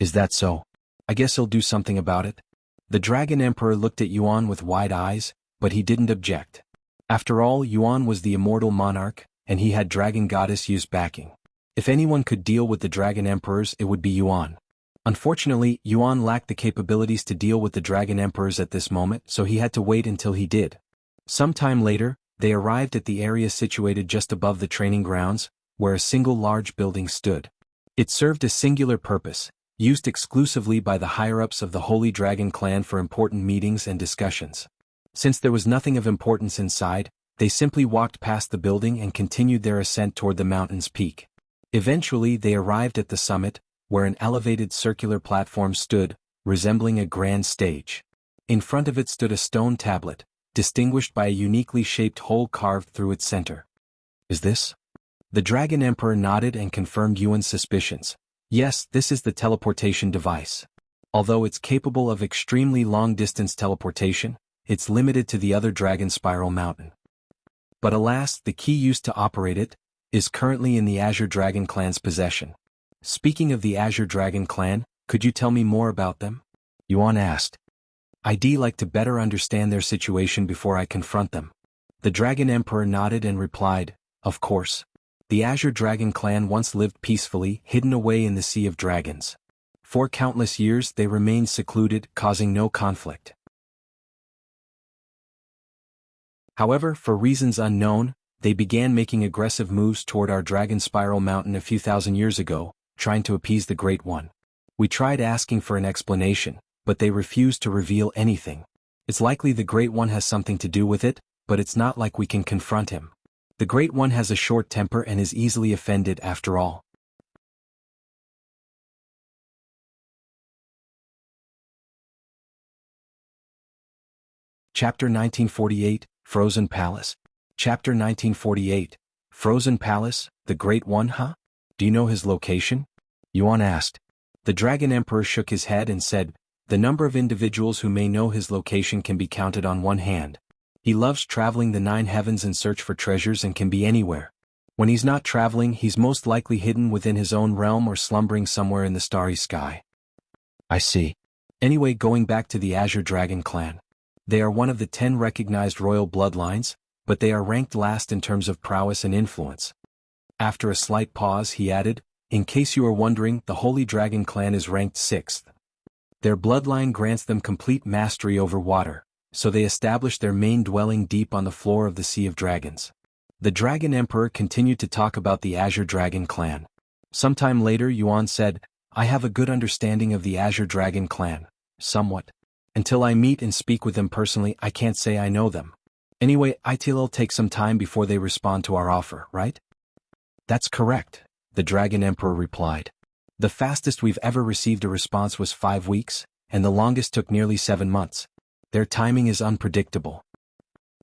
S1: Is that so? I guess he'll do something about it. The Dragon Emperor looked at Yuan with wide eyes, but he didn't object. After all, Yuan was the immortal monarch, and he had Dragon Goddess Yu's backing. If anyone could deal with the Dragon Emperors, it would be Yuan. Unfortunately, Yuan lacked the capabilities to deal with the Dragon Emperors at this moment, so he had to wait until he did. Sometime later, they arrived at the area situated just above the training grounds, where a single large building stood. It served a singular purpose. used exclusively by the higher-ups of the Holy Dragon clan for important meetings and discussions. Since there was nothing of importance inside, they simply walked past the building and continued their ascent toward the mountain's peak. Eventually they arrived at the summit, where an elevated circular platform stood, resembling a grand stage. In front of it stood a stone tablet, distinguished by a uniquely shaped hole carved through its center. Is this? The Dragon Emperor nodded and confirmed Yuan's suspicions. Yes, this is the teleportation device. Although it's capable of extremely long-distance teleportation, it's limited to the other Dragon Spiral Mountain. But alas, the key used to operate it is currently in the Azure Dragon clan's possession. Speaking of the Azure Dragon clan, could you tell me more about them? Yuan asked. I'd like to better understand their situation before I confront them. The Dragon Emperor nodded and replied, of course. The Azure Dragon clan once lived peacefully, hidden away in the Sea of Dragons. For countless years they remained secluded, causing no conflict. However, for reasons unknown, they began making aggressive moves toward our Dragon Spiral Mountain a few thousand years ago, trying to appease the Great One. We tried asking for an explanation, but they refused to reveal anything. It's likely the Great One has something to do with it, but it's not like we can confront him. The Great One has a short temper and is easily offended after all. Chapter 1948, Frozen Palace. Chapter 1948, Frozen Palace, the Great One, huh? Do you know his location? Yuan asked. The Dragon Emperor shook his head and said, the number of individuals who may know his location can be counted on one hand. He loves traveling the 9 heavens in search for treasures and can be anywhere. When he's not traveling, he's most likely hidden within his own realm or slumbering somewhere in the starry sky. I see. Anyway, going back to the Azure Dragon clan. They are one of the 10 recognized royal bloodlines, but they are ranked last in terms of prowess and influence. After a slight pause he added, in case you are wondering, the Holy Dragon clan is ranked 6th. Their bloodline grants them complete mastery over water, so they established their main dwelling deep on the floor of the Sea of Dragons. The Dragon Emperor continued to talk about the Azure Dragon clan. Sometime later Yuan said, I have a good understanding of the Azure Dragon clan, somewhat. Until I meet and speak with them personally, I can't say I know them. Anyway, it'll take some time before they respond to our offer, right? That's correct, the Dragon Emperor replied. The fastest we've ever received a response was 5 weeks, and the longest took nearly 7 months. Their timing is unpredictable.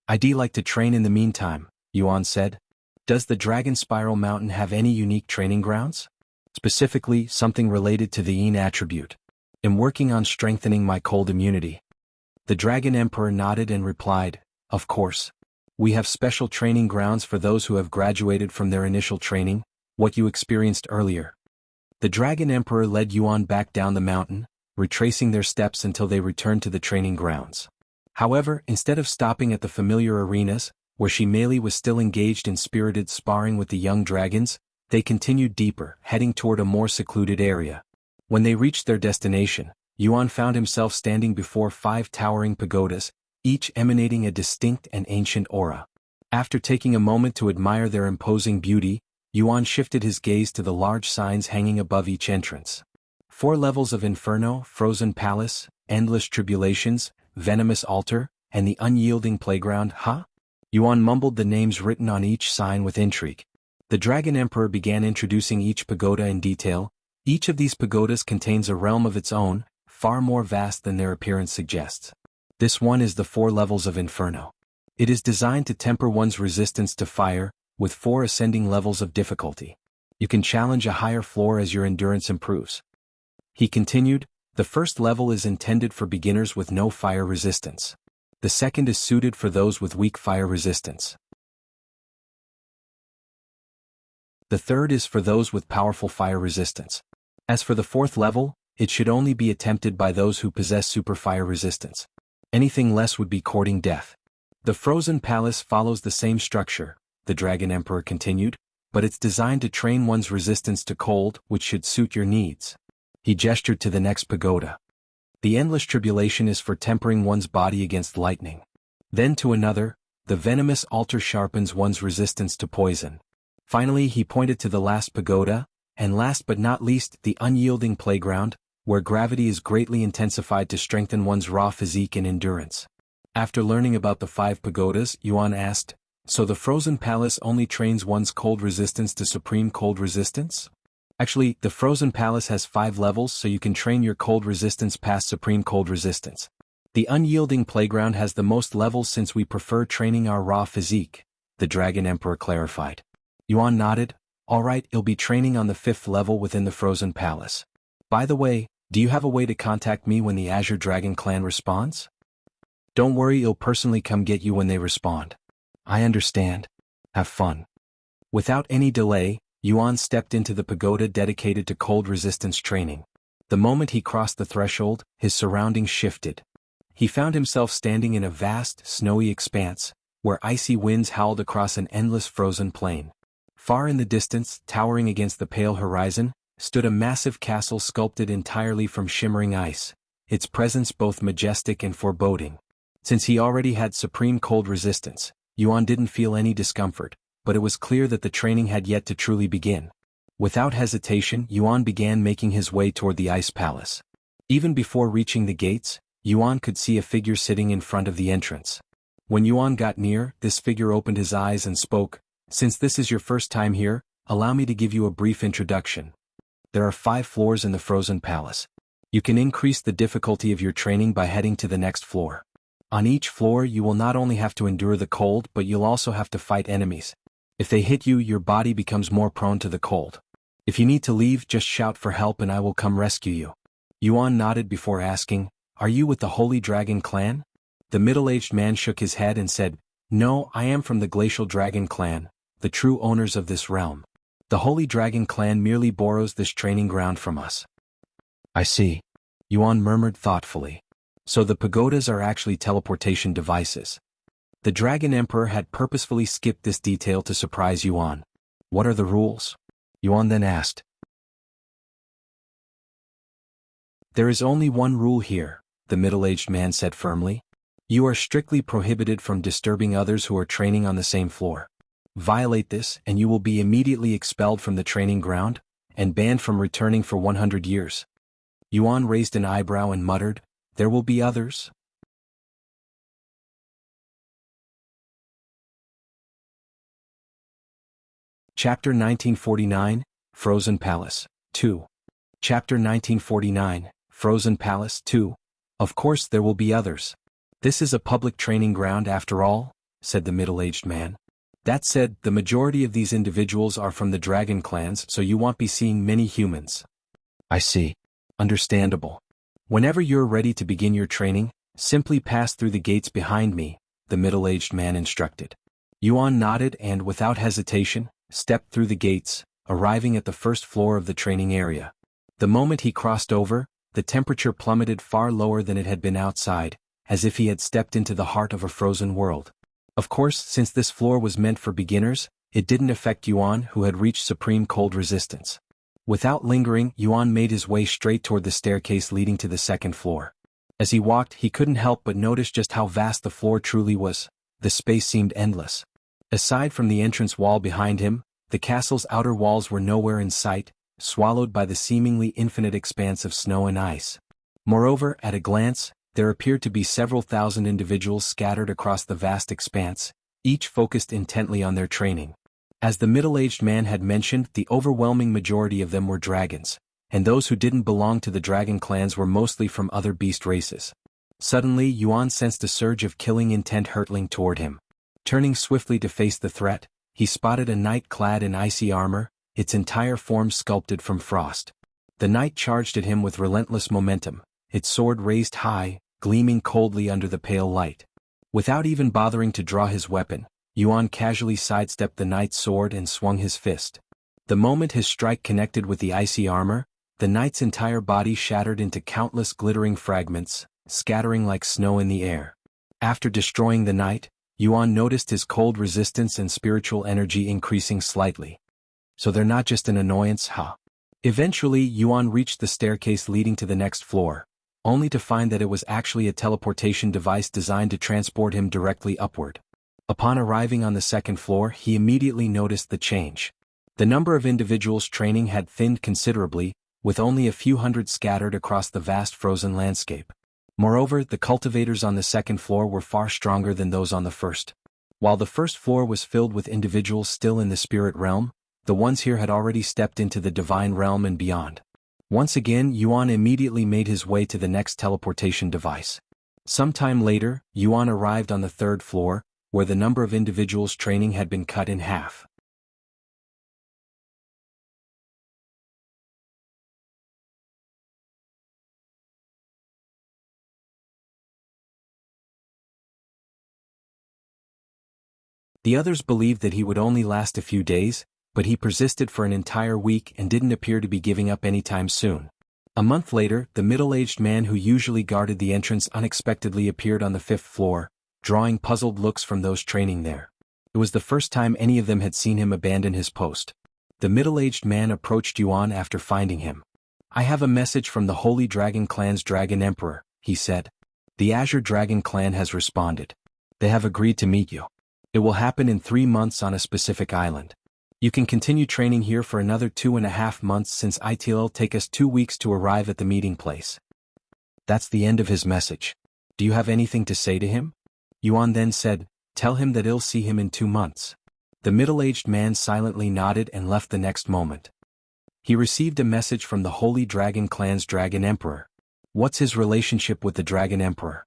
S1: I'd like to train in the meantime, Yuan said. Does the Dragon Spiral Mountain have any unique training grounds? Specifically, something related to the Yin attribute. I'm working on strengthening my cold immunity. The Dragon Emperor nodded and replied, of course. We have special training grounds for those who have graduated from their initial training, what you experienced earlier. The Dragon Emperor led Yuan back down the mountain, retracing their steps until they returned to the training grounds. However, instead of stopping at the familiar arenas, where Shimeli was still engaged in spirited sparring with the young dragons, they continued deeper, heading toward a more secluded area. When they reached their destination, Yuan found himself standing before 5 towering pagodas, each emanating a distinct and ancient aura. After taking a moment to admire their imposing beauty, Yuan shifted his gaze to the large signs hanging above each entrance. 4 levels of Inferno, Frozen Palace, Endless Tribulations, Venomous Altar, and the Unyielding Playground, huh? Yuan mumbled the names written on each sign with intrigue. The Dragon Emperor began introducing each pagoda in detail. Each of these pagodas contains a realm of its own, far more vast than their appearance suggests. This one is the 4 levels of Inferno. It is designed to temper one's resistance to fire, with 4 ascending levels of difficulty. You can challenge a higher floor as your endurance improves. He continued, the first level is intended for beginners with no fire resistance. The second is suited for those with weak fire resistance. The third is for those with powerful fire resistance. As for the 4th level, it should only be attempted by those who possess super fire resistance. Anything less would be courting death. The Frozen Palace follows the same structure, the Dragon Emperor continued, but it's designed to train one's resistance to cold, which should suit your needs. He gestured to the next pagoda. The Endless Tribulation is for tempering one's body against lightning. Then to another, the Venomous Altar sharpens one's resistance to poison. Finally he pointed to the last pagoda, and last but not least the Unyielding Playground, where gravity is greatly intensified to strengthen one's raw physique and endurance. After learning about the 5 pagodas, Yuan asked, "So the Frozen Palace only trains one's cold resistance to supreme cold resistance?" Actually, the Frozen Palace has 5 levels, so you can train your cold resistance past supreme cold resistance. The Unyielding Playground has the most levels since we prefer training our raw physique, the Dragon Emperor clarified. Yuan nodded. "Alright, you'll be training on the 5th level within the Frozen Palace. By the way, do you have a way to contact me when the Azure Dragon Clan responds?" "Don't worry, I'll personally come get you when they respond." "I understand. Have fun." Without any delay, Yuan stepped into the pagoda dedicated to cold resistance training. The moment he crossed the threshold, his surroundings shifted. He found himself standing in a vast, snowy expanse, where icy winds howled across an endless frozen plain. Far in the distance, towering against the pale horizon, stood a massive castle sculpted entirely from shimmering ice, its presence both majestic and foreboding. Since he already had supreme cold resistance, Yuan didn't feel any discomfort, but it was clear that the training had yet to truly begin. Without hesitation, Yuan began making his way toward the Ice Palace. Even before reaching the gates, Yuan could see a figure sitting in front of the entrance. When Yuan got near, this figure opened his eyes and spoke, "Since this is your first time here, allow me to give you a brief introduction. There are 5 floors in the Frozen Palace. You can increase the difficulty of your training by heading to the next floor. On each floor you will not only have to endure the cold but you'll also have to fight enemies. If they hit you, your body becomes more prone to the cold. If you need to leave, just shout for help and I will come rescue you." Yuan nodded before asking, "Are you with the Holy Dragon Clan?" The middle-aged man shook his head and said, "No, I am from the Glacial Dragon Clan, the true owners of this realm. The Holy Dragon Clan merely borrows this training ground from us." "I see," Yuan murmured thoughtfully. "So the pagodas are actually teleportation devices." The Dragon Emperor had purposefully skipped this detail to surprise Yuan. "What are the rules?" Yuan then asked. "There is only one rule here," the middle-aged man said firmly. "You are strictly prohibited from disturbing others who are training on the same floor. Violate this and you will be immediately expelled from the training ground, and banned from returning for 100 years. Yuan raised an eyebrow and muttered, "There will be others?" Chapter 1949, Frozen Palace, 2. Chapter 1949, Frozen Palace, 2. "Of course there will be others. This is a public training ground after all," said the middle-aged man. "That said, the majority of these individuals are from the dragon clans, so you won't be seeing many humans." "I see. Understandable. Whenever you're ready to begin your training, simply pass through the gates behind me," the middle-aged man instructed. Yuan nodded and, without hesitation, stepped through the gates, arriving at the first floor of the training area. The moment he crossed over, the temperature plummeted far lower than it had been outside, as if he had stepped into the heart of a frozen world. Of course, since this floor was meant for beginners, it didn't affect Yuan, who had reached supreme cold resistance. Without lingering, Yuan made his way straight toward the staircase leading to the 2nd floor. As he walked, he couldn't help but notice just how vast the floor truly was. The space seemed endless. Aside from the entrance wall behind him, the castle's outer walls were nowhere in sight, swallowed by the seemingly infinite expanse of snow and ice. Moreover, at a glance, there appeared to be several thousand individuals scattered across the vast expanse, each focused intently on their training. As the middle-aged man had mentioned, the overwhelming majority of them were dragons, and those who didn't belong to the dragon clans were mostly from other beast races. Suddenly, Yuan sensed a surge of killing intent hurtling toward him. Turning swiftly to face the threat, he spotted a knight clad in icy armor, its entire form sculpted from frost. The knight charged at him with relentless momentum, its sword raised high, gleaming coldly under the pale light. Without even bothering to draw his weapon, Yuan casually sidestepped the knight's sword and swung his fist. The moment his strike connected with the icy armor, the knight's entire body shattered into countless glittering fragments, scattering like snow in the air. After destroying the knight, Yuan noticed his cold resistance and spiritual energy increasing slightly. So they're not just an annoyance, huh? Eventually, Yuan reached the staircase leading to the next floor, only to find that it was actually a teleportation device designed to transport him directly upward. Upon arriving on the 2nd floor, he immediately noticed the change. The number of individuals training had thinned considerably, with only a few hundred scattered across the vast frozen landscape. Moreover, the cultivators on the second floor were far stronger than those on the first. While the first floor was filled with individuals still in the spirit realm, the ones here had already stepped into the divine realm and beyond. Once again, Yuan immediately made his way to the next teleportation device. Sometime later, Yuan arrived on the third floor, where the number of individuals training had been cut in half. The others believed that he would only last a few days, but he persisted for an entire week and didn't appear to be giving up anytime soon. A month later, the middle-aged man who usually guarded the entrance unexpectedly appeared on the fifth floor, drawing puzzled looks from those training there. It was the first time any of them had seen him abandon his post. The middle-aged man approached Yuan after finding him. "I have a message from the Holy Dragon Clan's Dragon Emperor," he said. "The Azure Dragon Clan has responded. They have agreed to meet you. It will happen in 3 months on a specific island. You can continue training here for another 2.5 months since it'll take us 2 weeks to arrive at the meeting place." That's the end of his message. "Do you have anything to say to him?" Yuan then said, "Tell him that I'll see him in 2 months. The middle-aged man silently nodded and left the next moment. He received a message from the Holy Dragon Clan's Dragon Emperor. What's his relationship with the Dragon Emperor?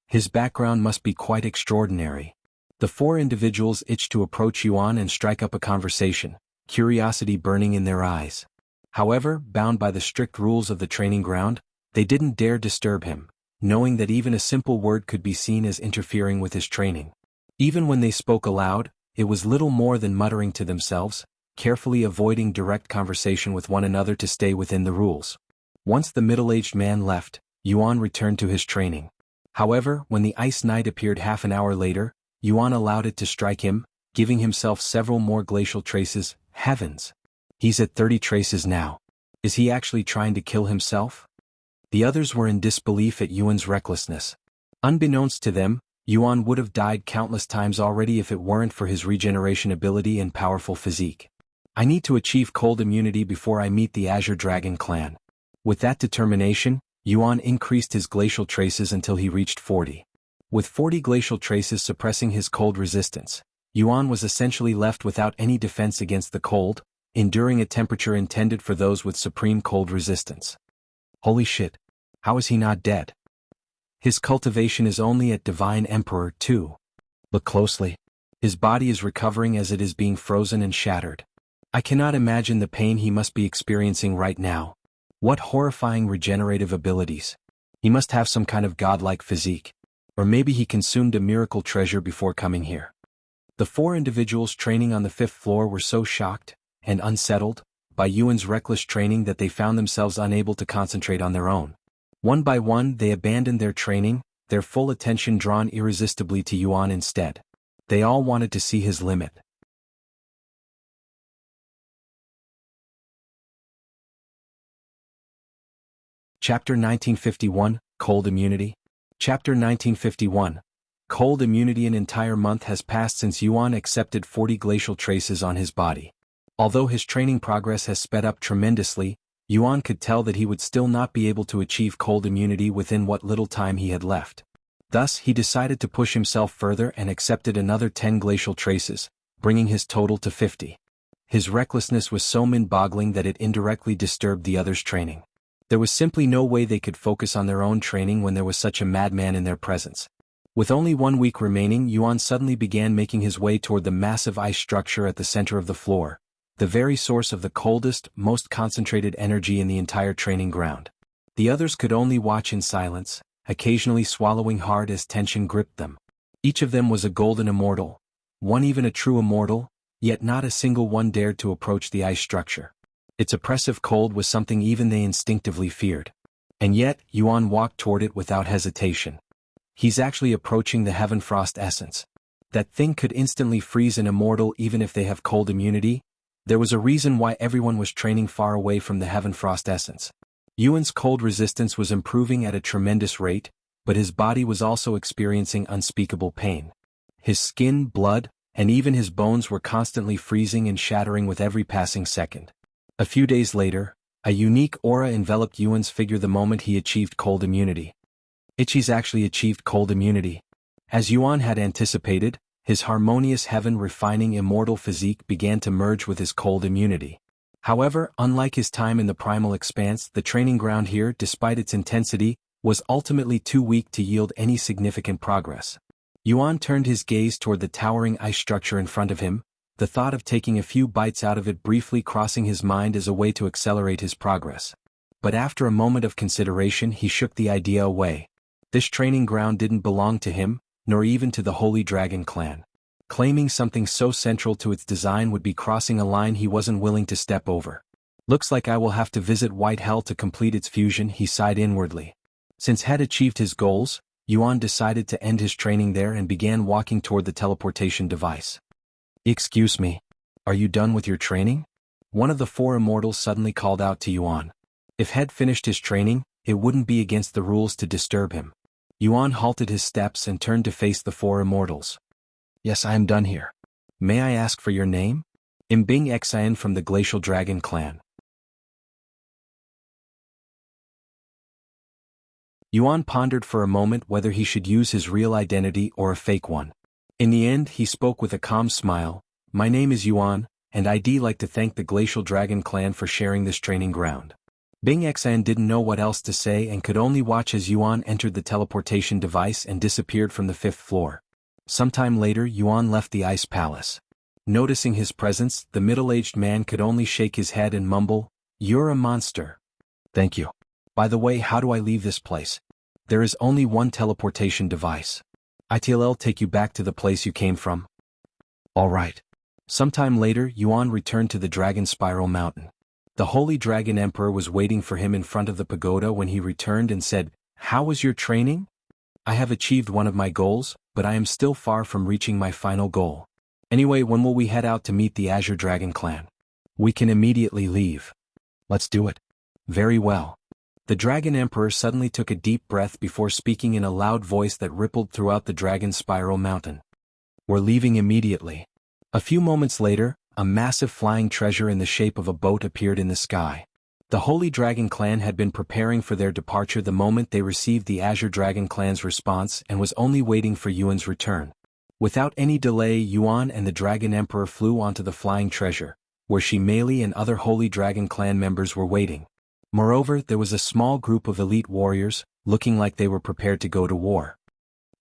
S1: His background must be quite extraordinary. The 4 individuals itched to approach Yuan and strike up a conversation, curiosity burning in their eyes. However, bound by the strict rules of the training ground, they didn't dare disturb him, knowing that even a simple word could be seen as interfering with his training. Even when they spoke aloud, it was little more than muttering to themselves, carefully avoiding direct conversation with one another to stay within the rules. Once the middle-aged man left, Yuan returned to his training. However, when the Ice Knight appeared half an hour later, Yuan allowed it to strike him, giving himself several more glacial traces. Heavens! He's at 30 traces now. Is he actually trying to kill himself? The others were in disbelief at Yuan's recklessness. Unbeknownst to them, Yuan would have died countless times already if it weren't for his regeneration ability and powerful physique. "I need to achieve cold immunity before I meet the Azure Dragon Clan." With that determination, Yuan increased his glacial traces until he reached 40. With 40 glacial traces suppressing his cold resistance, Yuan was essentially left without any defense against the cold, enduring a temperature intended for those with supreme cold resistance. Holy shit! How is he not dead? His cultivation is only at Divine Emperor 2. Look closely. His body is recovering as it is being frozen and shattered. I cannot imagine the pain he must be experiencing right now. What horrifying regenerative abilities. He must have some kind of godlike physique. Or maybe he consumed a miracle treasure before coming here. The 4 individuals training on the 5th floor were so shocked and unsettled by Yuan's reckless training that they found themselves unable to concentrate on their own. One by one they abandoned their training, their full attention drawn irresistibly to Yuan instead. They all wanted to see his limit. Chapter 1951, Cold Immunity. Chapter 1951. Cold immunity. An entire month has passed since Yuan accepted 40 glacial traces on his body. Although his training progress has sped up tremendously, Yuan could tell that he would still not be able to achieve cold immunity within what little time he had left. Thus, he decided to push himself further and accepted another 10 glacial traces, bringing his total to 50. His recklessness was so mind-boggling that it indirectly disturbed the others' training. There was simply no way they could focus on their own training when there was such a madman in their presence. With only 1 week remaining, Yuan suddenly began making his way toward the massive ice structure at the center of the floor, the very source of the coldest, most concentrated energy in the entire training ground. The others could only watch in silence, occasionally swallowing hard as tension gripped them. Each of them was a golden immortal, one even a true immortal, yet not a single one dared to approach the ice structure. Its oppressive cold was something even they instinctively feared. And yet, Yuan walked toward it without hesitation. He's actually approaching the Heaven Frost essence. That thing could instantly freeze an immortal even if they have cold immunity. There was a reason why everyone was training far away from the Heaven Frost essence. Yuan's cold resistance was improving at a tremendous rate, but his body was also experiencing unspeakable pain. His skin, blood, and even his bones were constantly freezing and shattering with every passing second. A few days later, A unique aura enveloped Yuan's figure the moment he achieved cold immunity. Ichi's actually achieved cold immunity. As Yuan had anticipated, his harmonious heaven-refining immortal physique began to merge with his cold immunity. However, unlike his time in the primal expanse, the training ground here, despite its intensity, was ultimately too weak to yield any significant progress. Yuan turned his gaze toward the towering ice structure in front of him, the thought of taking a few bites out of it briefly crossing his mind as a way to accelerate his progress. But after a moment of consideration he shook the idea away. This training ground didn't belong to him, nor even to the Holy Dragon clan. Claiming something so central to its design would be crossing a line he wasn't willing to step over. Looks like I will have to visit White Hell to complete its fusion, he sighed inwardly. Since had achieved his goals, Yuan decided to end his training there and began walking toward the teleportation device. Excuse me, are you done with your training? One of the four immortals suddenly called out to Yuan. If had finished his training, it wouldn't be against the rules to disturb him. Yuan halted his steps and turned to face the four immortals. Yes, I am done here. May I ask for your name? Imbing Xian from the Glacial Dragon clan. Yuan pondered for a moment whether he should use his real identity or a fake one. In the end he spoke with a calm smile. My name is Yuan, and I'd like to thank the Glacial Dragon clan for sharing this training ground. Bing Xian didn't know what else to say and could only watch as Yuan entered the teleportation device and disappeared from the 5th floor. Sometime later Yuan left the ice palace. Noticing his presence, the middle-aged man could only shake his head and mumble, "You're a monster." Thank you. By the way, how do I leave this place? There is only one teleportation device. It'll take you back to the place you came from. All right. Sometime later Yuan returned to the Dragon Spiral Mountain. The Holy Dragon Emperor was waiting for him in front of the pagoda when he returned and said, "How was your training? I have achieved one of my goals, but I am still far from reaching my final goal. Anyway, when will we head out to meet the Azure Dragon clan? We can immediately leave. Let's do it." Very well. The Dragon Emperor suddenly took a deep breath before speaking in a loud voice that rippled throughout the Dragon Spiral Mountain. We're leaving immediately. A few moments later, a massive flying treasure in the shape of a boat appeared in the sky. The Holy Dragon clan had been preparing for their departure the moment they received the Azure Dragon clan's response and was only waiting for Yuan's return. Without any delay, Yuan and the Dragon Emperor flew onto the flying treasure, where Shimeli and other Holy Dragon clan members were waiting. Moreover, there was a small group of elite warriors, looking like they were prepared to go to war.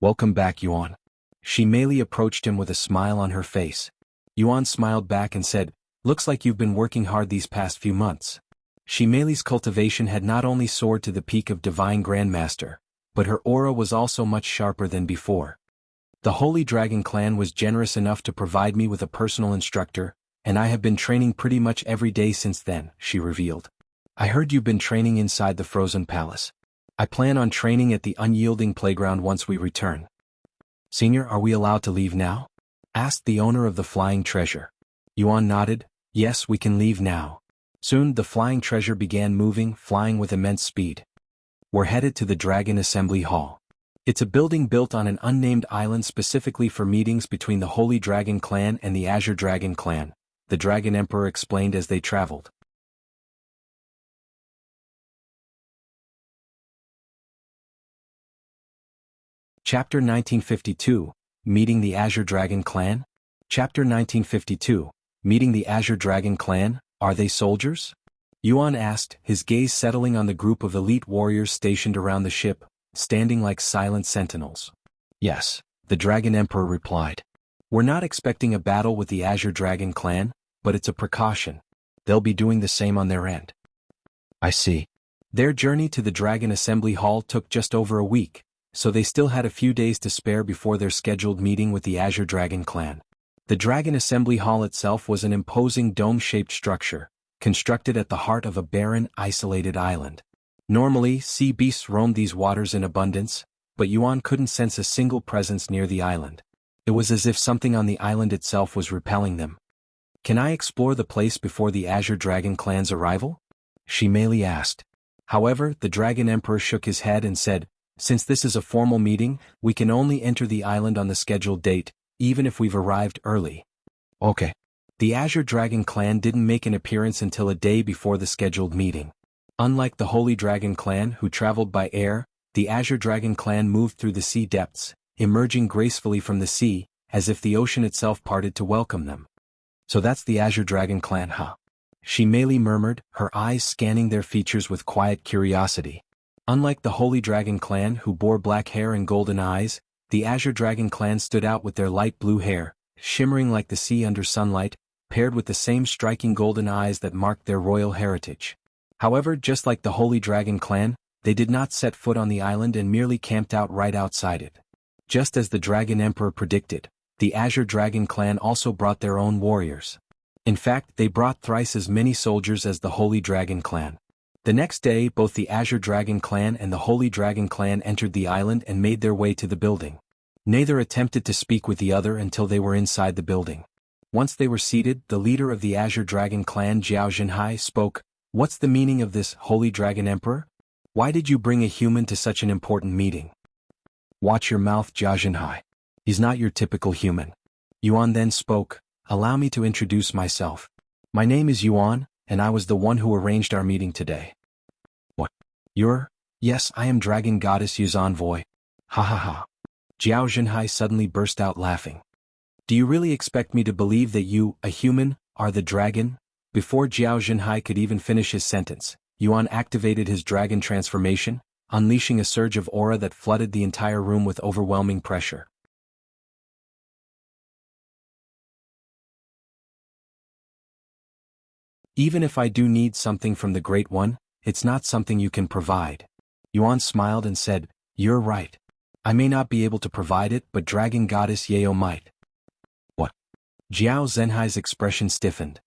S1: Welcome back, Yuan. Shimeli approached him with a smile on her face. Yuan smiled back and said, "Looks like you've been working hard these past few months." Shimeli's cultivation had not only soared to the peak of Divine Grandmaster, but her aura was also much sharper than before. The Holy Dragon clan was generous enough to provide me with a personal instructor, and I have been training pretty much every day since then, she revealed. I heard you've been training inside the Frozen Palace. I plan on training at the Unyielding Playground once we return. Senior, are we allowed to leave now? Asked the owner of the flying treasure. Yuan nodded. Yes, we can leave now. Soon the flying treasure began moving, flying with immense speed. We're headed to the Dragon Assembly Hall. It's a building built on an unnamed island specifically for meetings between the Holy Dragon clan and the Azure Dragon clan, the Dragon Emperor explained as they traveled. Chapter 1952, Meeting the Azure Dragon Clan? Chapter 1952, Meeting the Azure Dragon Clan, Are they soldiers? Yuan asked, his gaze settling on the group of elite warriors stationed around the ship, standing like silent sentinels. Yes, the Dragon Emperor replied. We're not expecting a battle with the Azure Dragon Clan, but it's a precaution. They'll be doing the same on their end. I see. Their journey to the Dragon Assembly Hall took just over a week, so they still had a few days to spare before their scheduled meeting with the Azure Dragon clan. The Dragon Assembly Hall itself was an imposing dome-shaped structure, constructed at the heart of a barren, isolated island. Normally, sea beasts roamed these waters in abundance, but Yuan couldn't sense a single presence near the island. It was as if something on the island itself was repelling them. Can I explore the place before the Azure Dragon clan's arrival? Shimeli asked. However, the Dragon Emperor shook his head and said, Since this is a formal meeting, we can only enter the island on the scheduled date, even if we've arrived early. Okay. The Azure Dragon clan didn't make an appearance until a day before the scheduled meeting. Unlike the Holy Dragon clan who traveled by air, the Azure Dragon clan moved through the sea depths, emerging gracefully from the sea, as if the ocean itself parted to welcome them. So that's the Azure Dragon clan, huh? She merely murmured, her eyes scanning their features with quiet curiosity. Unlike the Holy Dragon clan who bore black hair and golden eyes, the Azure Dragon clan stood out with their light blue hair, shimmering like the sea under sunlight, paired with the same striking golden eyes that marked their royal heritage. However, just like the Holy Dragon clan, they did not set foot on the island and merely camped out right outside it. Just as the Dragon Emperor predicted, the Azure Dragon clan also brought their own warriors. In fact, they brought thrice as many soldiers as the Holy Dragon clan. The next day, both the Azure Dragon clan and the Holy Dragon clan entered the island and made their way to the building. Neither attempted to speak with the other until they were inside the building. Once they were seated, the leader of the Azure Dragon clan, Jiao Zhenhai, spoke. What's the meaning of this, Holy Dragon Emperor? Why did you bring a human to such an important meeting? Watch your mouth, Jiao Zhenhai. He's not your typical human. Yuan then spoke. Allow me to introduce myself. My name is Yuan, and I was the one who arranged our meeting today. What? You're? Yes, I am Dragon Goddess Yu's envoy. Ha ha ha. Jiao Zhenhai suddenly burst out laughing. Do you really expect me to believe that you, a human, are the dragon? Before Jiao Zhenhai could even finish his sentence, Yuan activated his dragon transformation, unleashing a surge of aura that flooded the entire room with overwhelming pressure. Even if I do need something from the Great One, it's not something you can provide. Yuan smiled and said, You're right. I may not be able to provide it, but Dragon Goddess Yeo might. What? Jiao Zhenhai's expression stiffened.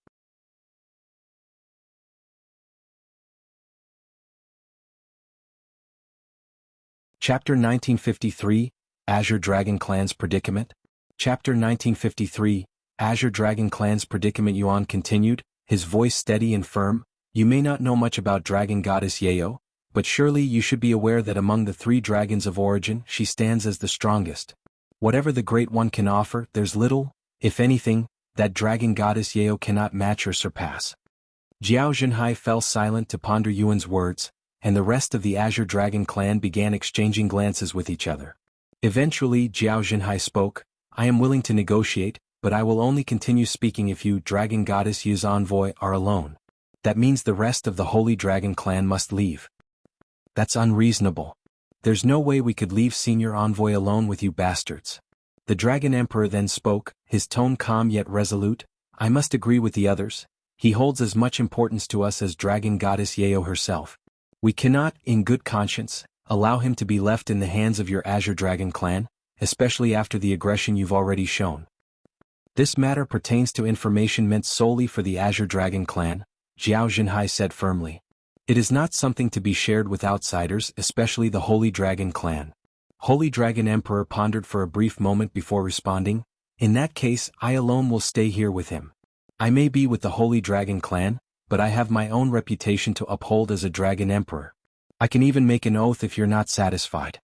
S1: Chapter 1953, Azure Dragon Clan's Predicament. Chapter 1953, Azure Dragon Clan's Predicament. Yuan continued, his voice steady and firm. You may not know much about Dragon Goddess Yeo, but surely you should be aware that among the three dragons of origin, she stands as the strongest. Whatever the Great One can offer, there's little, if anything, that Dragon Goddess Yeo cannot match or surpass. Jiao Zhenhai fell silent to ponder Yuan's words, and the rest of the Azure Dragon clan began exchanging glances with each other. Eventually, Jiao Zhenhai spoke, I am willing to negotiate, but I will only continue speaking if you, Dragon Goddess Yu's envoy, are alone. That means the rest of the Holy Dragon clan must leave. That's unreasonable. There's no way we could leave Senior Envoy alone with you bastards. The Dragon Emperor then spoke, his tone calm yet resolute. I must agree with the others. He holds as much importance to us as Dragon Goddess Yeo herself. We cannot, in good conscience, allow him to be left in the hands of your Azure Dragon clan, especially after the aggression you've already shown. This matter pertains to information meant solely for the Azure Dragon clan, Jiao Zhenhai said firmly. It is not something to be shared with outsiders, especially the Holy Dragon clan. Holy Dragon Emperor pondered for a brief moment before responding, In that case, I alone will stay here with him. I may be with the Holy Dragon clan, but I have my own reputation to uphold as a Dragon Emperor. I can even make an oath if you're not satisfied.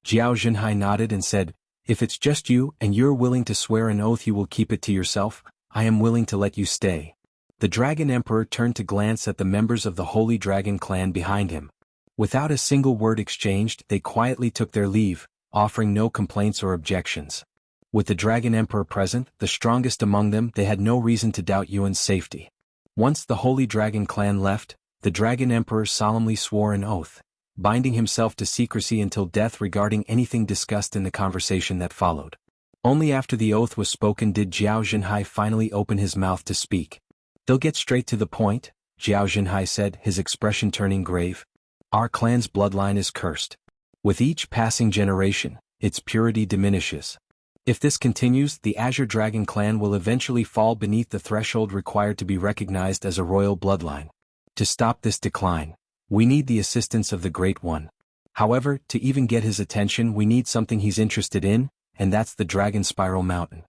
S1: Jiao Zhenhai nodded and said, If it's just you and you're willing to swear an oath you will keep it to yourself, I am willing to let you stay. The Dragon Emperor turned to glance at the members of the Holy Dragon clan behind him. Without a single word exchanged, they quietly took their leave, offering no complaints or objections. With the Dragon Emperor present, the strongest among them, they had no reason to doubt Yuan's safety. Once the Holy Dragon clan left, the Dragon Emperor solemnly swore an oath, binding himself to secrecy until death regarding anything discussed in the conversation that followed. Only after the oath was spoken did Jiao Zhenhai finally open his mouth to speak. They'll get straight to the point, Jiao Zhenhai said, his expression turning grave. Our clan's bloodline is cursed. With each passing generation, its purity diminishes. If this continues, the Azure Dragon clan will eventually fall beneath the threshold required to be recognized as a royal bloodline. To stop this decline, we need the assistance of the Great One. However, to even get his attention we need something he's interested in, and that's the Dragon Spiral Mountain.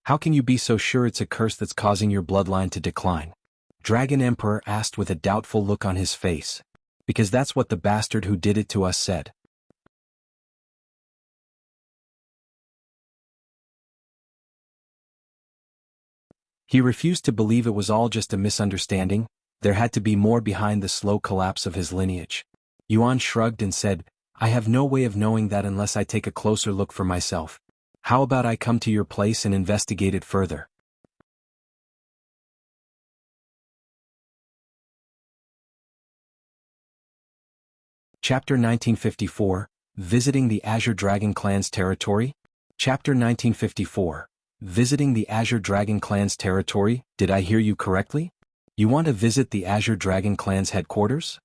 S1: How can you be so sure it's a curse that's causing your bloodline to decline? Dragon Emperor asked with a doubtful look on his face. Because that's what the bastard who did it to us said. He refused to believe it was all just a misunderstanding. There had to be more behind the slow collapse of his lineage. Yuan shrugged and said, I have no way of knowing that unless I take a closer look for myself. How about I come to your place and investigate it further? Chapter 1954, Visiting the Azure Dragon Clan's Territory? Chapter 1954, Visiting the Azure Dragon Clan's Territory. Did I hear you correctly? You want to visit the Azure Dragon Clan's headquarters?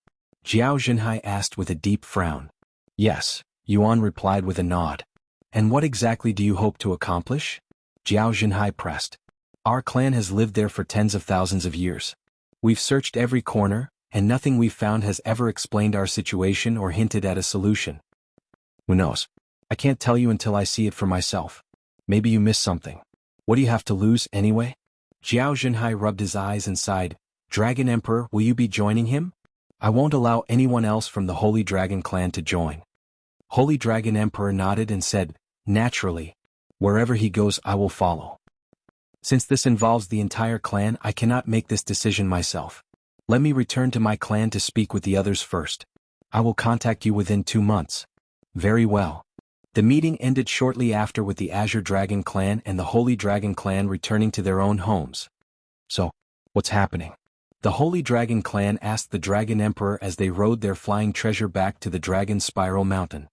S1: Jiao Jinhai asked with a deep frown. Yes, Yuan replied with a nod. And what exactly do you hope to accomplish? Jiao Jinhai pressed. Our clan has lived there for tens of thousands of years. We've searched every corner, and nothing we've found has ever explained our situation or hinted at a solution. Who knows? I can't tell you until I see it for myself. Maybe you missed something. What do you have to lose, anyway? Jiao Jinhai rubbed his eyes and sighed. Dragon Emperor, will you be joining him? I won't allow anyone else from the Holy Dragon Clan to join. Holy Dragon Emperor nodded and said, Naturally. Wherever he goes I will follow. Since this involves the entire clan, I cannot make this decision myself. Let me return to my clan to speak with the others first. I will contact you within 2 months. Very well. The meeting ended shortly after with the Azure Dragon Clan and the Holy Dragon Clan returning to their own homes. So, what's happening? The Holy Dragon Clan asked the Dragon Emperor as they rode their flying treasure back to the Dragon Spiral Mountain.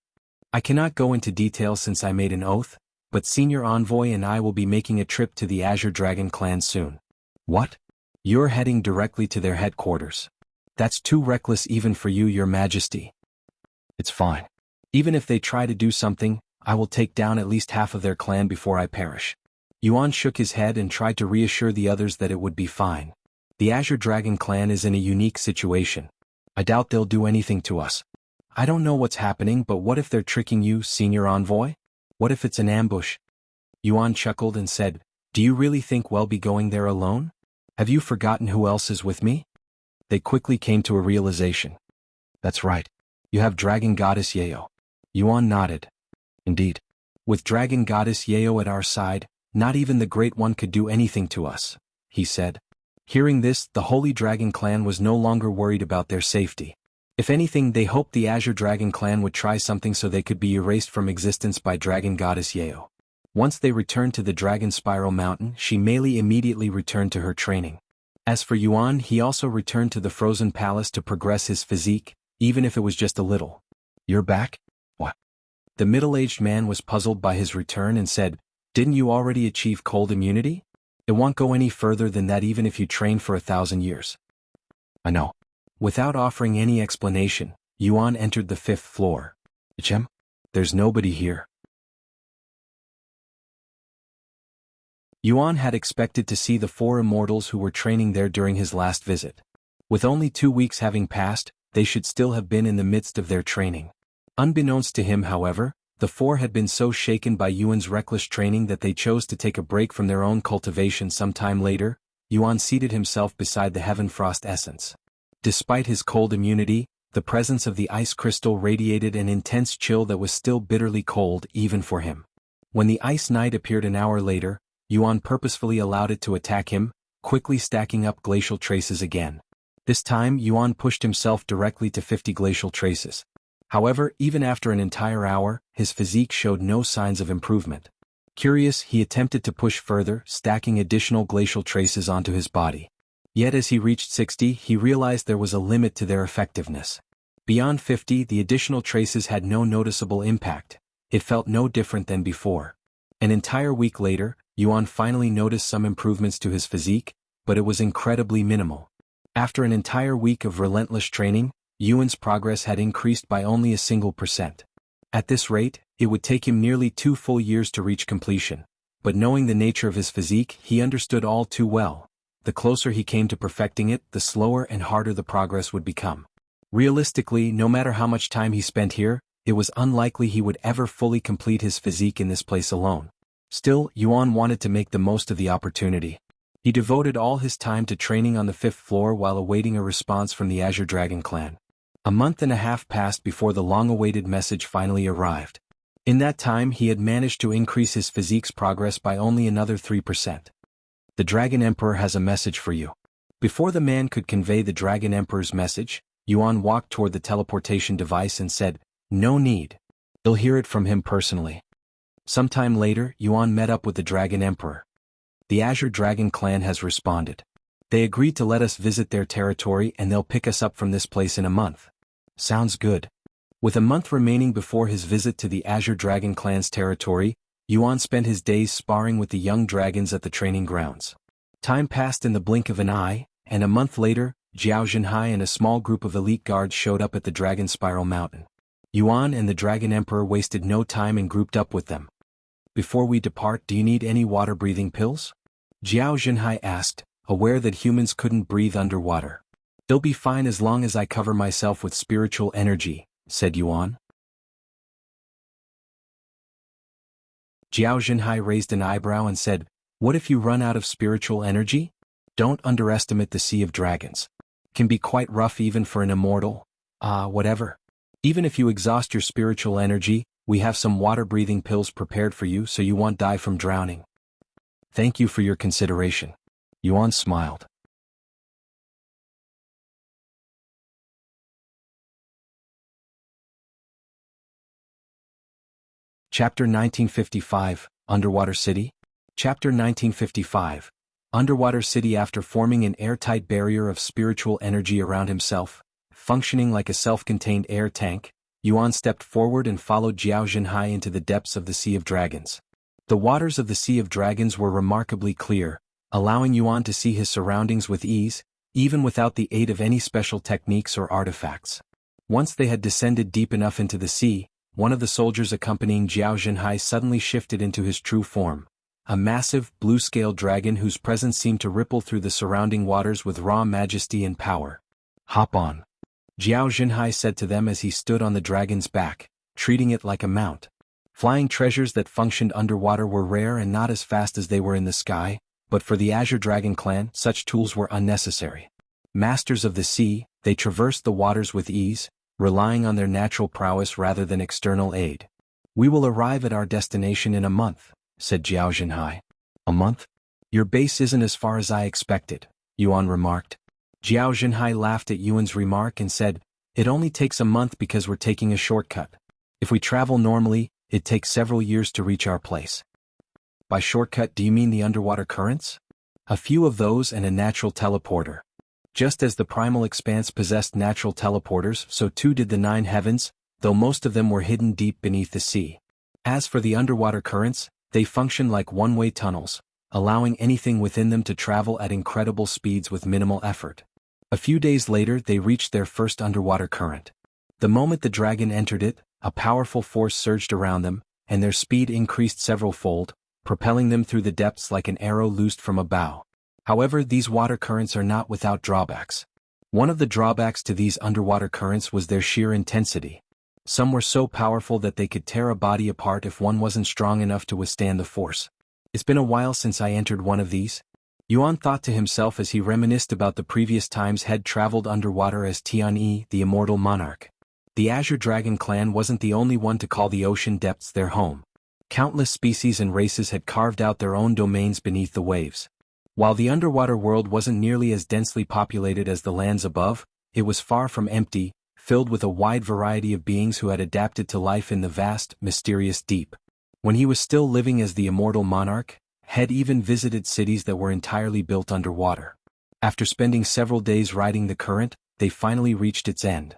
S1: I cannot go into detail since I made an oath, but Senior Envoy and I will be making a trip to the Azure Dragon Clan soon. What? You're heading directly to their headquarters. That's too reckless even for you, Your Majesty. It's fine. Even if they try to do something, I will take down at least half of their clan before I perish. Yuan shook his head and tried to reassure the others that it would be fine. The Azure Dragon Clan is in a unique situation. I doubt they'll do anything to us. I don't know what's happening, but what if they're tricking you, Senior Envoy? What if it's an ambush? Yuan chuckled and said, Do you really think we'll be going there alone? Have you forgotten who else is with me? They quickly came to a realization. That's right. You have Dragon Goddess Yeo. Yuan nodded. Indeed. With Dragon Goddess Yeo at our side, not even the Great One could do anything to us, he said. Hearing this, the Holy Dragon Clan was no longer worried about their safety. If anything, they hoped the Azure Dragon Clan would try something so they could be erased from existence by Dragon Goddess Yeo. Once they returned to the Dragon Spiral Mountain, she immediately returned to her training. As for Yuan, he also returned to the Frozen Palace to progress his physique, even if it was just a little. You're back? What? The middle-aged man was puzzled by his return and said, Didn't you already achieve cold immunity? It won't go any further than that even if you train for 1,000 years. I know. Without offering any explanation, Yuan entered the 5th floor. Ichem? There's nobody here. Yuan had expected to see the 4 immortals who were training there during his last visit. With only 2 weeks having passed, they should still have been in the midst of their training. Unbeknownst to him, however, the 4 had been so shaken by Yuan's reckless training that they chose to take a break from their own cultivation some time later. Yuan seated himself beside the Heaven Frost essence. Despite his cold immunity, the presence of the ice crystal radiated an intense chill that was still bitterly cold even for him. When the ice knight appeared an hour later, Yuan purposefully allowed it to attack him, quickly stacking up glacial traces again. This time Yuan pushed himself directly to 50 glacial traces. However, even after an entire hour, his physique showed no signs of improvement. Curious, he attempted to push further, stacking additional glacial traces onto his body. Yet as he reached 60, he realized there was a limit to their effectiveness. Beyond 50, the additional traces had no noticeable impact. It felt no different than before. An entire week later, Yuan finally noticed some improvements to his physique, but it was incredibly minimal. After an entire week of relentless training, Yuan's progress had increased by only a single %. At this rate, it would take him nearly 2 full years to reach completion. But knowing the nature of his physique, he understood all too well. The closer he came to perfecting it, the slower and harder the progress would become. Realistically, no matter how much time he spent here, it was unlikely he would ever fully complete his physique in this place alone. Still, Yuan wanted to make the most of the opportunity. He devoted all his time to training on the 5th floor while awaiting a response from the Azure Dragon Clan. A month and a half passed before the long-awaited message finally arrived. In that time he had managed to increase his physique's progress by only another 3%. The Dragon Emperor has a message for you. Before the man could convey the Dragon Emperor's message, Yuan walked toward the teleportation device and said, "No need. You'll hear it from him personally." Sometime later, Yuan met up with the Dragon Emperor. The Azure Dragon clan has responded. They agreed to let us visit their territory and they'll pick us up from this place in a month. Sounds good. With a month remaining before his visit to the Azure Dragon clan's territory, Yuan spent his days sparring with the young dragons at the training grounds. Time passed in the blink of an eye, and a month later, Jiao Zhenhai and a small group of elite guards showed up at the Dragon Spiral Mountain. Yuan and the Dragon Emperor wasted no time and grouped up with them. "Before we depart, do you need any water-breathing pills?" Jiao Zhenhai asked, aware that humans couldn't breathe underwater. "They'll be fine as long as I cover myself with spiritual energy," said Yuan. Jiao Zhenhai raised an eyebrow and said, "What if you run out of spiritual energy? Don't underestimate the Sea of Dragons. It can be quite rough even for an immortal. Whatever. Even if you exhaust your spiritual energy, we have some water-breathing pills prepared for you so you won't die from drowning." "Thank you for your consideration." Yuan smiled. Chapter 1955, Underwater City? Chapter 1955, Underwater City. After forming an airtight barrier of spiritual energy around himself, functioning like a self-contained air tank, Yuan stepped forward and followed Jiao Zhenhai into the depths of the Sea of Dragons. The waters of the Sea of Dragons were remarkably clear, allowing Yuan to see his surroundings with ease, even without the aid of any special techniques or artifacts. Once they had descended deep enough into the sea, one of the soldiers accompanying Jiao Zhenhai suddenly shifted into his true form, a massive, blue-scale dragon whose presence seemed to ripple through the surrounding waters with raw majesty and power. "Hop on," Jiao Zhenhai said to them as he stood on the dragon's back, treating it like a mount. Flying treasures that functioned underwater were rare and not as fast as they were in the sky, but for the Azure Dragon clan, such tools were unnecessary. Masters of the sea, they traversed the waters with ease, relying on their natural prowess rather than external aid. "We will arrive at our destination in a month," said Jiao Zhenhai. "A month? Your base isn't as far as I expected," Yuan remarked. Jiao Zhenhai laughed at Yuan's remark and said, "It only takes a month because we're taking a shortcut. If we travel normally, it takes several years to reach our place." "By shortcut, do you mean the underwater currents?" "A few of those and a natural teleporter. Just as the primal expanse possessed natural teleporters, so too did the nine heavens, though most of them were hidden deep beneath the sea. As for the underwater currents, they function like one-way tunnels, allowing anything within them to travel at incredible speeds with minimal effort." A few days later they reached their first underwater current. The moment the dragon entered it, a powerful force surged around them, and their speed increased several-fold, propelling them through the depths like an arrow loosed from a bow. However, these water currents are not without drawbacks. One of the drawbacks to these underwater currents was their sheer intensity. Some were so powerful that they could tear a body apart if one wasn't strong enough to withstand the force. "It's been a while since I entered one of these," Yuan thought to himself as he reminisced about the previous times he'd traveled underwater as Tianyi, the Immortal Monarch. The Azure Dragon clan wasn't the only one to call the ocean depths their home. Countless species and races had carved out their own domains beneath the waves. While the underwater world wasn't nearly as densely populated as the lands above, it was far from empty, filled with a wide variety of beings who had adapted to life in the vast, mysterious deep. When he was still living as the Immortal Monarch, had even visited cities that were entirely built underwater. After spending several days riding the current, they finally reached its end.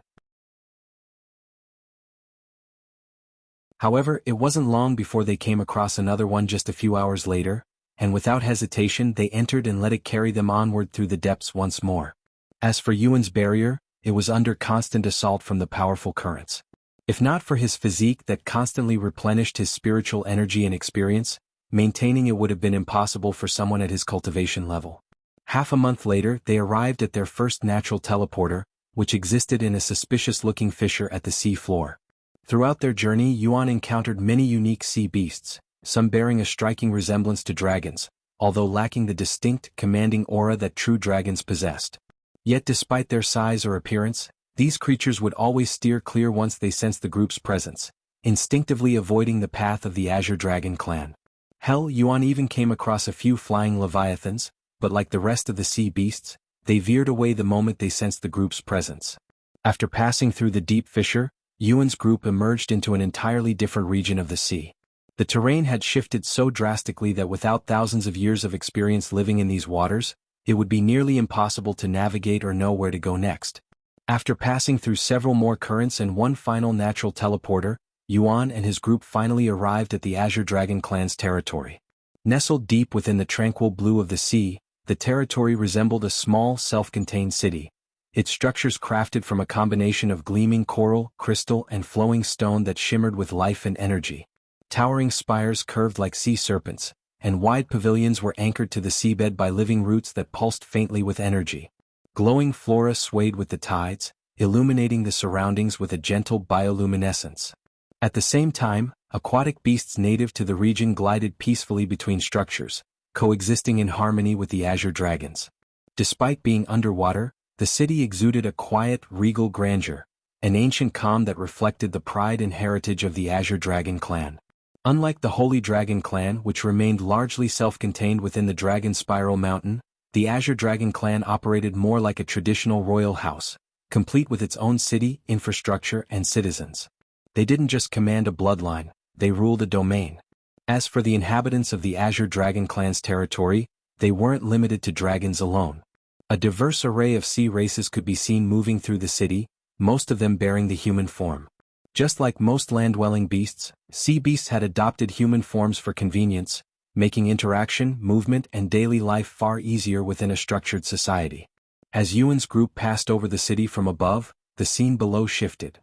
S1: However, it wasn't long before they came across another one just a few hours later, and without hesitation they entered and let it carry them onward through the depths once more. As for Yuan's barrier, it was under constant assault from the powerful currents. If not for his physique that constantly replenished his spiritual energy and experience, maintaining it would have been impossible for someone at his cultivation level. Half a month later they arrived at their first natural teleporter, which existed in a suspicious-looking fissure at the sea floor. Throughout their journey Yuan encountered many unique sea beasts, some bearing a striking resemblance to dragons, although lacking the distinct, commanding aura that true dragons possessed. Yet despite their size or appearance, these creatures would always steer clear once they sensed the group's presence, instinctively avoiding the path of the Azure Dragon clan. Hell, Yuan even came across a few flying leviathans, but like the rest of the sea beasts, they veered away the moment they sensed the group's presence. After passing through the deep fissure, Yuan's group emerged into an entirely different region of the sea. The terrain had shifted so drastically that without thousands of years of experience living in these waters, it would be nearly impossible to navigate or know where to go next. After passing through several more currents and one final natural teleporter, Yuan and his group finally arrived at the Azure Dragon clan's territory. Nestled deep within the tranquil blue of the sea, the territory resembled a small, self-contained city, its structures crafted from a combination of gleaming coral, crystal, and flowing stone that shimmered with life and energy. Towering spires curved like sea serpents, and wide pavilions were anchored to the seabed by living roots that pulsed faintly with energy. Glowing flora swayed with the tides, illuminating the surroundings with a gentle bioluminescence. At the same time, aquatic beasts native to the region glided peacefully between structures, coexisting in harmony with the Azure Dragons. Despite being underwater, the city exuded a quiet, regal grandeur, an ancient calm that reflected the pride and heritage of the Azure Dragon clan. Unlike the Holy Dragon clan, which remained largely self-contained within the Dragon Spiral Mountain, the Azure Dragon clan operated more like a traditional royal house, complete with its own city, infrastructure, and citizens. They didn't just command a bloodline, they ruled a domain. As for the inhabitants of the Azure Dragon clan's territory, they weren't limited to dragons alone. A diverse array of sea races could be seen moving through the city, most of them bearing the human form. Just like most land-dwelling beasts, sea beasts had adopted human forms for convenience, making interaction, movement, and daily life far easier within a structured society. As Yuan's group passed over the city from above, the scene below shifted.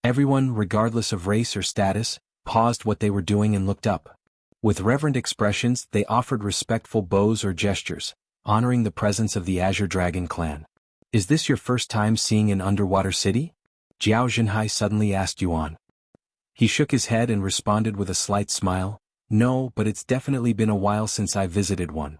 S1: Everyone, regardless of race or status, paused what they were doing and looked up. With reverent expressions, they offered respectful bows or gestures, honoring the presence of the Azure Dragon clan. "Is this your first time seeing an underwater city?" Jiao Zhenhai suddenly asked Yuan. He shook his head and responded with a slight smile, "No, but it's definitely been a while since I visited one."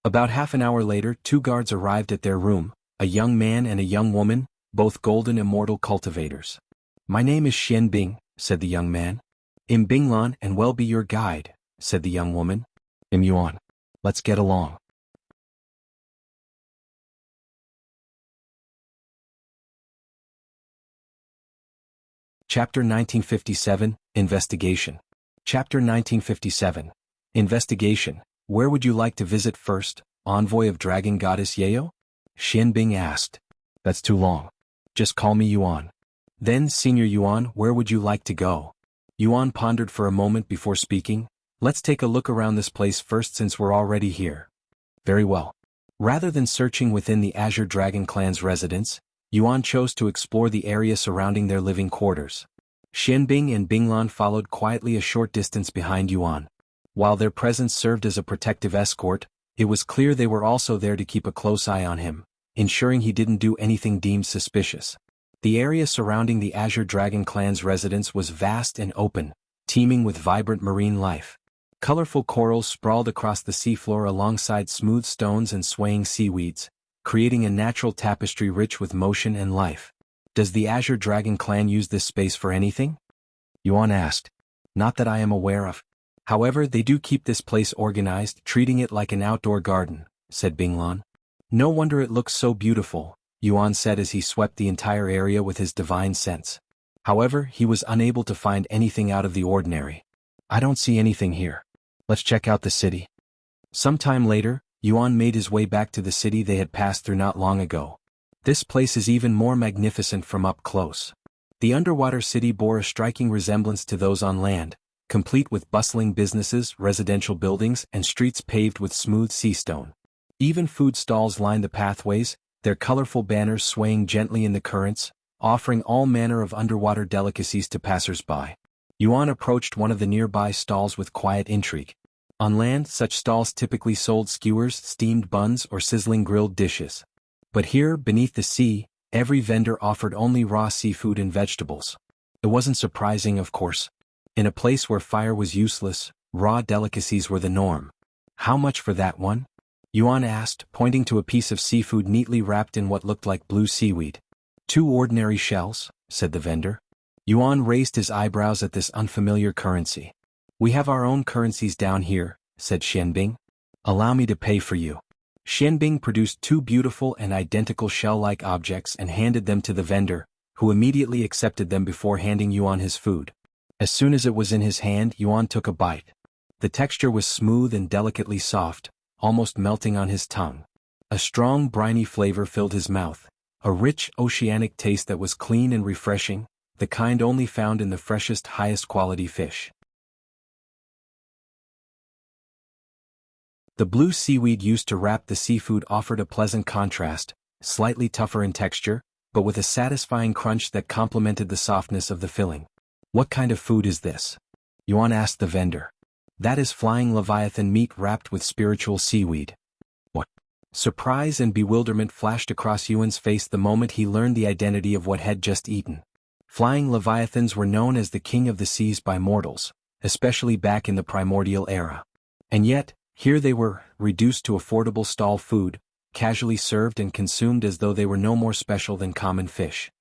S1: About half an hour later, two guards arrived at their room, a young man and a young woman, both golden immortal cultivators. "My name is Xian Bing," said the young man. "Im Binglan and well be your guide," said the young woman. "Im Yuan. Let's get along." Chapter 1957, Investigation. Chapter 1957. Investigation. "Where would you like to visit first, envoy of Dragon Goddess Yeo?" Xian Bing asked. "That's too long. Just call me Yuan." "Then, Senior Yuan, where would you like to go?" Yuan pondered for a moment before speaking. "Let's take a look around this place first since we're already here." "Very well." Rather than searching within the Azure Dragon clan's residence, Yuan chose to explore the area surrounding their living quarters. Xianbing and Binglan followed quietly a short distance behind Yuan. While their presence served as a protective escort, it was clear they were also there to keep a close eye on him, ensuring he didn't do anything deemed suspicious. The area surrounding the Azure Dragon clan's residence was vast and open, teeming with vibrant marine life. Colorful corals sprawled across the seafloor alongside smooth stones and swaying seaweeds, creating a natural tapestry rich with motion and life. "Does the Azure Dragon clan use this space for anything?" Yuan asked. "Not that I am aware of. However, they do keep this place organized, treating it like an outdoor garden," said Binglan. "No wonder it looks so beautiful," Yuan said as he swept the entire area with his divine sense. However, he was unable to find anything out of the ordinary. "I don't see anything here. Let's check out the city." Sometime later, Yuan made his way back to the city they had passed through not long ago. This place is even more magnificent from up close. The underwater city bore a striking resemblance to those on land, complete with bustling businesses, residential buildings, and streets paved with smooth sea stone. Even food stalls lined the pathways, their colorful banners swaying gently in the currents, offering all manner of underwater delicacies to passers-by. Yuan approached one of the nearby stalls with quiet intrigue. On land, such stalls typically sold skewers, steamed buns, or sizzling grilled dishes. But here, beneath the sea, every vendor offered only raw seafood and vegetables. It wasn't surprising, of course. In a place where fire was useless, raw delicacies were the norm. How much for that one? Yuan asked, pointing to a piece of seafood neatly wrapped in what looked like blue seaweed. 2 ordinary shells, said the vendor. Yuan raised his eyebrows at this unfamiliar currency. We have our own currencies down here, said Xianbing. Allow me to pay for you. Xianbing produced 2 beautiful and identical shell-like objects and handed them to the vendor, who immediately accepted them before handing Yuan his food. As soon as it was in his hand, Yuan took a bite. The texture was smooth and delicately soft, almost melting on his tongue. A strong briny flavor filled his mouth, a rich oceanic taste that was clean and refreshing, the kind only found in the freshest, highest quality fish. The blue seaweed used to wrap the seafood offered a pleasant contrast, slightly tougher in texture, but with a satisfying crunch that complemented the softness of the filling. What kind of food is this? Yuan asked the vendor. That is flying leviathan meat wrapped with spiritual seaweed. What? Surprise and bewilderment flashed across Yuan's face the moment he learned the identity of what had just eaten. Flying leviathans were known as the king of the seas by mortals, especially back in the primordial era. And yet, here they were, reduced to affordable stall food, casually served and consumed as though they were no more special than common fish.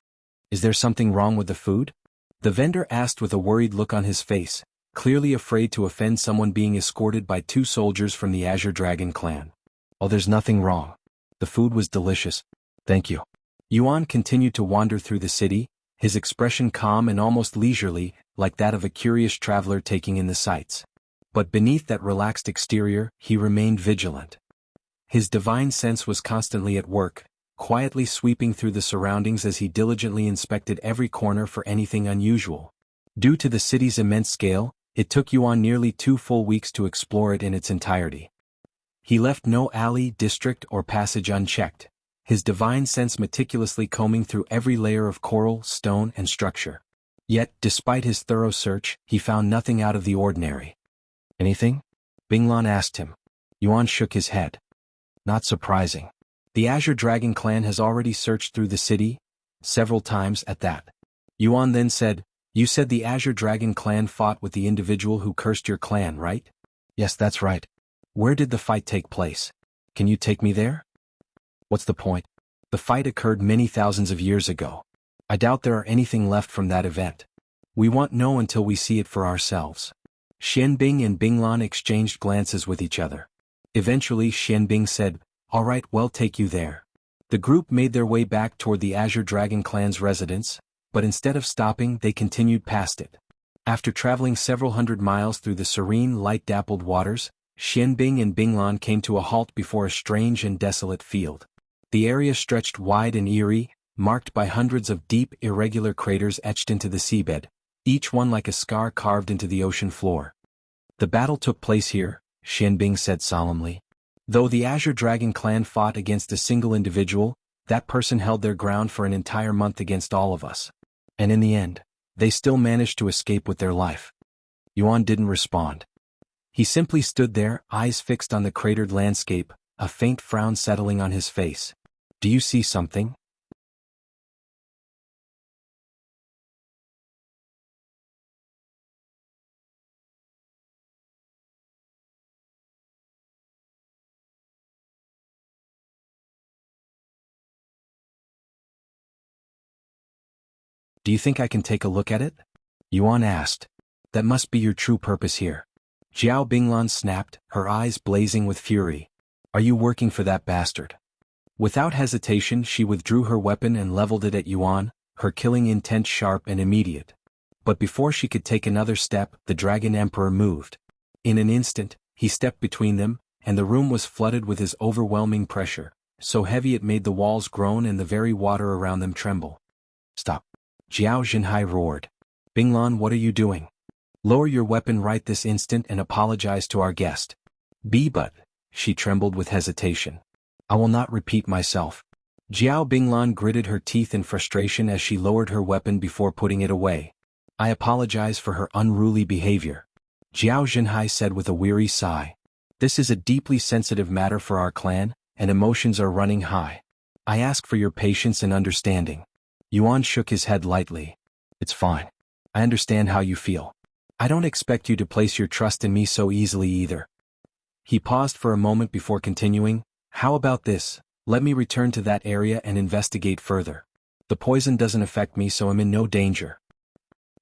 S1: Is there something wrong with the food? The vendor asked with a worried look on his face, clearly afraid to offend someone being escorted by 2 soldiers from the Azure Dragon clan. Oh, there's nothing wrong. The food was delicious. Thank you. Yuan continued to wander through the city, his expression calm and almost leisurely, like that of a curious traveler taking in the sights. But beneath that relaxed exterior, he remained vigilant. His divine sense was constantly at work, quietly sweeping through the surroundings as he diligently inspected every corner for anything unusual. Due to the city's immense scale, it took Yuan nearly 2 full weeks to explore it in its entirety. He left no alley, district, or passage unchecked, his divine sense meticulously combing through every layer of coral, stone, and structure. Yet, despite his thorough search, he found nothing out of the ordinary. Anything? Binglan asked him. Yuan shook his head. Not surprising. The Azure Dragon clan has already searched through the city, several times at that. Yuan then said, You said the Azure Dragon clan fought with the individual who cursed your clan, right? Yes, that's right. Where did the fight take place? Can you take me there? What's the point? The fight occurred many thousands of years ago. I doubt there are anything left from that event. We won't know until we see it for ourselves. Xianbing and Binglan exchanged glances with each other. Eventually Xianbing said, All right, we'll take you there. The group made their way back toward the Azure Dragon clan's residence, but instead of stopping, they continued past it. After traveling several hundred miles through the serene, light-dappled waters, Xianbing and Binglan came to a halt before a strange and desolate field. The area stretched wide and eerie, marked by hundreds of deep, irregular craters etched into the seabed, each one like a scar carved into the ocean floor. The battle took place here, Xianbing said solemnly. Though the Azure Dragon clan fought against a single individual, that person held their ground for an entire month against all of us. And in the end, they still managed to escape with their life. Yuan didn't respond. He simply stood there, eyes fixed on the cratered landscape, a faint frown settling on his face. Do you see something? Do you think I can take a look at it? Yuan asked. That must be your true purpose here. Jiao Binglan snapped, her eyes blazing with fury. Are you working for that bastard? Without hesitation she withdrew her weapon and leveled it at Yuan, her killing intent sharp and immediate. But before she could take another step, the Dragon Emperor moved. In an instant, he stepped between them, and the room was flooded with his overwhelming pressure, so heavy it made the walls groan and the very water around them tremble. Stop. Jiao Xinhai roared. Binglan, what are you doing? Lower your weapon right this instant and apologize to our guest. But, she trembled with hesitation. I will not repeat myself. Jiao Binglan gritted her teeth in frustration as she lowered her weapon before putting it away. I apologize for her unruly behavior. Jiao Xinhai said with a weary sigh. This is a deeply sensitive matter for our clan, and emotions are running high. I ask for your patience and understanding. Yuan shook his head lightly. It's fine. I understand how you feel. I don't expect you to place your trust in me so easily either. He paused for a moment before continuing, how about this, let me return to that area and investigate further. The poison doesn't affect me so I'm in no danger.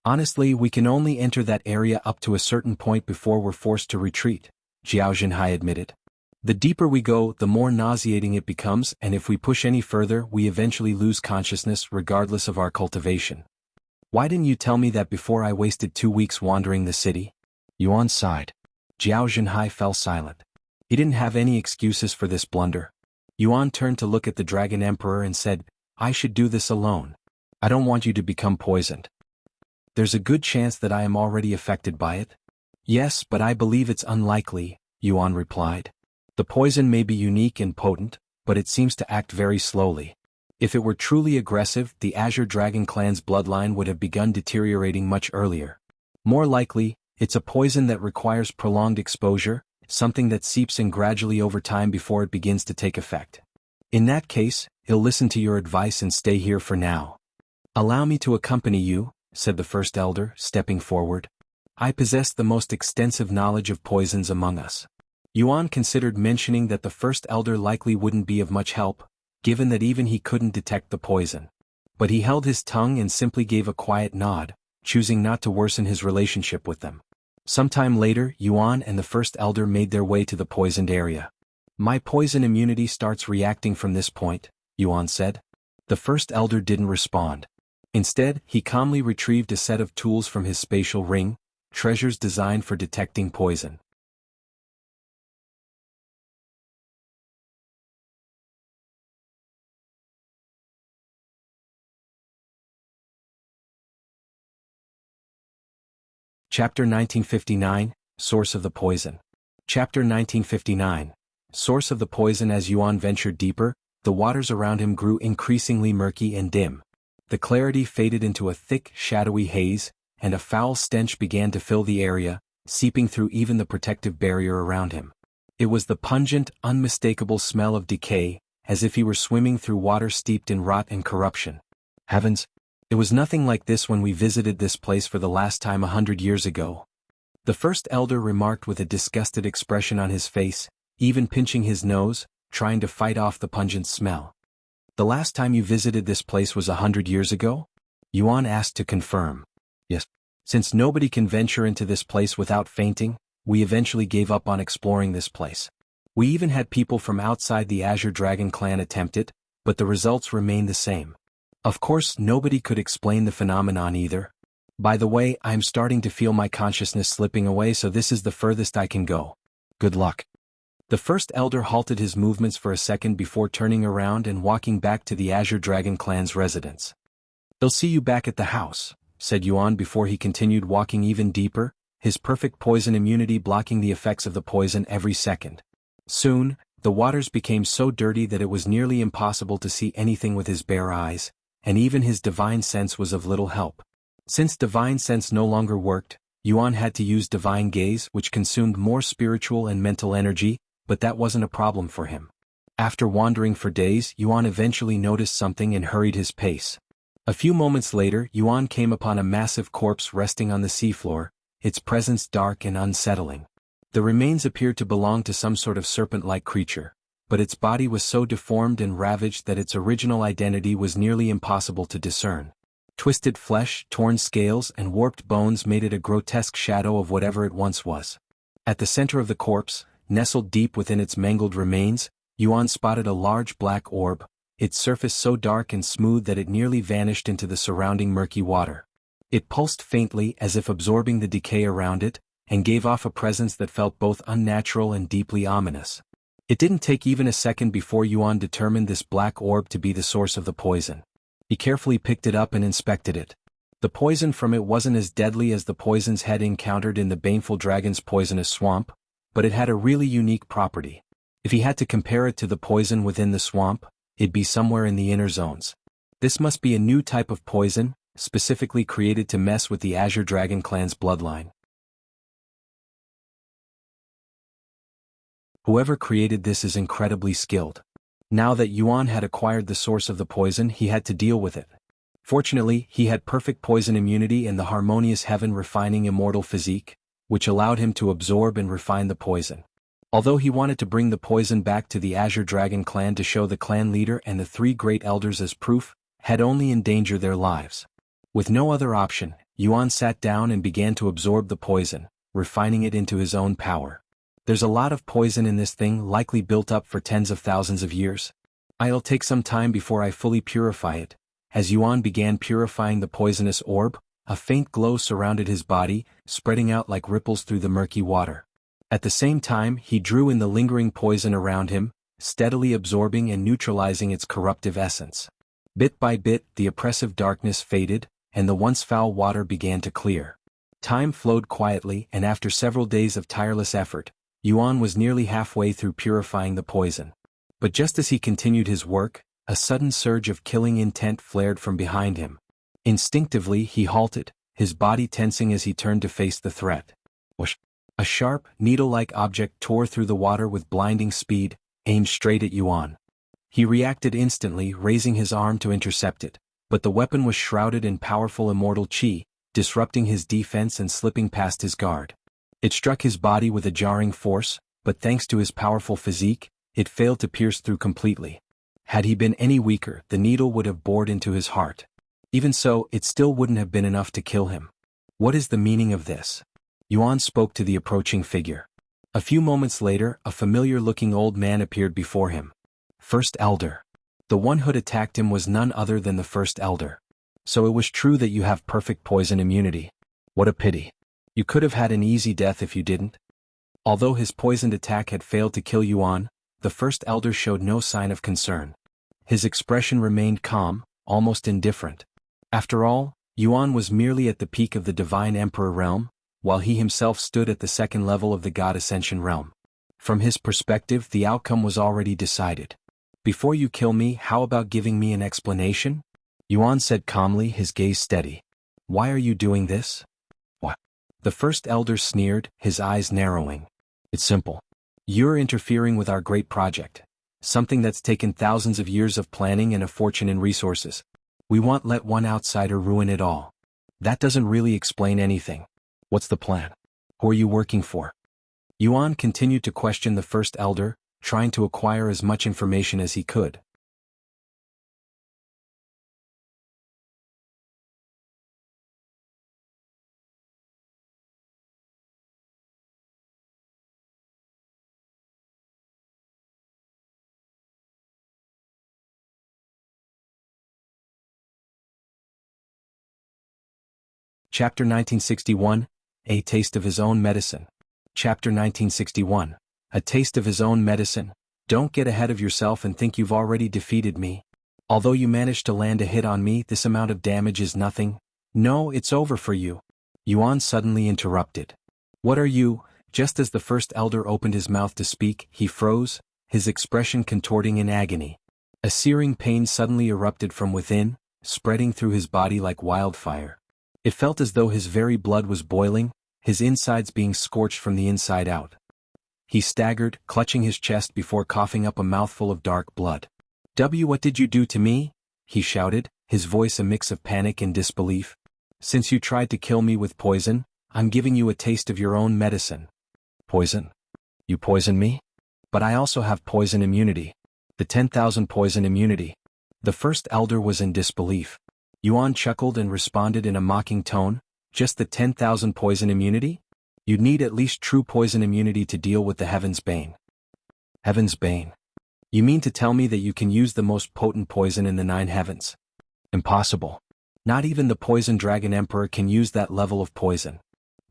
S1: Honestly, we can only enter that area up to a certain point before we're forced to retreat, Zhao Zhenhai admitted. The deeper we go, the more nauseating it becomes, and if we push any further, we eventually lose consciousness regardless of our cultivation. Why didn't you tell me that before I wasted 2 weeks wandering the city? Yuan sighed. Zhao Zhenhai fell silent. He didn't have any excuses for this blunder. Yuan turned to look at the Dragon Emperor and said, I should do this alone. I don't want you to become poisoned. There's a good chance that I am already affected by it. Yes, but I believe it's unlikely, Yuan replied. The poison may be unique and potent, but it seems to act very slowly. If it were truly aggressive, the Azure Dragon clan's bloodline would have begun deteriorating much earlier. More likely, it's a poison that requires prolonged exposure, something that seeps in gradually over time before it begins to take effect. In that case, he'll listen to your advice and stay here for now. Allow me to accompany you, said the first elder, stepping forward. I possess the most extensive knowledge of poisons among us. Yuan considered mentioning that the first elder likely wouldn't be of much help, given that even he couldn't detect the poison. But he held his tongue and simply gave a quiet nod, choosing not to worsen his relationship with them. Sometime later, Yuan and the first elder made their way to the poisoned area. My poison immunity starts reacting from this point, Yuan said. The first elder didn't respond. Instead, he calmly retrieved a set of tools from his spatial ring, treasures designed for detecting poison. Chapter 1959, Source of the Poison. Chapter 1959, Source of the Poison. As Yuan ventured deeper, the waters around him grew increasingly murky and dim. The clarity faded into a thick, shadowy haze, and a foul stench began to fill the area, seeping through even the protective barrier around him. It was the pungent, unmistakable smell of decay, as if he were swimming through water steeped in rot and corruption. Heavens! It was nothing like this when we visited this place for the last time 100 years ago. The first elder remarked with a disgusted expression on his face, even pinching his nose, trying to fight off the pungent smell. The last time you visited this place was 100 years ago? Yuan asked to confirm. Yes. Since nobody can venture into this place without fainting, we eventually gave up on exploring this place. We even had people from outside the Azure Dragon clan attempt it, but the results remained the same. Of course, nobody could explain the phenomenon either. By the way, I'm starting to feel my consciousness slipping away, so this is the furthest I can go. Good luck. The first elder halted his movements for a second before turning around and walking back to the Azure Dragon clan's residence. They'll see you back at the house, said Yuan before he continued walking even deeper, his perfect poison immunity blocking the effects of the poison every second. Soon, the waters became so dirty that it was nearly impossible to see anything with his bare eyes, and even his divine sense was of little help. Since divine sense no longer worked, Yuan had to use divine gaze, which consumed more spiritual and mental energy, but that wasn't a problem for him. After wandering for days, Yuan eventually noticed something and hurried his pace. A few moments later, Yuan came upon a massive corpse resting on the seafloor, its presence dark and unsettling. The remains appeared to belong to some sort of serpent-like creature, but its body was so deformed and ravaged that its original identity was nearly impossible to discern. Twisted flesh, torn scales, and warped bones made it a grotesque shadow of whatever it once was. At the center of the corpse, nestled deep within its mangled remains, Yuan spotted a large black orb, its surface so dark and smooth that it nearly vanished into the surrounding murky water. It pulsed faintly as if absorbing the decay around it, and gave off a presence that felt both unnatural and deeply ominous. It didn't take even a second before Yuan determined this black orb to be the source of the poison. He carefully picked it up and inspected it. The poison from it wasn't as deadly as the poisons had encountered in the baneful dragon's poisonous swamp, but it had a really unique property. If he had to compare it to the poison within the swamp, it'd be somewhere in the inner zones. This must be a new type of poison, specifically created to mess with the Azure Dragon clan's bloodline. Whoever created this is incredibly skilled. Now that Yuan had acquired the source of the poison, he had to deal with it. Fortunately, he had perfect poison immunity and the harmonious heaven-refining immortal physique, which allowed him to absorb and refine the poison. Although he wanted to bring the poison back to the Azure Dragon clan to show the clan leader and the three great elders as proof, had only endangered their lives. With no other option, Yuan sat down and began to absorb the poison, refining it into his own power. There's a lot of poison in this thing, likely built up for tens of thousands of years. I'll take some time before I fully purify it. As Yuan began purifying the poisonous orb, a faint glow surrounded his body, spreading out like ripples through the murky water. At the same time, he drew in the lingering poison around him, steadily absorbing and neutralizing its corruptive essence. Bit by bit, the oppressive darkness faded, and the once foul water began to clear. Time flowed quietly, and after several days of tireless effort, Yuan was nearly halfway through purifying the poison. But just as he continued his work, a sudden surge of killing intent flared from behind him. Instinctively, he halted, his body tensing as he turned to face the threat. Whoosh! A sharp, needle-like object tore through the water with blinding speed, aimed straight at Yuan. He reacted instantly, raising his arm to intercept it, but the weapon was shrouded in powerful immortal chi, disrupting his defense and slipping past his guard. It struck his body with a jarring force, but thanks to his powerful physique, it failed to pierce through completely. Had he been any weaker, the needle would have bored into his heart. Even so, it still wouldn't have been enough to kill him. What is the meaning of this? Yuan spoke to the approaching figure. A few moments later, a familiar-looking old man appeared before him. First Elder. The one who'd attacked him was none other than the First Elder. So it was true that you have perfect poison immunity. What a pity. You could have had an easy death if you didn't. Although his poisoned attack had failed to kill Yuan, the First Elder showed no sign of concern. His expression remained calm, almost indifferent. After all, Yuan was merely at the peak of the Divine Emperor realm, while he himself stood at the second level of the God Ascension realm. From his perspective, the outcome was already decided. Before you kill me, how about giving me an explanation? Yuan said calmly, his gaze steady. Why are you doing this? What? The First Elder sneered, his eyes narrowing. It's simple. You're interfering with our great project. Something that's taken thousands of years of planning and a fortune in resources. We won't let one outsider ruin it all. That doesn't really explain anything. What's the plan? Who are you working for? Yuan continued to question the First Elder, trying to acquire as much information as he could. Chapter 1961, A Taste of His Own Medicine. Chapter 1961, A Taste of His Own Medicine. Don't get ahead of yourself and think you've already defeated me. Although you managed to land a hit on me, this amount of damage is nothing. No, it's over for you. Yuan suddenly interrupted. What are you? Just as the First Elder opened his mouth to speak, he froze, his expression contorting in agony. A searing pain suddenly erupted from within, spreading through his body like wildfire. It felt as though his very blood was boiling, his insides being scorched from the inside out. He staggered, clutching his chest before coughing up a mouthful of dark blood. What did you do to me? He shouted, his voice a mix of panic and disbelief. Since you tried to kill me with poison, I'm giving you a taste of your own medicine. Poison? You poisoned me? But I also have poison immunity. The 10,000 poison immunity. The First Elder was in disbelief. Yuan chuckled and responded in a mocking tone, just the 10,000 poison immunity? You'd need at least true poison immunity to deal with the Heaven's Bane. Heaven's Bane? You mean to tell me that you can use the most potent poison in the 9 heavens? Impossible. Not even the Poison Dragon Emperor can use that level of poison.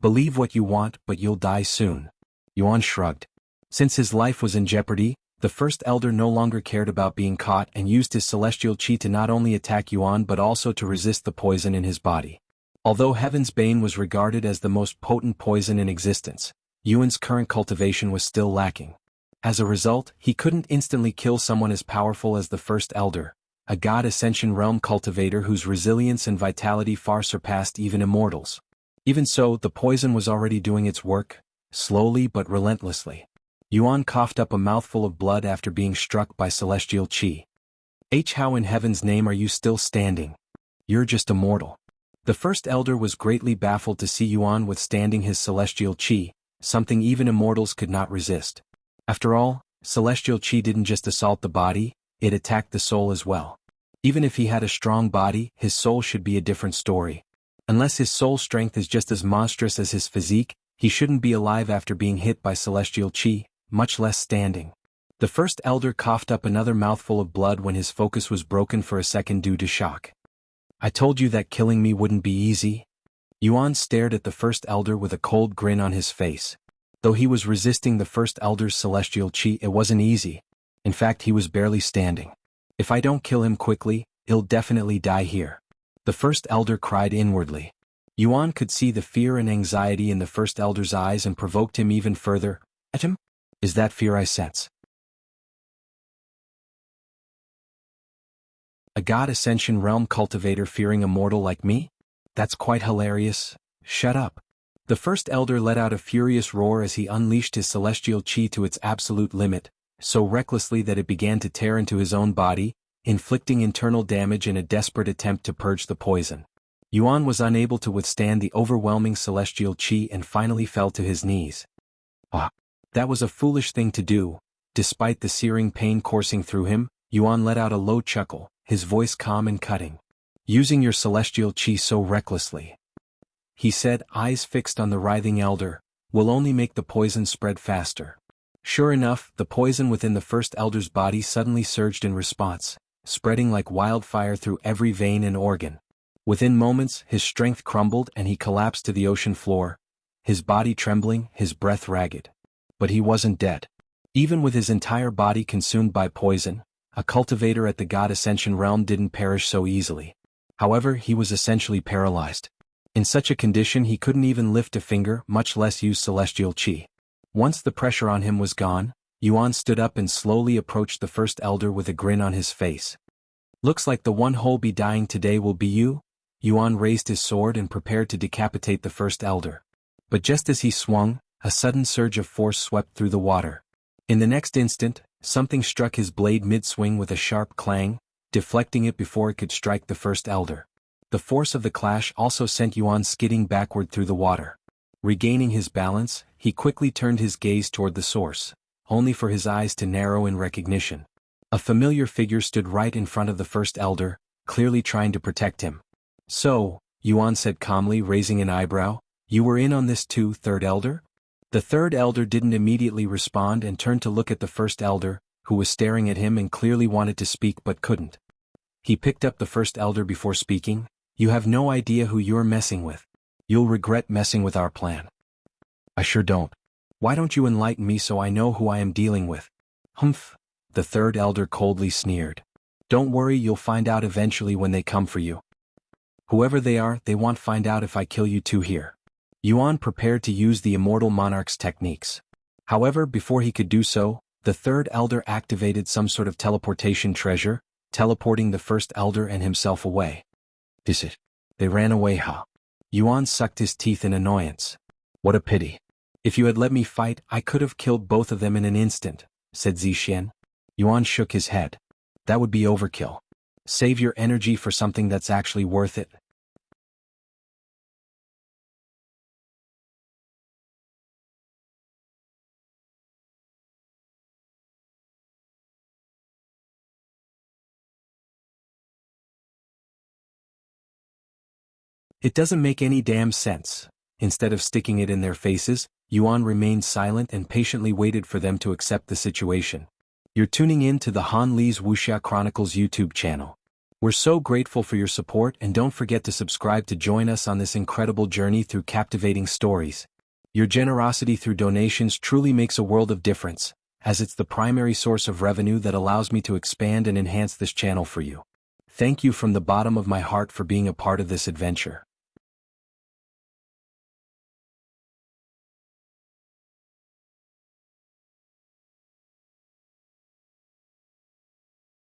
S1: Believe what you want, but you'll die soon. Yuan shrugged. Since his life was in jeopardy, the First Elder no longer cared about being caught and used his celestial chi to not only attack Yuan but also to resist the poison in his body. Although Heaven's Bane was regarded as the most potent poison in existence, Yuan's current cultivation was still lacking. As a result, he couldn't instantly kill someone as powerful as the First Elder, a God Ascension realm cultivator whose resilience and vitality far surpassed even immortals. Even so, the poison was already doing its work, slowly but relentlessly. Yuan coughed up a mouthful of blood after being struck by celestial chi. How in heaven's name are you still standing? You're just immortal. The first elder was greatly baffled to see Yuan withstanding his celestial chi, something even immortals could not resist. After all, celestial chi didn't just assault the body, it attacked the soul as well. Even if he had a strong body, his soul should be a different story. Unless his soul strength is just as monstrous as his physique, he shouldn't be alive after being hit by celestial chi, much less standing. The first elder coughed up another mouthful of blood when his focus was broken for a second due to shock. I told you that killing me wouldn't be easy. Yuan stared at the first elder with a cold grin on his face. Though he was resisting the first elder's celestial chi, it wasn't easy. In fact, he was barely standing. If I don't kill him quickly, he'll definitely die here. The first elder cried inwardly. Yuan could see the fear and anxiety in the first elder's eyes and provoked him even further. At him? Is that fear I sense? A God Ascension Realm cultivator fearing a mortal like me? That's quite hilarious. Shut up. The first elder let out a furious roar as he unleashed his celestial chi to its absolute limit, so recklessly that it began to tear into his own body, inflicting internal damage in a desperate attempt to purge the poison. Yuan was unable to withstand the overwhelming celestial chi and finally fell to his knees. Ah, that was a foolish thing to do. Despite the searing pain coursing through him, Yuan let out a low chuckle, his voice calm and cutting. Using your celestial chi so recklessly, he said, eyes fixed on the writhing elder, will only make the poison spread faster. Sure enough, the poison within the first elder's body suddenly surged in response, spreading like wildfire through every vein and organ. Within moments, his strength crumbled and he collapsed to the ocean floor, his body trembling, his breath ragged. But he wasn't dead. Even with his entire body consumed by poison, a cultivator at the God Ascension realm didn't perish so easily. However, he was essentially paralyzed. In such a condition he couldn't even lift a finger, much less use celestial chi. Once the pressure on him was gone, Yuan stood up and slowly approached the first elder with a grin on his face. Looks like the one who'll be dying today will be you? Yuan raised his sword and prepared to decapitate the first elder. But just as he swung, a sudden surge of force swept through the water. In the next instant, something struck his blade mid-swing with a sharp clang, deflecting it before it could strike the first elder. The force of the clash also sent Yuan skidding backward through the water. Regaining his balance, he quickly turned his gaze toward the source, only for his eyes to narrow in recognition. A familiar figure stood right in front of the first elder, clearly trying to protect him. So, Yuan said calmly, raising an eyebrow, you were in on this too, third elder? The third elder didn't immediately respond and turned to look at the first elder, who was staring at him and clearly wanted to speak but couldn't. He picked up the first elder before speaking. You have no idea who you're messing with. You'll regret messing with our plan. I sure don't. Why don't you enlighten me so I know who I am dealing with? Humph, the third elder coldly sneered. Don't worry, you'll find out eventually when they come for you. Whoever they are, they won't find out if I kill you too here. Yuan prepared to use the Immortal Monarch's techniques. However, before he could do so, the third elder activated some sort of teleportation treasure, teleporting the first elder and himself away. Is it? They ran away, huh? Yuan sucked his teeth in annoyance. What a pity. If you had let me fight, I could have killed both of them in an instant, said Zixian. Yuan shook his head. That would be overkill. Save your energy for something that's actually worth it. It doesn't make any damn sense. Instead of sticking it in their faces, Yuan remained silent and patiently waited for them to accept the situation. You're tuning in to the Han Li's Wuxia Chronicles YouTube channel. We're so grateful for your support and don't forget to subscribe to join us on this incredible journey through captivating stories. Your generosity through donations truly makes a world of difference, as it's the primary source of revenue that allows me to expand and enhance this channel for you. Thank you from the bottom of my heart for being a part of this adventure.